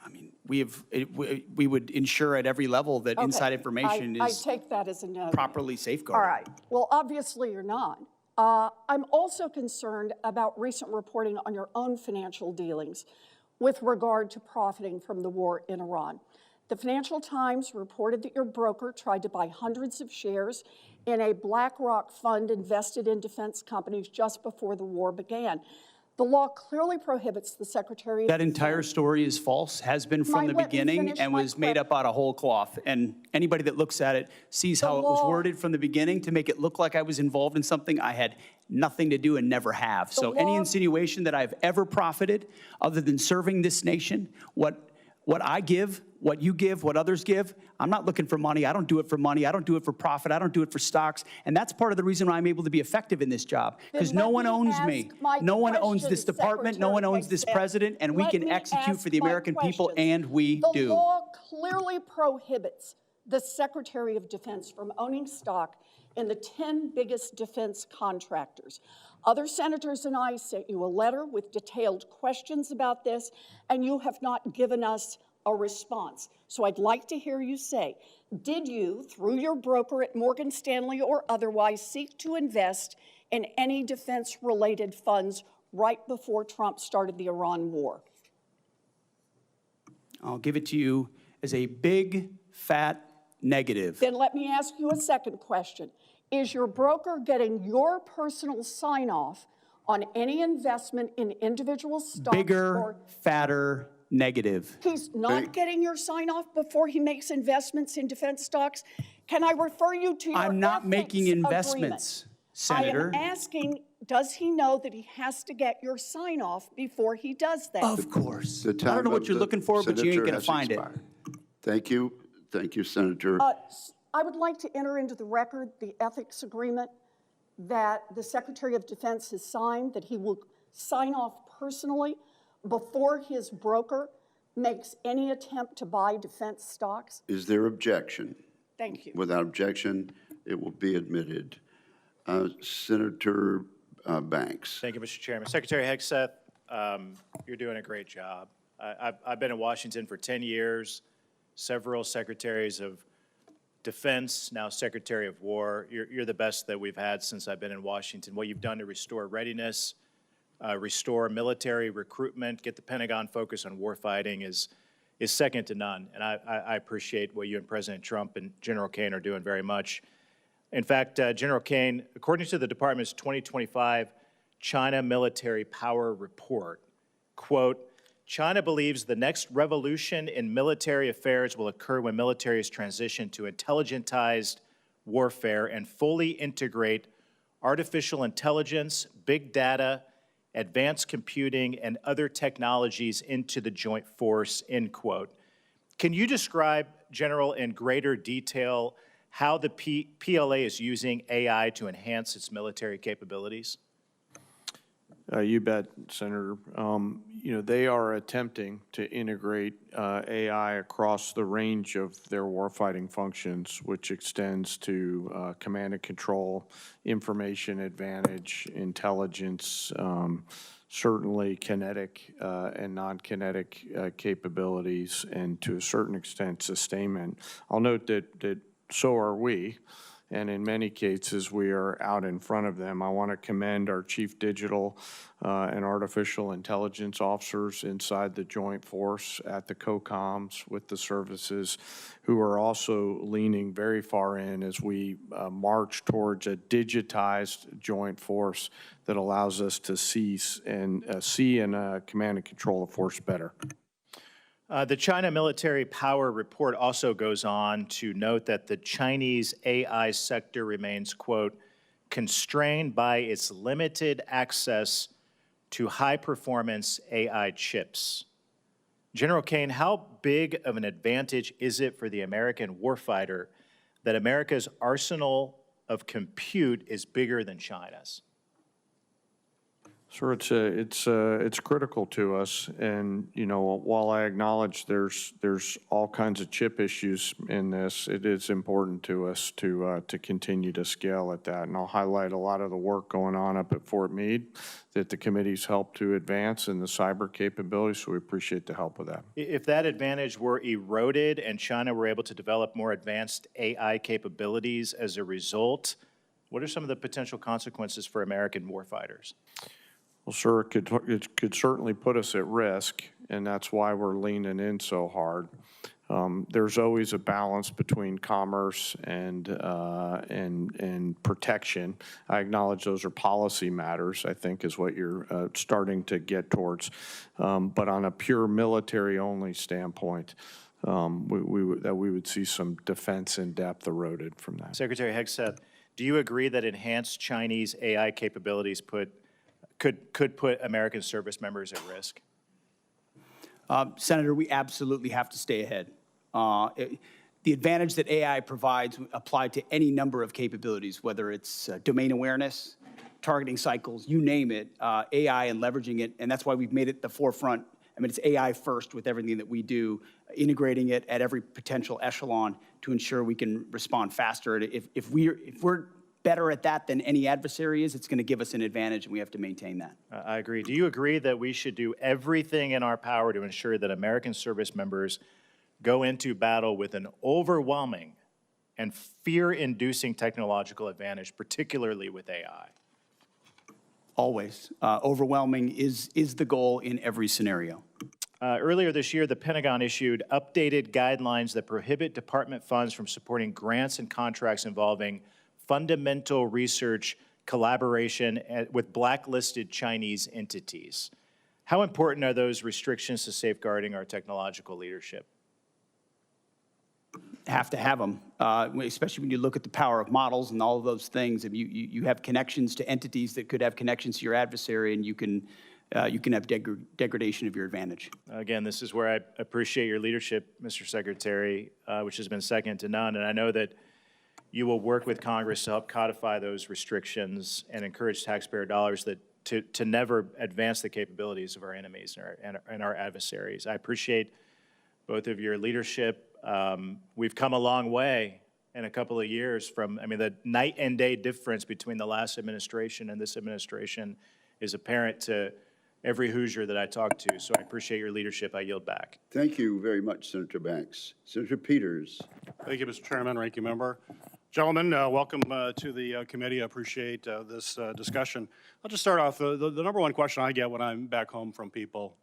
I mean, we would ensure at every level that inside information I is take that as a no. properly safeguarded. All right. Well, obviously you're not. I'm also concerned about recent reporting on your own financial dealings with regard to profiting from the war in Iran. The Financial Times reported that your broker tried to buy hundreds of shares in a BlackRock fund invested in defense companies just before the war began. The law clearly prohibits the Secretary of That entire story is false, has been from the Let me beginning, finish and my was made up out of whole cloth. And anybody that looks at it sees how it was law- worded from the beginning to make it look like I was involved in something I had nothing to do and never have. So any law- insinuation that I've ever profited, other than serving this nation, what I give, what you give, what others give, I'm not looking for money. I don't do it for money. I don't do it for profit. I don't do it for stocks. And that's part of the reason why I'm able to be effective in this job, because no one owns me. No one owns this department. No one owns this president, and we can execute for the American people, and we do. The law clearly prohibits the Secretary of Defense from owning stock in the 10 biggest defense contractors. Other senators and I sent you a letter with detailed questions about this, and you have not given us a response. So I'd like to hear you say, did you, through your broker at Morgan Stanley or otherwise, seek to invest in any defense-related funds right before Trump started the Iran war? I'll give it to you as a big, fat negative. Then let me ask you a second question. Is your broker getting your personal sign-off on any investment in individual stocks? Bigger, fatter, negative. He's not getting your sign-off before he makes investments in defense stocks? Can I refer you to your I'm not ethics making investments, agreement? Senator. I am asking, does he know that he has to get your sign-off before he does that? Of course. The I don't time know what of you're the looking for, but you ain't senator gonna has find it. expired. Thank you. Thank you, Senator. I would like to enter into the record the ethics agreement that the Secretary of Defense has signed, that he will sign off personally before his broker makes any attempt to buy defense stocks? Is there objection? Thank you. Without objection, it will be admitted. Senator Banks. Thank you, Mr. Chairman. Secretary Hegseth, you're doing a great job. I've been in Washington for 10 years, several secretaries of defense, now Secretary of War. You're the best that we've had since I've been in Washington. What you've done to restore readiness, restore military recruitment, get the Pentagon focused on warfighting is second to none. And I appreciate what you and President Trump and General Caine are doing very much. In fact, General Caine, according to the Department's 2025 China Military Power Report, quote, China believes the next revolution in military affairs will occur when militaries transition to intelligentized warfare and fully integrate artificial intelligence, big data, advanced computing, and other technologies into the joint force, end quote. Can you describe, General, in greater detail how the PLA is using AI to enhance its military capabilities? You bet, Senator. They are attempting to integrate AI across the range of their warfighting functions, which extends to command and control, information advantage, intelligence, certainly kinetic and non-kinetic capabilities, and to a certain extent, sustainment. I'll note that so are we. And in many cases, we are out in front of them. I want to commend our chief digital and artificial intelligence officers inside the joint force at the COCOMs with the services, who are also leaning very far in as we march towards a digitized joint force that allows us to see and command and control the force better. The China Military Power Report also goes on to note that the Chinese AI sector remains, quote, constrained by its limited access to high-performance AI chips. General Caine, how big of an advantage is it for the American warfighter that America's arsenal of compute is bigger than China's? Sir, it's critical to us, and while I acknowledge there's all kinds of chip issues in this, it is important to us to continue to scale at that. And I'll highlight a lot of the work going on up at Fort Meade that the committee's helped to advance in the cyber capabilities. So we appreciate the help with that. If that advantage were eroded and China were able to develop more advanced AI capabilities as a result, what are some of the potential consequences for American warfighters? Well, sir, it could certainly put us at risk, and that's why we're leaning in so hard. There's always a balance between commerce and protection. I acknowledge those are policy matters, I think, is what you're starting to get towards. But on a pure military-only standpoint, we would see some defense in depth eroded from that. Secretary Hegseth, do you agree that enhanced Chinese AI capabilities could put American service members at risk? Senator, we absolutely have to stay ahead. The advantage that AI provides apply to any number of capabilities, whether it's domain awareness, targeting cycles, you name it, AI and leveraging it, and that's why we've made it the forefront. I mean, it's AI first with everything that we do, integrating it at every potential echelon to ensure we can respond faster. If we're better at that than any adversary is, it's going to give us an advantage, and we have to maintain that. I agree. Do you agree that we should do everything in our power to ensure that American service members go into battle with an overwhelming and fear-inducing technological advantage, particularly with AI? Always. Overwhelming is the goal in every scenario. Earlier this year, the Pentagon issued updated guidelines that prohibit department funds from supporting grants and contracts involving fundamental research collaboration with blacklisted Chinese entities. How important are those restrictions to safeguarding our technological leadership? Have to have them, especially when you look at the power of models and all of those things. If you have connections to entities that could have connections to your adversary, and you can have degradation of your advantage. Again, this is where I appreciate your leadership, Mr. Secretary, which has been second to none. And I know that you will work with Congress to help codify those restrictions and encourage taxpayer dollars to never advance the capabilities of our enemies and our adversaries. I appreciate both of your leadership. We've come a long way in a couple of years from, I mean, the night and day difference between the last administration and this administration is apparent to every Hoosier that I talk to. So I appreciate your leadership. I yield back. Thank you very much, Senator Banks. Senator Peters. Thank you, Mr. Chairman, Ranking Member. Gentlemen, welcome to the committee. I appreciate this discussion. I'll just start off. The number one question I get when I'm back home from people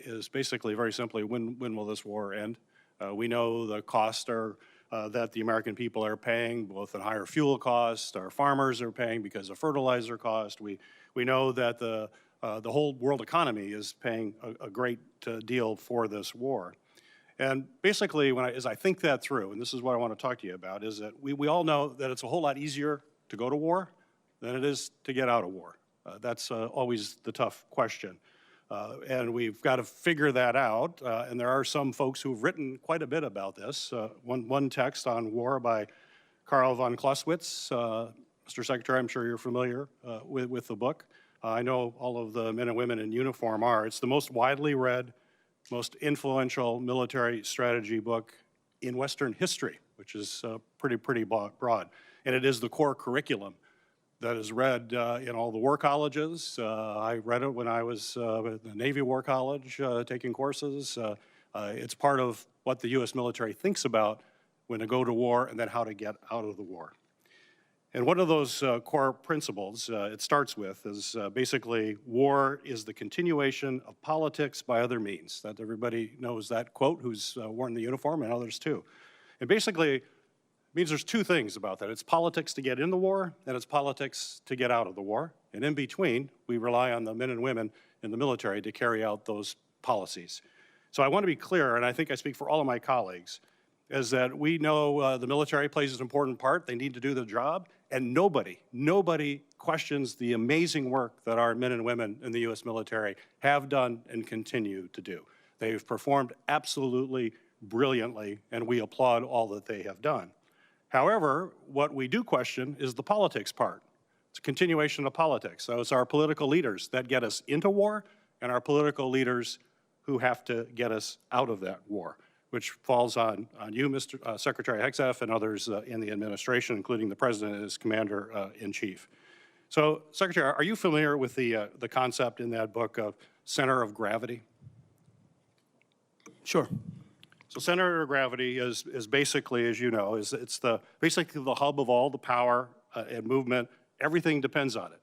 is basically very simply, when will this war end? We know the costs are that the American people are paying, both in higher fuel costs, our farmers are paying because of fertilizer cost. We know that the whole world economy is paying a great deal for this war. And basically, as I think that through, and this is what I want to talk to you about, is that we all know that it's a whole lot easier to go to war than it is to get out of war. That's always the tough question. And we've got to figure that out. And there are some folks who've written quite a bit about this. One text on war by Karl von Clausewitz. Mr. Secretary, I'm sure you're familiar with the book. I know all of the men and women in uniform are. It's the most widely read, most influential military strategy book in Western history, which is pretty broad. And it is the core curriculum that is read in all the war colleges. I read it when I was at the Navy War College taking courses. It's part of what the U.S. military thinks about when to go to war and then how to get out of the war. And one of those core principles it starts with is basically war is the continuation of politics by other means. That everybody knows that quote who's worn the uniform, and others too. And basically it means there's two things about that. It's politics to get in the war, and it's politics to get out of the war. And in between, we rely on the men and women in the military to carry out those policies. So I want to be clear, and I think I speak for all of my colleagues, is that we know the military plays an important part. They need to do the job. And nobody questions the amazing work that our men and women in the U.S. military have done and continue to do. They've performed absolutely brilliantly, and we applaud all that they have done. However, what we do question is the politics part. It's a continuation of politics. So it's our political leaders that get us into war and our political leaders who have to get us out of that war, which falls on you, Mr. Secretary Hegseth, and others in the administration, including the President as Commander-in-Chief. So, Secretary, are you familiar with the concept in that book of center of gravity? Sure. So center of gravity is basically, as you know, it's basically the hub of all the power and movement. Everything depends on it.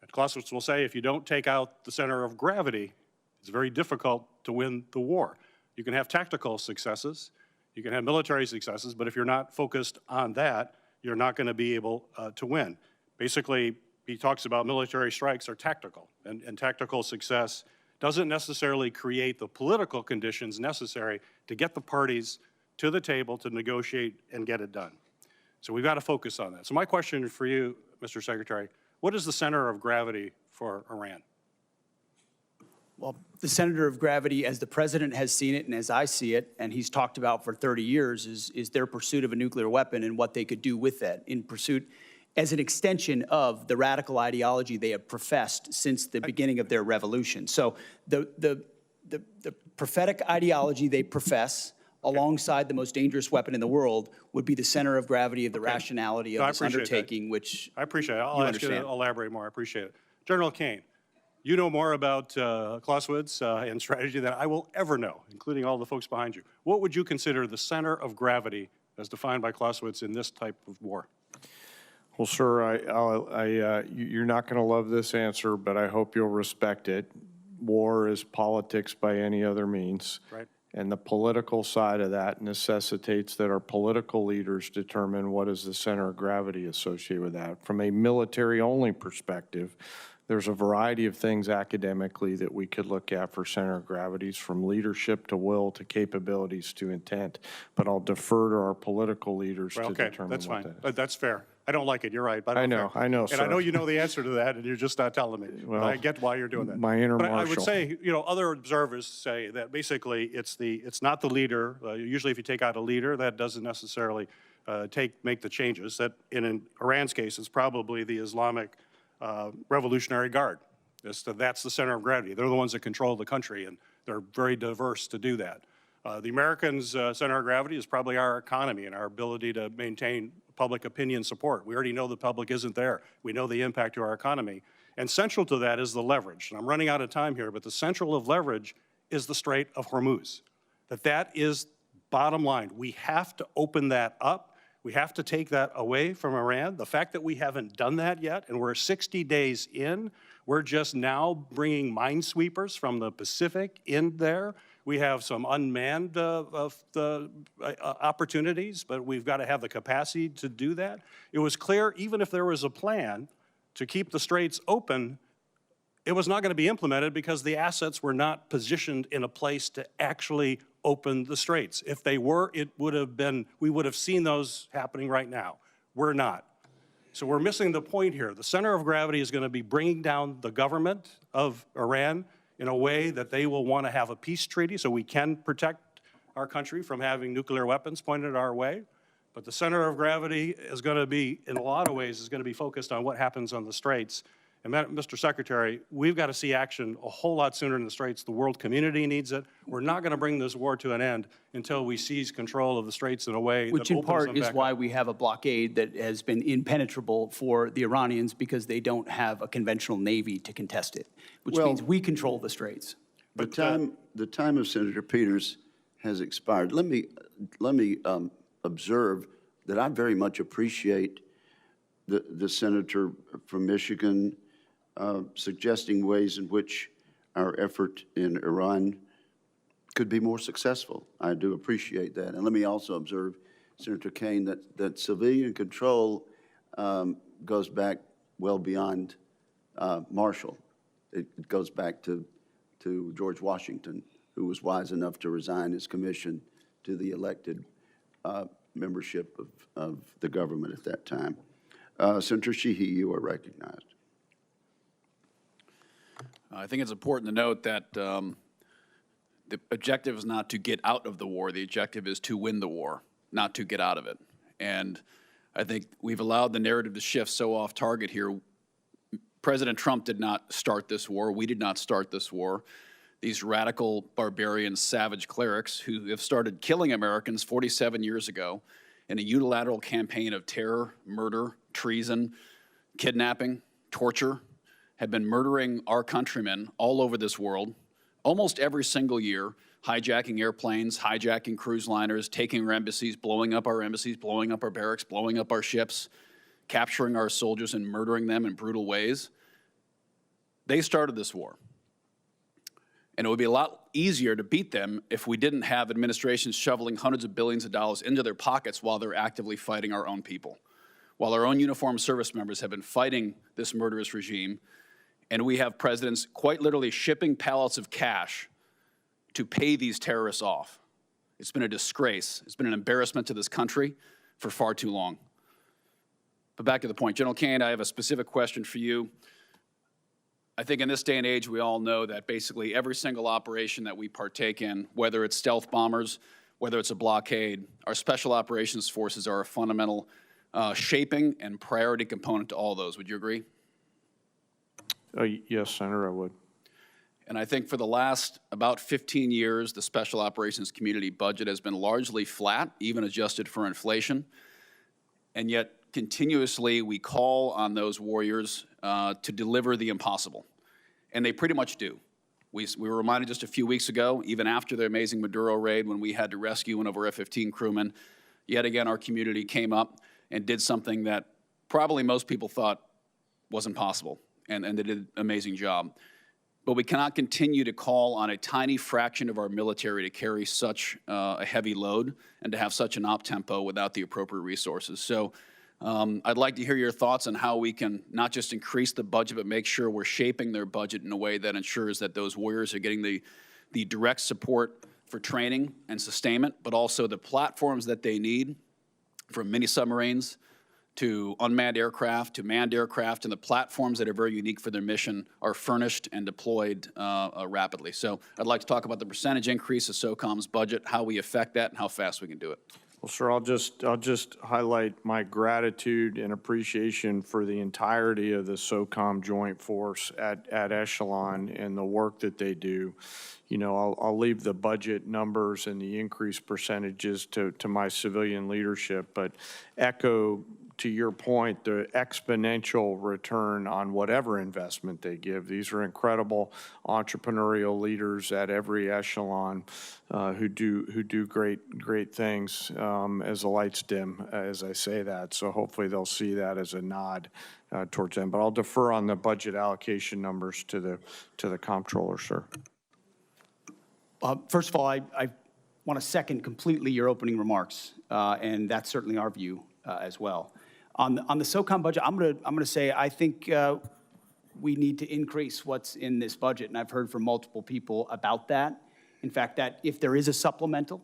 And Clausewitz will say if you don't take out the center of gravity, it's very difficult to win the war. You can have tactical successes, you can have military successes, but if you're not focused on that, you're not going to be able to win. Basically, he talks about military strikes are tactical, and tactical success doesn't necessarily create the political conditions necessary to get the parties to the table to negotiate and get it done. So we've got to focus on that. So my question for you, Mr. Secretary, what is the center of gravity for Iran? Well, the center of gravity, as the president has seen it and as I see it, and he's talked about for 30 years, is their pursuit of a nuclear weapon and what they could do with that in pursuit as an extension of the radical ideology they have professed since the beginning of their revolution. So the prophetic ideology they profess alongside the most dangerous weapon in the world would be the center of gravity of the rationality of this undertaking, which I appreciate it. I'll ask you to elaborate more. I appreciate it. General Kaine, you know more about Clausewitz and strategy than I will ever know, including all the folks behind you. What would you consider the center of gravity as defined by Clausewitz in this type of war? Well, sir, you're not going to love this answer, but I hope you'll respect it. War is politics by any other means. Right. And the political side of that necessitates that our political leaders determine what is the center of gravity associated with that. From a military-only perspective, there's a variety of things academically that we could look at for center of gravities, from leadership to will to capabilities to intent. But I'll defer to our political leaders to determine that's what fine. that is. That's fair. I don't like it. You're right. But I know, and sir. I know you know the answer to that, and you're just not telling me. Well, but I get why you're doing that. my inner but I would marshal. say, you know, other observers say that basically it's not the leader. Usually, if you take out a leader, that doesn't necessarily make the changes, that in Iran's case, it's probably the Islamic Revolutionary Guard. That's the center of gravity. They're the ones that control the country, and they're very diverse to do that. The Americans' center of gravity is probably our economy and our ability to maintain public opinion support. We already know the public isn't there. We know the impact to our economy. And central to that is the leverage. And I'm running out of time here, but the central of leverage is the Strait of Hormuz. That is bottom line. We have to open that up. We have to take that away from Iran. The fact that we haven't done that yet, and we're 60 days in, we're just now bringing minesweepers from the Pacific in there. We have some unmanned opportunities, but we've got to have the capacity to do that. It was clear, even if there was a plan to keep the straits open, it was not going to be implemented because the assets were not positioned in a place to actually open the straits. If they were, it would have been, we would have seen those happening right now. We're not. So we're missing the point here. The center of gravity is going to be bringing down the government of Iran in a way that they will want to have a peace treaty so we can protect our country from having nuclear weapons pointed our way. But the center of gravity is going to be, in a lot of ways, is going to be focused on what happens on the straits. And Mr. Secretary, we've got to see action a whole lot sooner in the straits. The world community needs it. We're not going to bring this war to an end until we seize control of the straits in a way Which that in opens part them is back why up. we have a blockade that has been impenetrable for the Iranians because they don't have a conventional navy to contest it, which Well, means we control the straits. The time of Senator Peters has expired. Let me observe that I very much appreciate the senator from Michigan suggesting ways in which our effort in Iran could be more successful. I do appreciate that. And let me also observe, Senator Kaine, that civilian control goes back well beyond Marshall. It goes back to George Washington, who was wise enough to resign his commission to the elected membership of the government at that time. Senator Sheehy, you are recognized. I think it's important to note that the objective is not to get out of the war. The objective is to win the war, not to get out of it. And I think we've allowed the narrative to shift so off target here. President Trump did not start this war. We did not start this war. These radical, barbarian, savage clerics who have started killing Americans 47 years ago in a unilateral campaign of terror, murder, treason, kidnapping, torture, have been murdering our countrymen all over this world, almost every single year, hijacking airplanes, hijacking cruise liners, taking our embassies, blowing up our embassies, blowing up our barracks, blowing up our ships, capturing our soldiers and murdering them in brutal ways. They started this war. And it would be a lot easier to beat them if we didn't have administrations shoveling hundreds of billions of dollars into their pockets while they're actively fighting our own people. While our own uniformed service members have been fighting this murderous regime, and we have presidents quite literally shipping pallets of cash to pay these terrorists off. It's been a disgrace. It's been an embarrassment to this country for far too long. But back to the point. General Kaine, I have a specific question for you. I think in this day and age, we all know that basically every single operation that we partake in, whether it's stealth bombers, whether it's a blockade, our special operations forces are a fundamental shaping and priority component to all those. Would you agree? Yes, Senator, I would. And I think for the last about 15 years, the special operations community budget has been largely flat, even adjusted for inflation. And yet, continuously, we call on those warriors to deliver the impossible. And they pretty much do. We were reminded just a few weeks ago, even after the amazing Maduro raid, when we had to rescue one of our F-15 crewmen, yet again, our community came up and did something that probably most people thought wasn't possible. And they did an amazing job. But we cannot continue to call on a tiny fraction of our military to carry such a heavy load and to have such an op-tempo without the appropriate resources. So I'd like to hear your thoughts on how we can not just increase the budget, but make sure we're shaping their budget in a way that ensures that those warriors are getting the direct support for training and sustainment, but also the platforms that they need, from mini submarines to unmanned aircraft, to manned aircraft, and the platforms that are very unique for their mission are furnished and deployed rapidly. So I'd like to talk about the percentage increase of SOCOM's budget, how we affect that, and how fast we can do it. Well, sir, I'll just highlight my gratitude and appreciation for the entirety of the SOCOM Joint Force at Echelon and the work that they do. You know, I'll leave the budget numbers and the increase percentages to my civilian leadership, but echo to your point, the exponential return on whatever investment they give. These are incredible entrepreneurial leaders at every echelon who do great things as the lights dim, as I say that. So hopefully they'll see that as a nod towards them. But I'll defer on the budget allocation numbers to the comptroller, sir. First of all, I want to second completely your opening remarks, and that's certainly our view as well. On the SOCOM budget, I'm gonna say I think we need to increase what's in this budget, and I've heard from multiple people about that. In fact, that if there is a supplemental,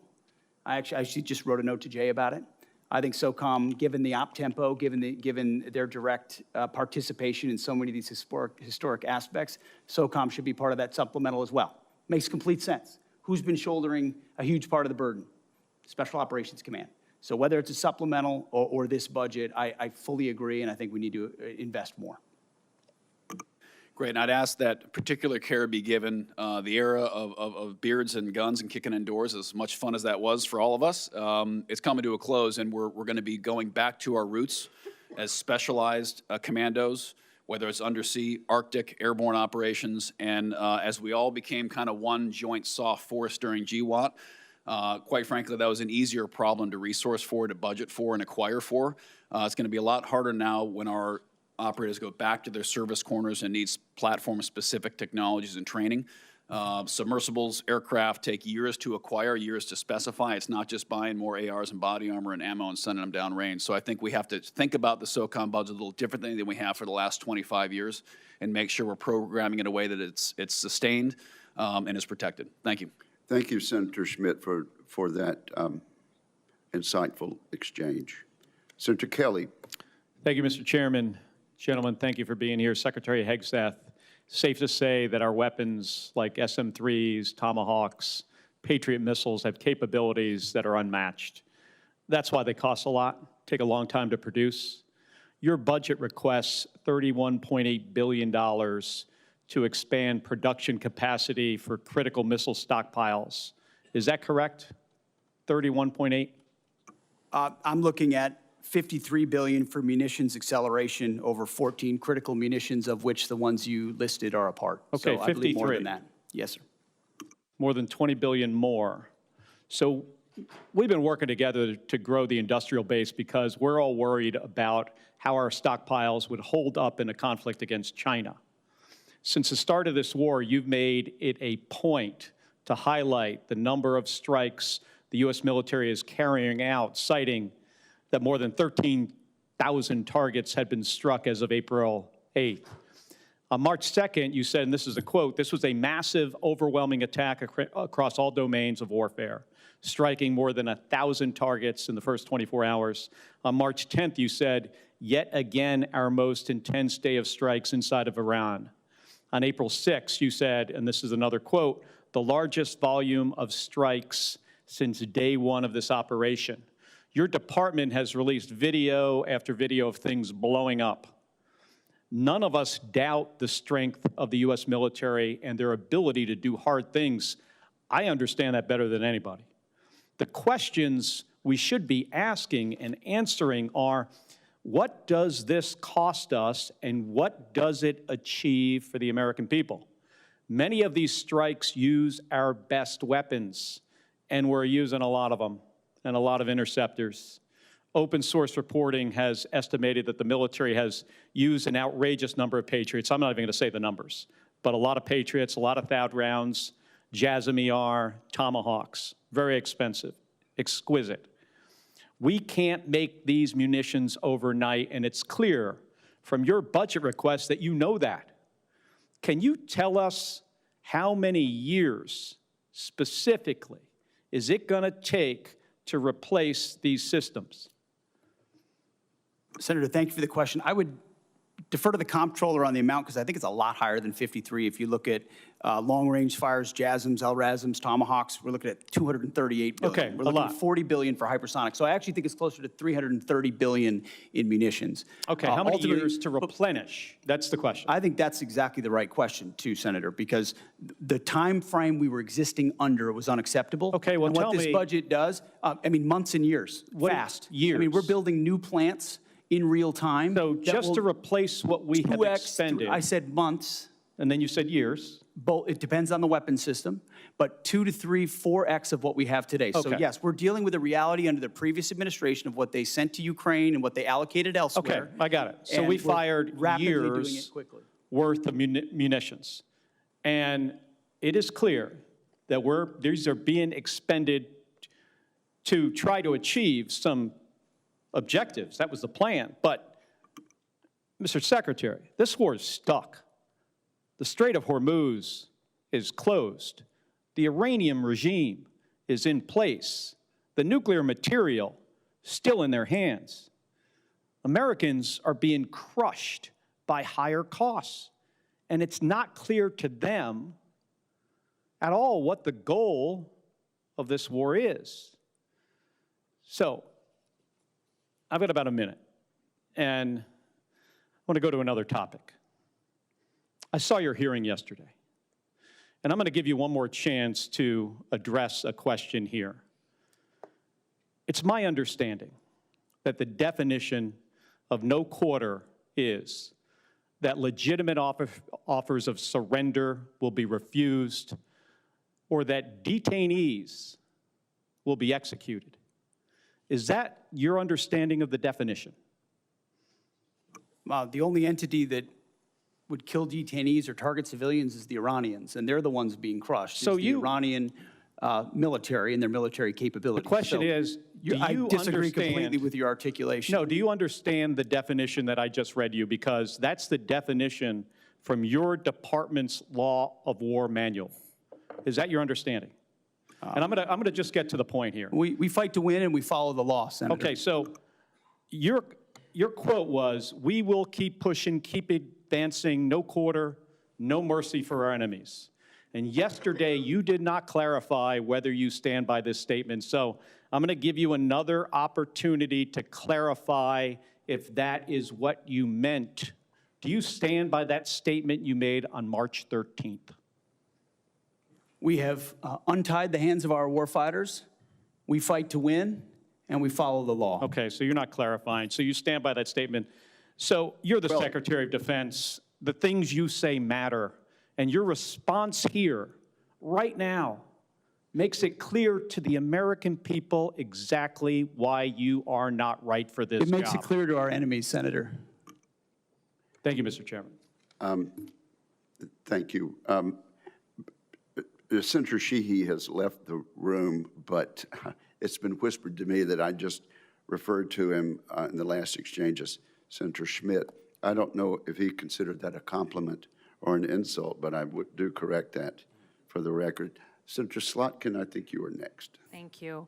I actually just wrote a note to Jay about it. I think SOCOM, given the op tempo, given their direct participation in so many of these historic aspects, SOCOM should be part of that supplemental as well. Makes complete sense. Who's been shouldering a huge part of the burden? Special Operations Command. So whether it's a supplemental or this budget, I fully agree, and I think we need to invest more. Great, and I'd ask that particular care be given. The era of beards and guns and kicking indoors, as much fun as that was for all of us, it's coming to a close, and we're going to be going back to our roots as specialized commandos, whether it's undersea, Arctic, airborne operations, and as we all became kind of one joint soft force during GWOT, quite frankly, that was an easier problem to resource for, to budget for, and acquire for. It's going to be a lot harder now when our operators go back to their service corners and needs platform-specific technologies and training. Submersibles, aircraft take years to acquire, years to specify. It's not just buying more ARs and body armor and ammo and sending them downrange. So I think we have to think about the SOCOM budget a little differently than we have for the last 25 years and make sure we're programming in a way that it's sustained and is protected. Thank you. Thank you, Senator Schmidt, for that insightful exchange. Senator Kelly. Thank you, Mr. Chairman. Gentlemen, thank you for being here. Secretary Hegseth, safe to say that our weapons like SM-3s, Tomahawks, Patriot missiles have capabilities that are unmatched. That's why they cost a lot, take a long time to produce. Your budget requests $31.8 billion to expand production capacity for critical missile stockpiles. Is that correct? 31.8? I'm looking at $53 billion for munitions acceleration over 14 critical munitions, of which the ones you listed are a part. Okay, so I believe 53. more than that. Yes, sir. More than 20 billion more. So we've been working together to grow the industrial base because we're all worried about how our stockpiles would hold up in a conflict against China. Since the start of this war, you've made it a point to highlight the number of strikes the U.S. military is carrying out, citing that more than 13,000 targets had been struck as of April 8th. On March 2nd, you said, and this is a quote, "This was a massive, overwhelming attack across all domains of warfare, striking more than 1,000 targets in the first 24 hours. On March 10th, you said, "Yet again, our most intense day of strikes inside of Iran." On April 6th, you said, and this is another quote, "The largest volume of strikes since day one of this operation." Your department has released video after video of things blowing up. None of us doubt the strength of the U.S. military and their ability to do hard things. I understand that better than anybody. The questions we should be asking and answering are, what does this cost us and what does it achieve for the American people? Many of these strikes use our best weapons, and we're using a lot of them and a lot of interceptors. Open source reporting has estimated that the military has used an outrageous number of Patriots. I'm not even going to say the numbers, but a lot of Patriots, a lot of THAAD rounds, JASSM-ER, Tomahawks, very expensive, exquisite. We can't make these munitions overnight, and it's clear from your budget request that you know that. Can you tell us how many years specifically is it going to take to replace these systems? Senator, thank you for the question. I would defer to the comptroller on the amount, because I think it's a lot higher than 53. If you look at long-range fires, JASMs, LRASMs, Tomahawks, we're looking at 238 billion. Okay, We're a looking lot. at 40 billion for hypersonic. So I actually think it's closer to 330 billion in munitions. Okay, how many Ultimately- years to replenish? That's the question. I think that's exactly the right question, too, Senator, because the time frame we were existing under was unacceptable. Okay, well, and tell what this me- budget does, months and years, fast. Years? I mean, we're building new plants in real time. So that just to will replace what we have 2x, expended. I said months. And then you said years. It depends on the weapon system, but 2 to 3, 4x of what we have today. So Okay. yes, we're dealing with a reality under the previous administration of what they sent to Ukraine and what they allocated Okay, elsewhere. I got it. So And we we're fired rapidly doing years it quickly. worth of munitions. And it is clear that these are being expended to try to achieve some objectives. That was the plan. But, Mr. Secretary, this war is stuck. The Strait of Hormuz is closed. The Iranian regime is in place. The nuclear material still in their hands. Americans are being crushed by higher costs. And it's not clear to them at all what the goal of this war is. So, I've got about a minute, and I want to go to another topic. I saw your hearing yesterday, and I'm going to give you one more chance to address a question here. It's my understanding that the definition of no quarter is that legitimate offers of surrender will be refused, or that detainees will be executed. Is that your understanding of the definition? The only entity that would kill detainees or target civilians is the Iranians, and they're the ones being crushed. So It's the Iranian military and their military capabilities. The question So, is, do I you disagree understand- completely with your articulation. No, do you understand the definition that I just read you? Because that's the definition from your department's Law of War manual. Is that your understanding? And I'm gonna just get to the point here. We fight to win and we follow the law, Senator. Okay, so your quote was, "We will keep pushing, keep advancing, no quarter, no mercy for our enemies." And yesterday, you did not clarify whether you stand by this statement. So I'm going to give you another opportunity to clarify if that is what you meant. Do you stand by that statement you made on March 13th? We have untied the hands of our warfighters. We fight to win, and we follow the law. Okay, so you're not clarifying. So you stand by that statement. So you're the Well- Secretary of Defense. The things you say matter. And your response here, right now, makes it clear to the American people exactly why you are not right for this It makes it job. clear to our enemies, Senator. Thank you, Mr. Chairman. Thank you. Senator Sheehy has left the room, but it's been whispered to me that I just referred to him in the last exchange as Senator Schmidt. I don't know if he considered that a compliment or an insult, but I do correct that for the record. Senator Slotkin, I think you are next. Thank you.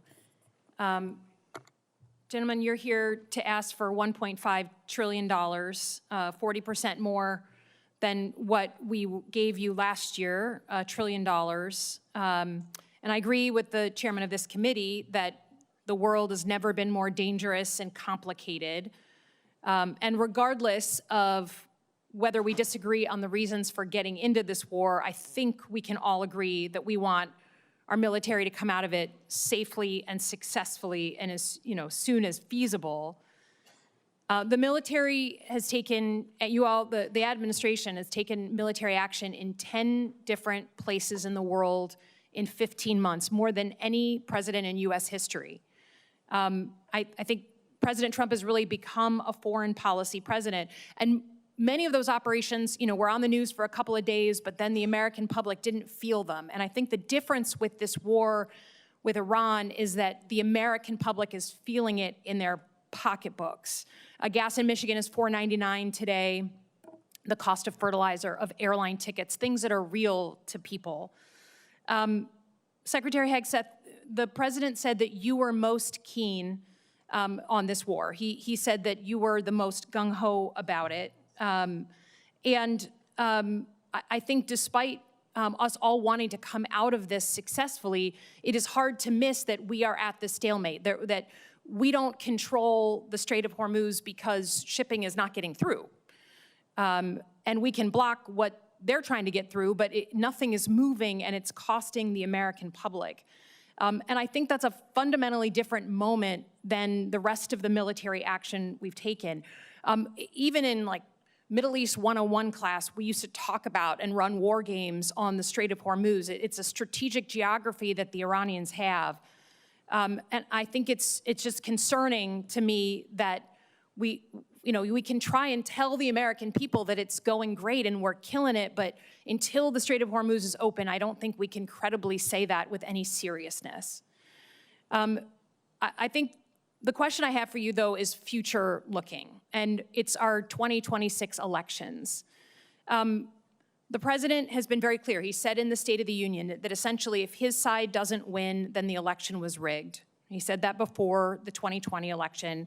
Gentlemen, you're here to ask for $1.5 trillion, 40% more than what we gave you last year, $1 trillion. And I agree with the chairman of this committee that the world has never been more dangerous and complicated. And regardless of whether we disagree on the reasons for getting into this war, I think we can all agree that we want our military to come out of it safely and successfully and as soon as feasible. The military has taken, the administration has taken military action in 10 different places in the world in 15 months, more than any president in U.S. history. I think President Trump has really become a foreign policy president. And many of those operations, were on the news for a couple of days, but then the American public didn't feel them. And I think the difference with this war with Iran is that the American public is feeling it in their pocketbooks. Gas in Michigan is $4.99 today. The cost of fertilizer, of airline tickets, things that are real to people. Secretary Hegseth, the president said that you were most keen on this war. He said that you were the most gung-ho about it. I think despite us all wanting to come out of this successfully, it is hard to miss that we are at the stalemate, that we don't control the Strait of Hormuz because shipping is not getting through. And we can block what they're trying to get through, but nothing is moving, and it's costing the American public. And I think that's a fundamentally different moment than the rest of the military action we've taken. Even in like Middle East 101 class, we used to talk about and run war games on the Strait of Hormuz. It's a strategic geography that the Iranians have. And I think it's just concerning to me that we can try and tell the American people that it's going great and we're killing it, but until the Strait of Hormuz is open, I don't think we can credibly say that with any seriousness. I think the question I have for you, though, is future looking, and it's our 2026 elections. The president has been very clear. He said in the State of the Union that essentially if his side doesn't win, then the election was rigged. He said that before the 2020 election.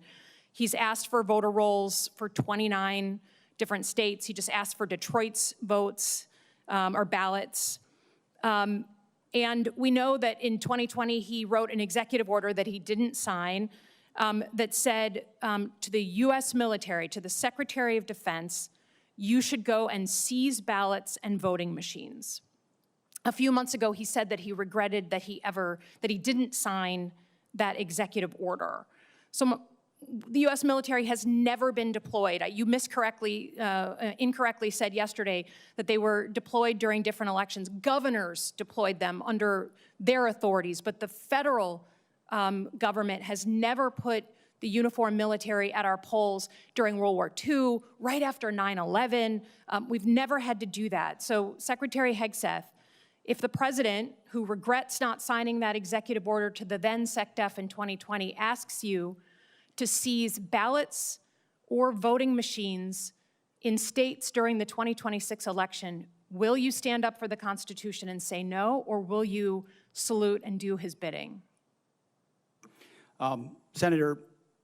He's asked for voter rolls for 29 different states. He just asked for Detroit's votes or ballots. And we know that in 2020, he wrote an executive order that he didn't sign that said to the U.S. military, to the Secretary of Defense, you should go and seize ballots and voting machines. A few months ago, he said that he regretted that he didn't sign that executive order. So the U.S. military has never been deployed. You incorrectly said yesterday that they were deployed during different elections. Governors deployed them under their authorities, but the federal government has never put the uniformed military at our polls during World War II, right after 9/11. We've never had to do that. So Secretary Hegseth, if the president, who regrets not signing that executive order to the then SecDef in 2020, asks you to seize ballots or voting machines in states during the 2026 election, will you stand up for the Constitution and say no, or will you salute and do his bidding? Senator,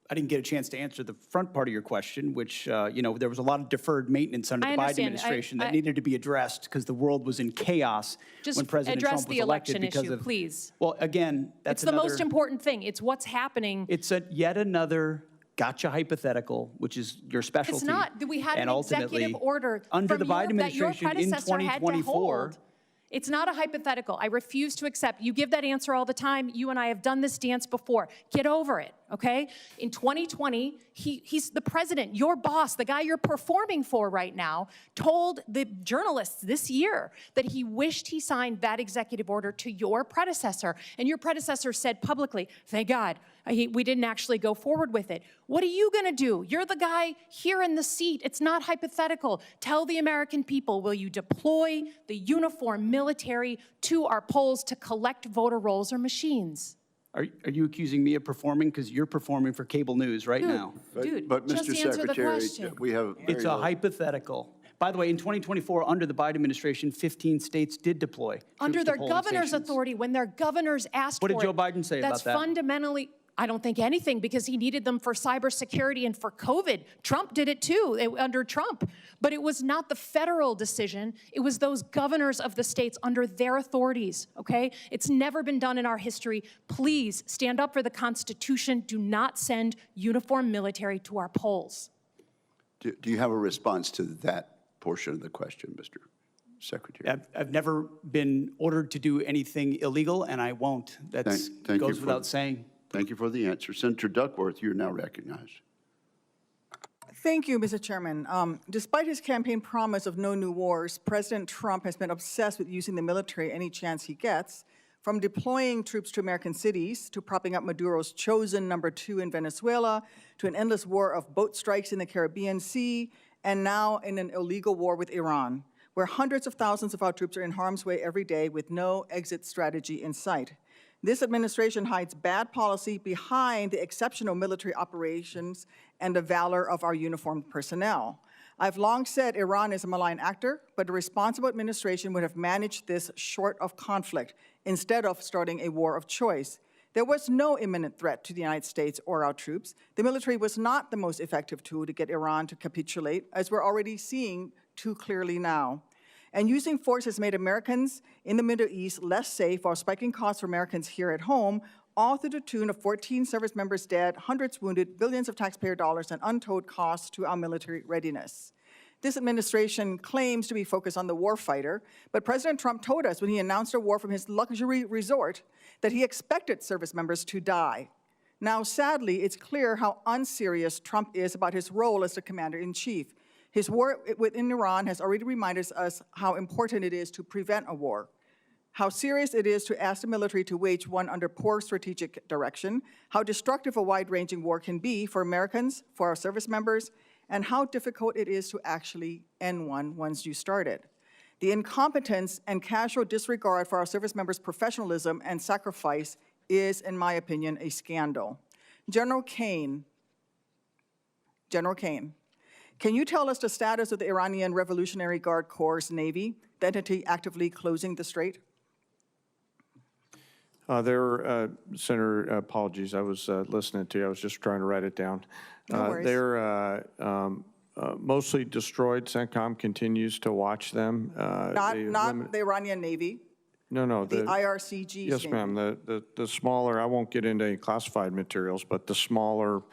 I didn't get a chance to answer the front part of your question, which, there was a lot of deferred maintenance under the Biden administration that needed to be addressed because the world was in chaos when President Trump was elected. Just address the election issue, please. Well, again, that's the most important thing. It's what's happening. It's yet another gotcha hypothetical, which is your specialty. It's not. We had an executive order under the Biden administration in 2024. It's not a hypothetical. I refuse to accept. You give that answer all the time. You and I have done this dance before. Get over it, okay? In 2020, he's the president, your boss, the guy you're performing for right now, told the journalists this year that he wished he signed that executive order to your predecessor. And your predecessor said publicly, thank God, we didn't actually go forward with it. What are you going to do? You're the guy here in the seat. It's not hypothetical. Tell the American people, will you deploy the uniformed military to our polls to collect voter rolls or machines? Are you accusing me of performing? Because you're performing for cable news right now. But Mr. Secretary, we have It's a hypothetical. By the way, in 2024, under the Biden administration, 15 states did deploy. Under their governor's authority, when their governors asked for it. What did Joe Biden say about that? That's fundamentally, I don't think anything, because he needed them for cybersecurity and for COVID. Trump did it too, under Trump. But it was not the federal decision. It was those governors of the states under their authorities, okay? It's never been done in our history. Please stand up for the Constitution. Do not send uniformed military to our polls. Do you have a response to that portion of the question, Mr. Secretary? I've never been ordered to do anything illegal, and I won't. That goes without saying. Thank you for the answer. Senator Duckworth, you're now recognized. Thank you, Mr. Chairman. Despite his campaign promise of no new wars, President Trump has been obsessed with using the military any chance he gets, from deploying troops to American cities, to propping up Maduro's chosen #2 in Venezuela, to an endless war of boat strikes in the Caribbean Sea, and now in an illegal war with Iran, where hundreds of thousands of our troops are in harm's way every day with no exit strategy in sight. This administration hides bad policy behind the exceptional military operations and the valor of our uniformed personnel. I've long said Iran is a malign actor, but a responsible administration would have managed this short of conflict instead of starting a war of choice. There was no imminent threat to the United States or our troops. The military was not the most effective tool to get Iran to capitulate, as we're already seeing too clearly now. And using force has made Americans in the Middle East less safe while spiking costs for Americans here at home, all to the tune of 14 service members dead, hundreds wounded, billions of taxpayer dollars, and untold costs to our military readiness. This administration claims to be focused on the warfighter, but President Trump told us when he announced a war from his luxury resort that he expected service members to die. Now, sadly, it's clear how unserious Trump is about his role as the commander-in-chief. His war within Iran has already reminded us how important it is to prevent a war, how serious it is to ask the military to wage one under poor strategic direction, how destructive a wide-ranging war can be for Americans, for our service members, and how difficult it is to actually end one once you start it. The incompetence and casual disregard for our service members' professionalism and sacrifice is, in my opinion, a scandal. General Kaine, can you tell us the status of the Iranian Revolutionary Guard Corps' Navy, the entity actively closing the strait? Senator, apologies, I was listening to you. I was just trying to write it down. No worries. They're mostly destroyed. CENTCOM continues to watch them. Not the Iranian Navy. No. The IRCG. Yes, ma'am. The smaller, I won't get into any classified materials, but the smaller,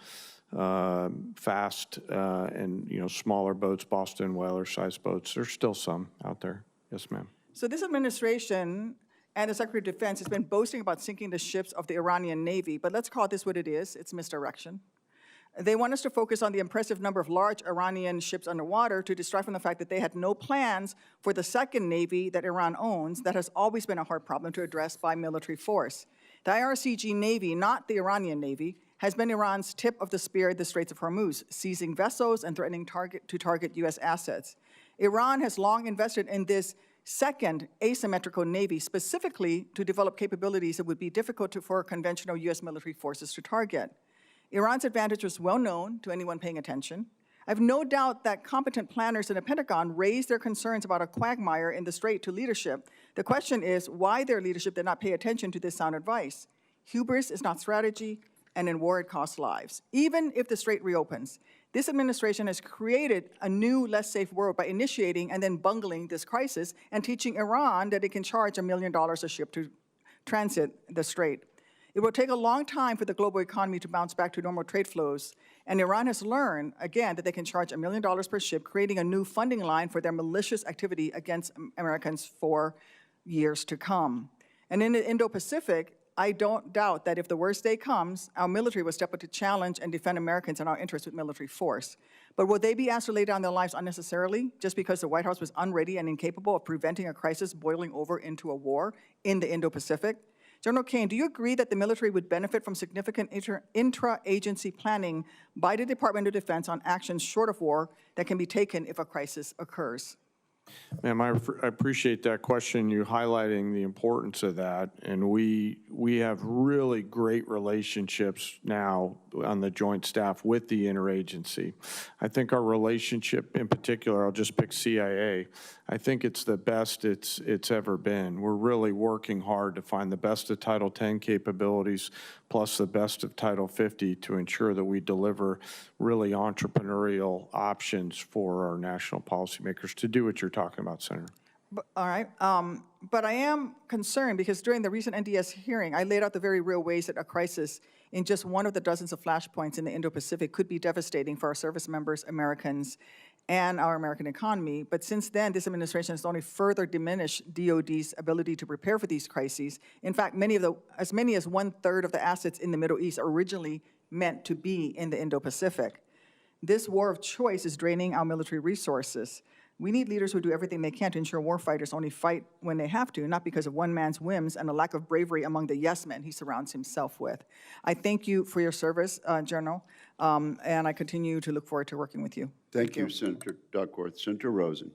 fast, and smaller boats, Boston whaler-sized boats, there's still some out there. Yes, ma'am. So this administration and the Secretary of Defense has been boasting about sinking the ships of the Iranian Navy, but let's call this what it is. It's misdirection. They want us to focus on the impressive number of large Iranian ships underwater to distract from the fact that they had no plans for the second Navy that Iran owns that has always been a hard problem to address by military force. The IRCG Navy, not the Iranian Navy, has been Iran's tip of the spear at the Straits of Hormuz, seizing vessels and threatening to target U.S. assets. Iran has long invested in this second asymmetrical Navy specifically to develop capabilities that would be difficult for conventional U.S. military forces to target. Iran's advantage was well known to anyone paying attention. I have no doubt that competent planners in the Pentagon raised their concerns about a quagmire in the strait to leadership. The question is why their leadership did not pay attention to this sound advice. Hubris is not strategy, and in war it costs lives. Even if the strait reopens, this administration has created a new, less safe world by initiating and then bungling this crisis and teaching Iran that it can charge $1 million a ship to transit the strait. It will take a long time for the global economy to bounce back to normal trade flows, and Iran has learned, again, that they can charge $1 million per ship, creating a new funding line for their malicious activity against Americans for years to come. And in the Indo-Pacific, I don't doubt that if the worst day comes, our military will step up to challenge and defend Americans and our interests with military force. But will they be asked to lay down their lives unnecessarily just because the White House was unready and incapable of preventing a crisis boiling over into a war in the Indo-Pacific? General Kaine, do you agree that the military would benefit from significant intra-agency planning by the Department of Defense on actions short of war that can be taken if a crisis occurs? Ma'am, I appreciate that question, you highlighting the importance of that. And we have really great relationships now on the joint staff with the interagency. I think our relationship in particular, I'll just pick CIA, I think it's the best it's ever been. We're really working hard to find the best of Title 10 capabilities plus the best of Title 50 to ensure that we deliver really entrepreneurial options for our national policymakers to do what you're talking about, Senator. All right, but I am concerned because during the recent NDS hearing, I laid out the very real ways that a crisis in just one of the dozens of flashpoints in the Indo-Pacific could be devastating for our service members, Americans, and our American economy. But since then, this administration has only further diminished DOD's ability to prepare for these crises. In fact, as many as 1/3 of the assets in the Middle East are originally meant to be in the Indo-Pacific. This war of choice is draining our military resources. We need leaders who do everything they can to ensure warfighters only fight when they have to, not because of one man's whims and a lack of bravery among the yes men he surrounds himself with. I thank you for your service, General, and I continue to look forward to working with you. Thank you, Senator Duckworth. Senator Rosen.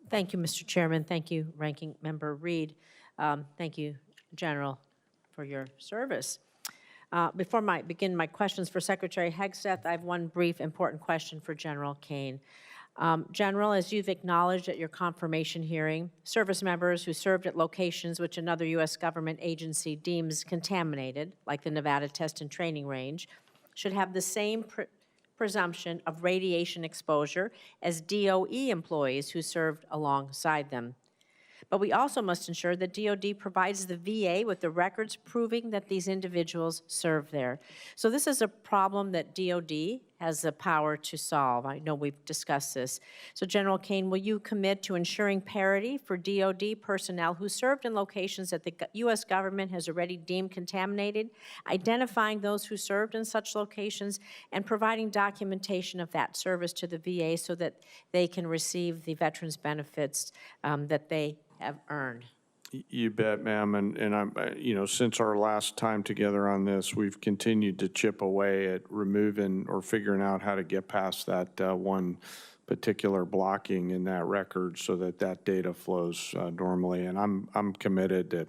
Thank you, Mr. Chairman. Thank you, Ranking Member Reed. Thank you, General, for your service. Before I begin my questions for Secretary Hegseth, I have one brief, important question for General Kaine. General, as you've acknowledged at your confirmation hearing, service members who served at locations which another U.S. government agency deems contaminated, like the Nevada Test and Training Range, should have the same presumption of radiation exposure as DOE employees who served alongside them. But we also must ensure that DoD provides the VA with the records proving that these individuals served there. So this is a problem that DoD has the power to solve. I know we've discussed this. So General Caine, will you commit to ensuring parity for DoD personnel who served in locations that the U.S. government has already deemed contaminated, identifying those who served in such locations, and providing documentation of that service to the VA so that they can receive the veterans benefits that they have earned? You bet, ma'am. And I'm, since our last time together on this, we've continued to chip away at removing or figuring out how to get past that one particular blocking in that record so that that data flows normally. And I'm committed to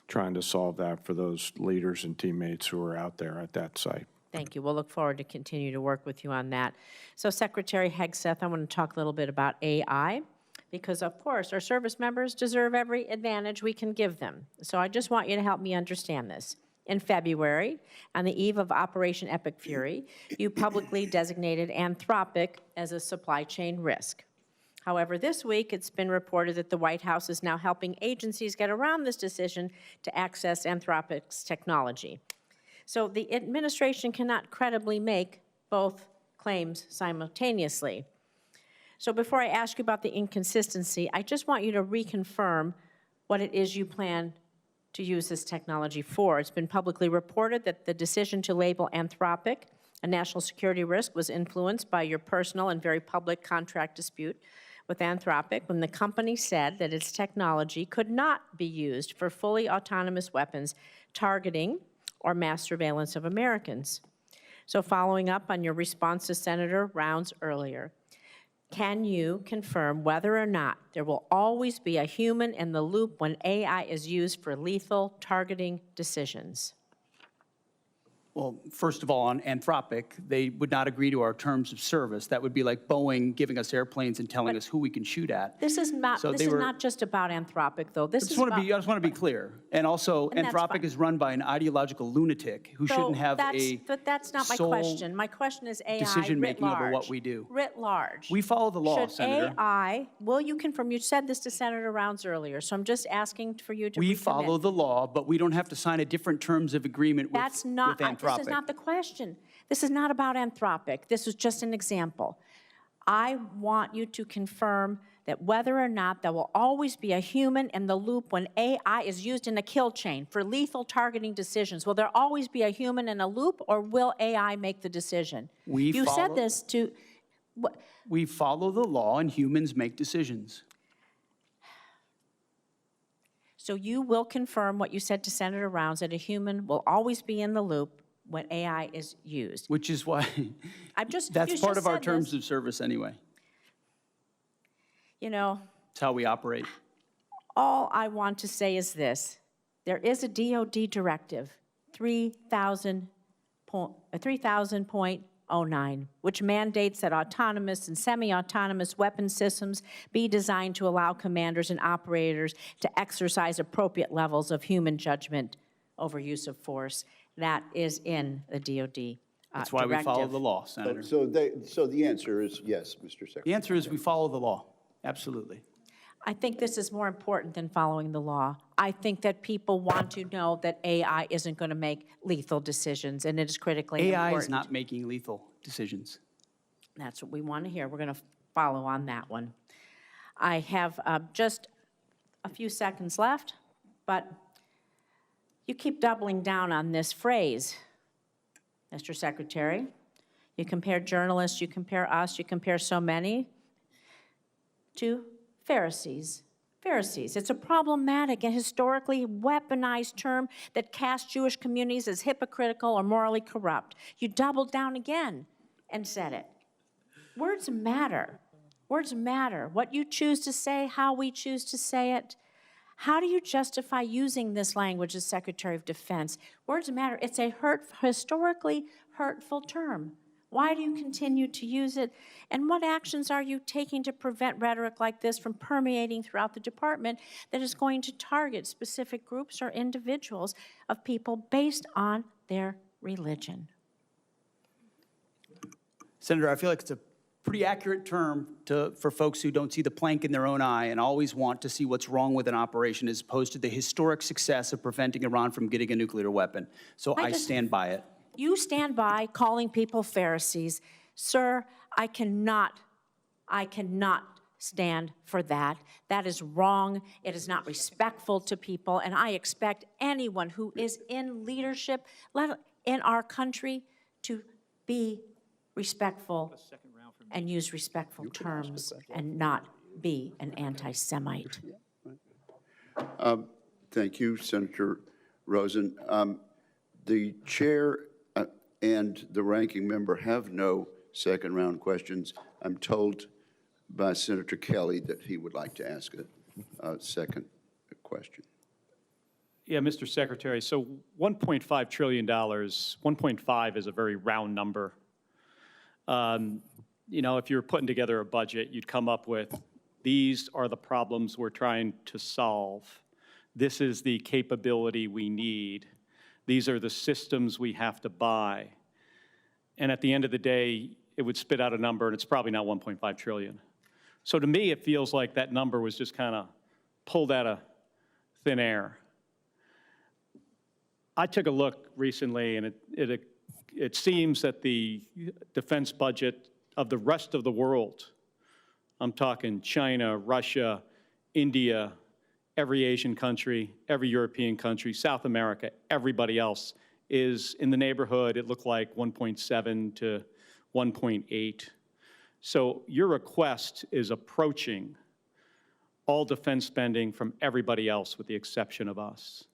trying to solve that for those leaders and teammates who are out there at that site. Thank you. We'll look forward to continue to work with you on that. So Secretary Hegseth, I want to talk a little bit about AI, because of course our service members deserve every advantage we can give them. So I just want you to help me understand this. In February, on the eve of Operation Epic Fury, you publicly designated Anthropic as a supply chain risk. However, this week it's been reported that the White House is now helping agencies get around this decision to access Anthropic's technology. So the administration cannot credibly make both claims simultaneously. So before I ask you about the inconsistency, I just want you to reconfirm what it is you plan to use this technology for. It's been publicly reported that the decision to label Anthropic a national security risk was influenced by your personal and very public contract dispute with Anthropic when the company said that its technology could not be used for fully autonomous weapons targeting or mass surveillance of Americans. So following up on your response to Senator Rounds earlier, can you confirm whether or not there will always be a human in the loop when AI is used for lethal targeting decisions? Well, first of all, on Anthropic, they would not agree to our terms of service. That would be like Boeing giving us airplanes and telling us who we can shoot at. This is not, So this they is were- not just about Anthropic, though. This I is just want about, to be clear. And also, And that's Anthropic fine. is run by an ideological lunatic who So shouldn't have but that's not my sole question. My question is AI writ decision-making over large. what we do. Writ large. We follow the law, Should Senator. AI, will you confirm, you said this to Senator Rounds earlier, so I'm just asking for you to We recommit. follow the law, but we don't have to sign a different terms of agreement with That's not, with Anthropic. this is not the question. This is not about Anthropic. This is just an example. I want you to confirm that whether or not there will always be a human in the loop when AI is used in a kill chain for lethal targeting decisions. Will there always be a human in a loop, or will AI make the decision? You said this to, We follow the law and humans make decisions. so you will confirm what you said to Senator Rounds, that a human will always be in the loop when AI is used. Which is why, that's you part just of our said terms this. of service anyway. You know, It's how we operate. all I want to say is this. There is a DoD directive, 3000.09, which mandates that autonomous and semi-autonomous weapon systems be designed to allow commanders and operators to exercise appropriate levels of human judgment over use of force. That is in the DoD That's why we follow directive. the law, Senator. So the answer is yes, Mr. Secretary. The answer is we follow the law, absolutely. I think this is more important than following the law. I think that people want to know that AI isn't going to make lethal decisions, and it is critically AI important. is not making lethal decisions. That's what we want to hear. We're going to follow on that one. I have just a few seconds left, but you keep doubling down on this phrase, Mr. Secretary. You compare journalists, you compare us, you compare so many to Pharisees. Pharisees. It's a problematic and historically weaponized term that casts Jewish communities as hypocritical or morally corrupt. You doubled down again and said it. Words matter. Words matter. What you choose to say, how we choose to say it. How do you justify using this language as Secretary of Defense? Words matter. It's a historically hurtful term. Why do you continue to use it? And what actions are you taking to prevent rhetoric like this from permeating throughout the department that is going to target specific groups or individuals of people based on their religion? Senator, I feel like it's a pretty accurate term for folks who don't see the plank in their own eye and always want to see what's wrong with an operation as opposed to the historic success of preventing Iran from getting a nuclear weapon. So I stand by it. You stand by calling people Pharisees. Sir, I cannot stand for that. That is wrong. It is not respectful to people, and I expect anyone who is in leadership in our country to be respectful and use respectful terms and not be an anti-Semite. Thank you, Senator Rosen. The chair and the ranking member have no second round questions. I'm told by Senator Kelly that he would like to ask a second question. Yeah, Mr. Secretary, so $1.5 trillion, 1.5 is a very round number. You know, if you're putting together a budget, you'd come up with, these are the problems we're trying to solve. This is the capability we need. These are the systems we have to buy. And at the end of the day, it would spit out a number, and it's probably not 1.5 trillion. So to me, it feels like that number was just kind of pulled out of thin air. I took a look recently, and it seems that the defense budget of the rest of the world, I'm talking China, Russia, India, every Asian country, every European country, South America, everybody else is in the neighborhood, it looked like 1.7 to 1.8. So your request is approaching all defense spending from everybody else with the exception of us.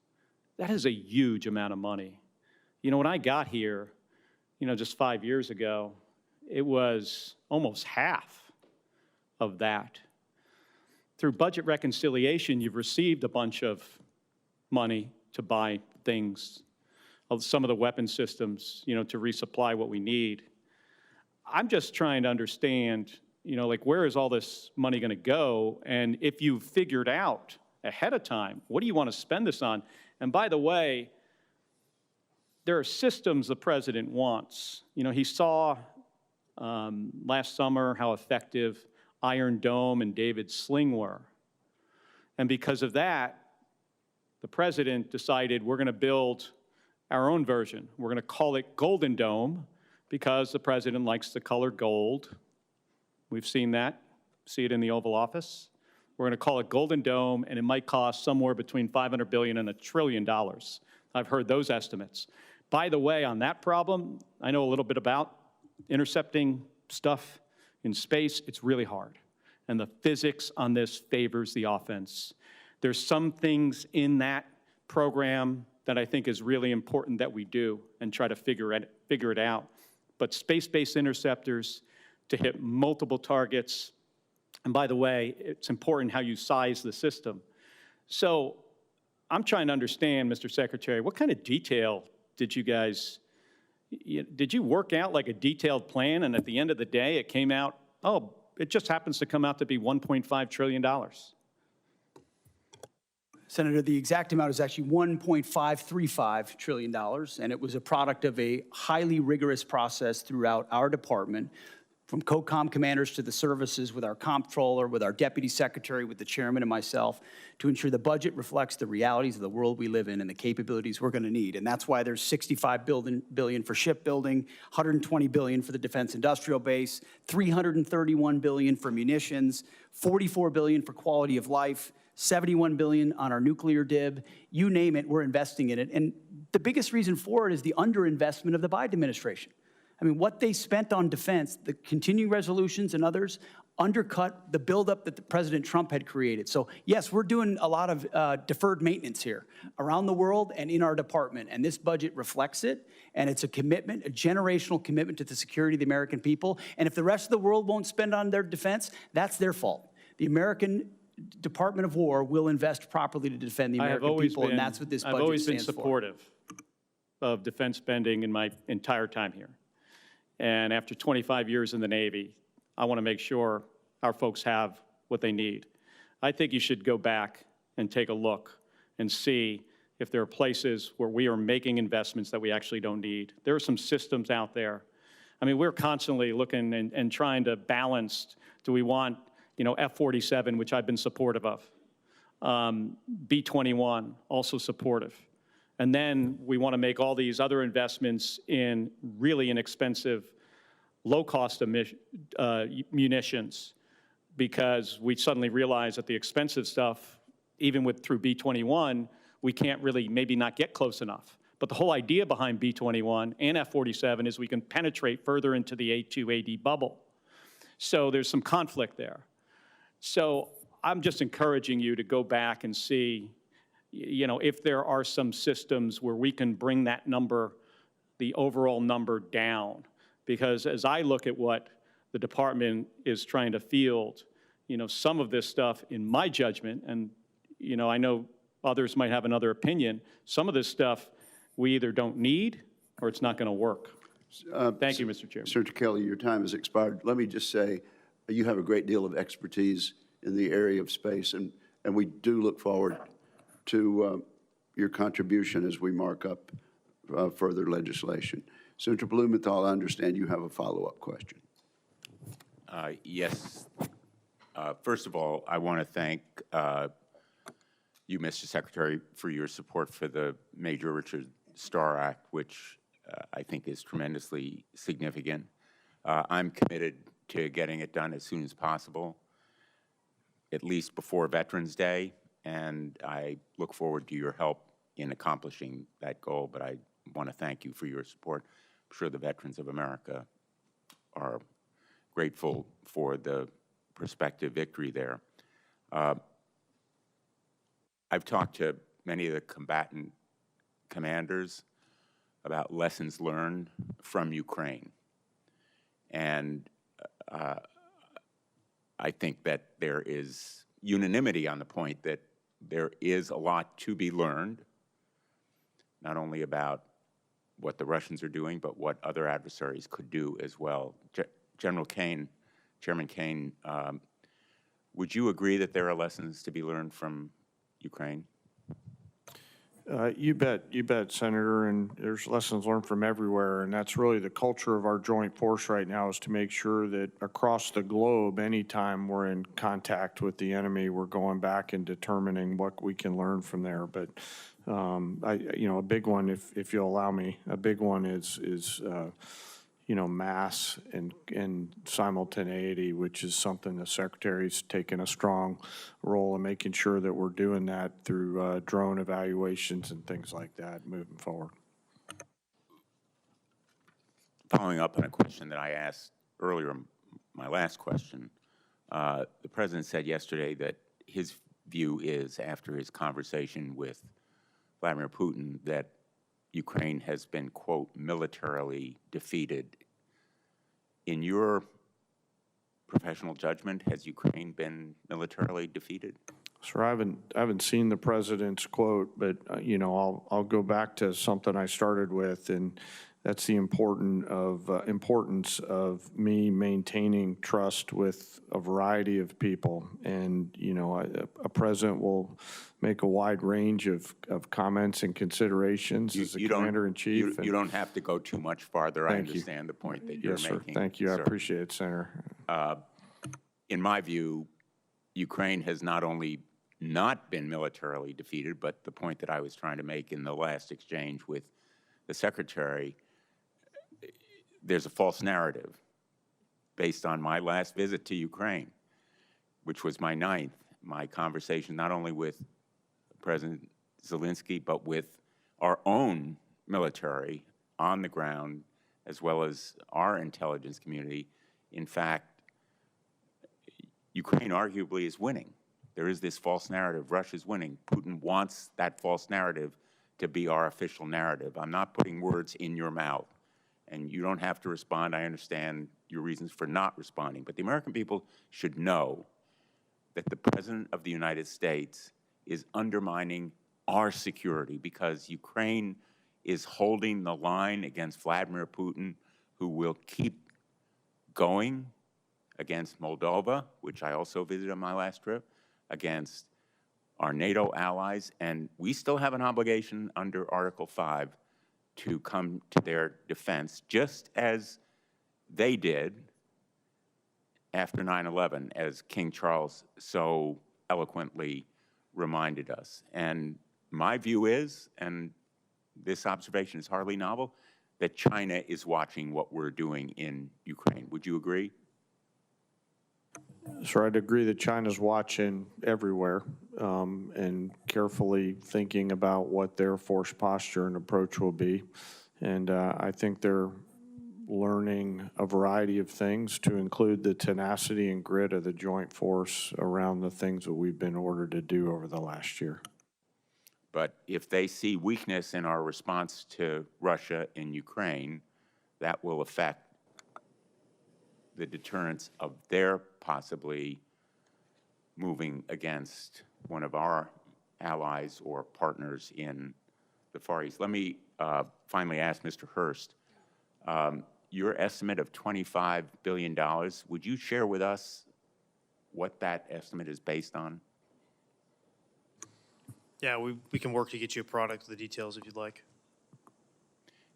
That is a huge amount of money. You know, when I got here, you know, just 5 years ago, it was almost half of that. Through budget reconciliation, you've received a bunch of money to buy things, some of the weapon systems, you know, to resupply what we need. I'm just trying to understand, you know, like, where is all this money going to go? And if you've figured out ahead of time, what do you want to spend this on? And by the way, there are systems the president wants. You know, he saw last summer how effective Iron Dome and David's Sling were. And because of that, the president decided we're going to build our own version. We're going to call it Golden Dome because the president likes the color gold. We've seen that, see it in the Oval Office. We're going to call it Golden Dome, and it might cost somewhere between $500 billion and $1 trillion. I've heard those estimates. By the way, on that problem, I know a little bit about intercepting stuff in space. It's really hard. And the physics on this favors the offense. There's some things in that program that I think is really important that we do and try to figure it out. But space-based interceptors to hit multiple targets, and by the way, it's important how you size the system. So I'm trying to understand, Mr. Secretary, what kind of detail did you guys, did you work out like a detailed plan, and at the end of the day, it came out, oh, it just happens to come out to be $1.5 trillion? Senator, the exact amount is actually $1.535 trillion, and it was a product of a highly rigorous process throughout our department, from COCOM commanders to the services, with our comptroller, with our deputy secretary, with the chairman and myself, to ensure the budget reflects the realities of the world we live in and the capabilities we're going to need. And that's why there's $65 billion for shipbuilding, $120 billion for the defense industrial base, $331 billion for munitions, $44 billion for quality of life, $71 billion on our nuclear DIB. You name it, we're investing in it. And the biggest reason for it is the underinvestment of the Biden administration. I mean, what they spent on defense, the continuing resolutions and others, undercut the buildup that the President Trump had created. So yes, we're doing a lot of deferred maintenance here around the world and in our department, and this budget reflects it, and it's a commitment, a generational commitment to the security of the American people. And if the rest of the world won't spend on their defense, that's their fault. The American Department of War will invest properly to defend the American people, and that's what this budget stands for. I've always been supportive of defense spending in my entire time here. And after 25 years in the Navy, I want to make sure our folks have what they need. I think you should go back and take a look and see if there are places where we are making investments that we actually don't need. There are some systems out there. I mean, we're constantly looking and trying to balance, do we want, F-47, which I've been supportive of, B-21, also supportive. And then we want to make all these other investments in really inexpensive, low-cost munitions, because we suddenly realize that the expensive stuff, even through B-21, we can't really maybe not get close enough. But the whole idea behind B-21 and F-47 is we can penetrate further into the A2AD bubble. So there's some conflict there. So I'm just encouraging you to go back and see, if there are some systems where we can bring that number, the overall number down. Because as I look at what the department is trying to field, some of this stuff, in my judgment, and, I know others might have another opinion, some of this stuff we either don't need or it's not going to work. Thank you, Mr. Chairman. Senator Kelly, your time has expired. Let me just say, you have a great deal of expertise in the area of space, and we do look forward to your contribution as we mark up further legislation. Senator Blumenthal, I understand you have a follow-up question. Yes. First of all, I want to thank you, Mr. Secretary, for your support for the Major Richard Starr Act, which I think is tremendously significant. I'm committed to getting it done as soon as possible, at least before Veterans Day, and I look forward to your help in accomplishing that goal, but I want to thank you for your support. I'm sure the veterans of America are grateful for the prospective victory there. I've talked to many of the combatant commanders about lessons learned from Ukraine. And I think that there is unanimity on the point that there is a lot to be learned, not only about what the Russians are doing, but what other adversaries could do as well. General Kaine, Chairman Kaine, would you agree that there are lessons to be learned from Ukraine? You bet, Senator, and there's lessons learned from everywhere, and that's really the culture of our joint force right now, is to make sure that across the globe, anytime we're in contact with the enemy, we're going back and determining what we can learn from there. But a big one, if you'll allow me, a big one is mass and simultaneity, which is something the Secretary's taken a strong role in making sure that we're doing that through drone evaluations and things like that moving forward. Following up on a question that I asked earlier, my last question, the President said yesterday that his view is, after his conversation with Vladimir Putin, that Ukraine has been, quote, militarily defeated. In your professional judgment, has Ukraine been militarily defeated? Sir, I haven't seen the President's quote, but I'll go back to something I started with, and that's the importance of me maintaining trust with a variety of people. And a president will make a wide range of comments and considerations as the commander-in-chief. You don't have to go too much farther. I understand the point that you're making. Yes, sir. Thank you. I appreciate it, Senator. In my view, Ukraine has not only not been militarily defeated, but the point that I was trying to make in the last exchange with the Secretary, there's a false narrative based on my last visit to Ukraine, which was my 9th, my conversation not only with President Zelensky, but with our own military on the ground, as well as our intelligence community. In fact, Ukraine arguably is winning. There is this false narrative, Russia's winning. Putin wants that false narrative to be our official narrative. I'm not putting words in your mouth, and you don't have to respond. I understand your reasons for not responding, but the American people should know that the President of the United States is undermining our security because Ukraine is holding the line against Vladimir Putin, who will keep going against Moldova, which I also visited on my last trip, against our NATO allies, and we still have an obligation under Article 5 to come to their defense, just as they did after 9/11, as King Charles so eloquently reminded us. And my view is, and this observation is hardly novel, that China is watching what we're doing in Ukraine. Would you agree? So I'd agree that China's watching everywhere and carefully thinking about what their force posture and approach will be. And I think they're learning a variety of things, to include the tenacity and grit of the joint force around the things that we've been ordered to do over the last year. But if they see weakness in our response to Russia in Ukraine, that will affect the deterrence of their possibly moving against one of our allies or partners in the Far East. Let me finally ask Mr. Hurst, your estimate of $25 billion, would you share with us what that estimate is based on? Yeah, we can work to get you a product with the details if you'd like.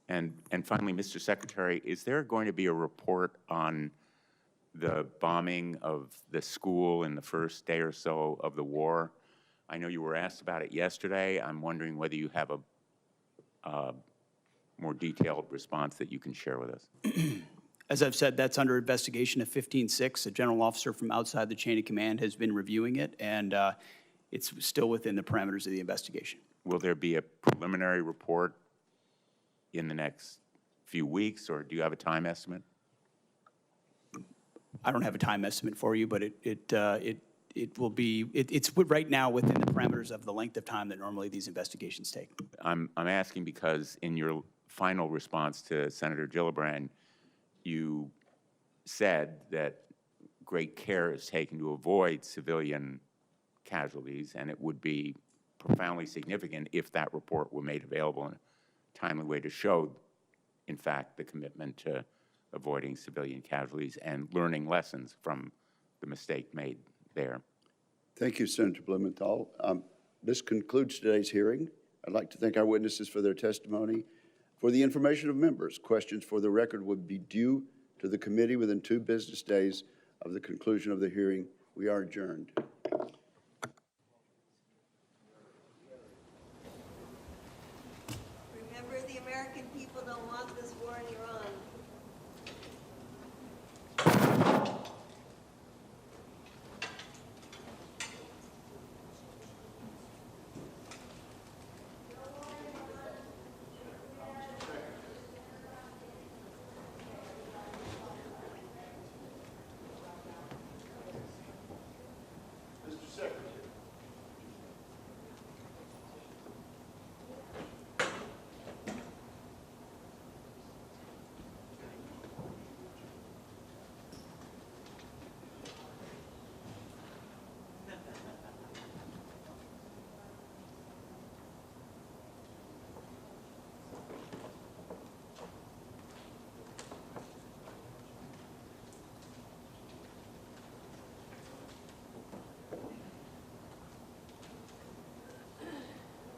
And finally, Mr. Secretary, is there going to be a report on the bombing of the school in the first day or so of the war? I know you were asked about it yesterday. I'm wondering whether you have a more detailed response that you can share with us. As I've said, that's under investigation at 15-6. A general officer from outside the chain of command has been reviewing it, and it's still within the parameters of the investigation. Will there be a preliminary report in the next few weeks, or do you have a time estimate? I don't have a time estimate for you, but it will be, it's right now within the parameters of the length of time that normally these investigations take. I'm asking because in your final response to Senator Gillibrand, you said that great care is taken to avoid civilian casualties, and it would be profoundly significant if that report were made available in a timely way to show, in fact, the commitment to avoiding civilian casualties and learning lessons from the mistake made there. Thank you, Senator Blumenthal. This concludes today's hearing. I'd like to thank our witnesses for their testimony. For the information of members, questions for the record would be due to the committee within 2 business days of the conclusion of the hearing. We are adjourned. Remember, the American people don't want this war in Iran.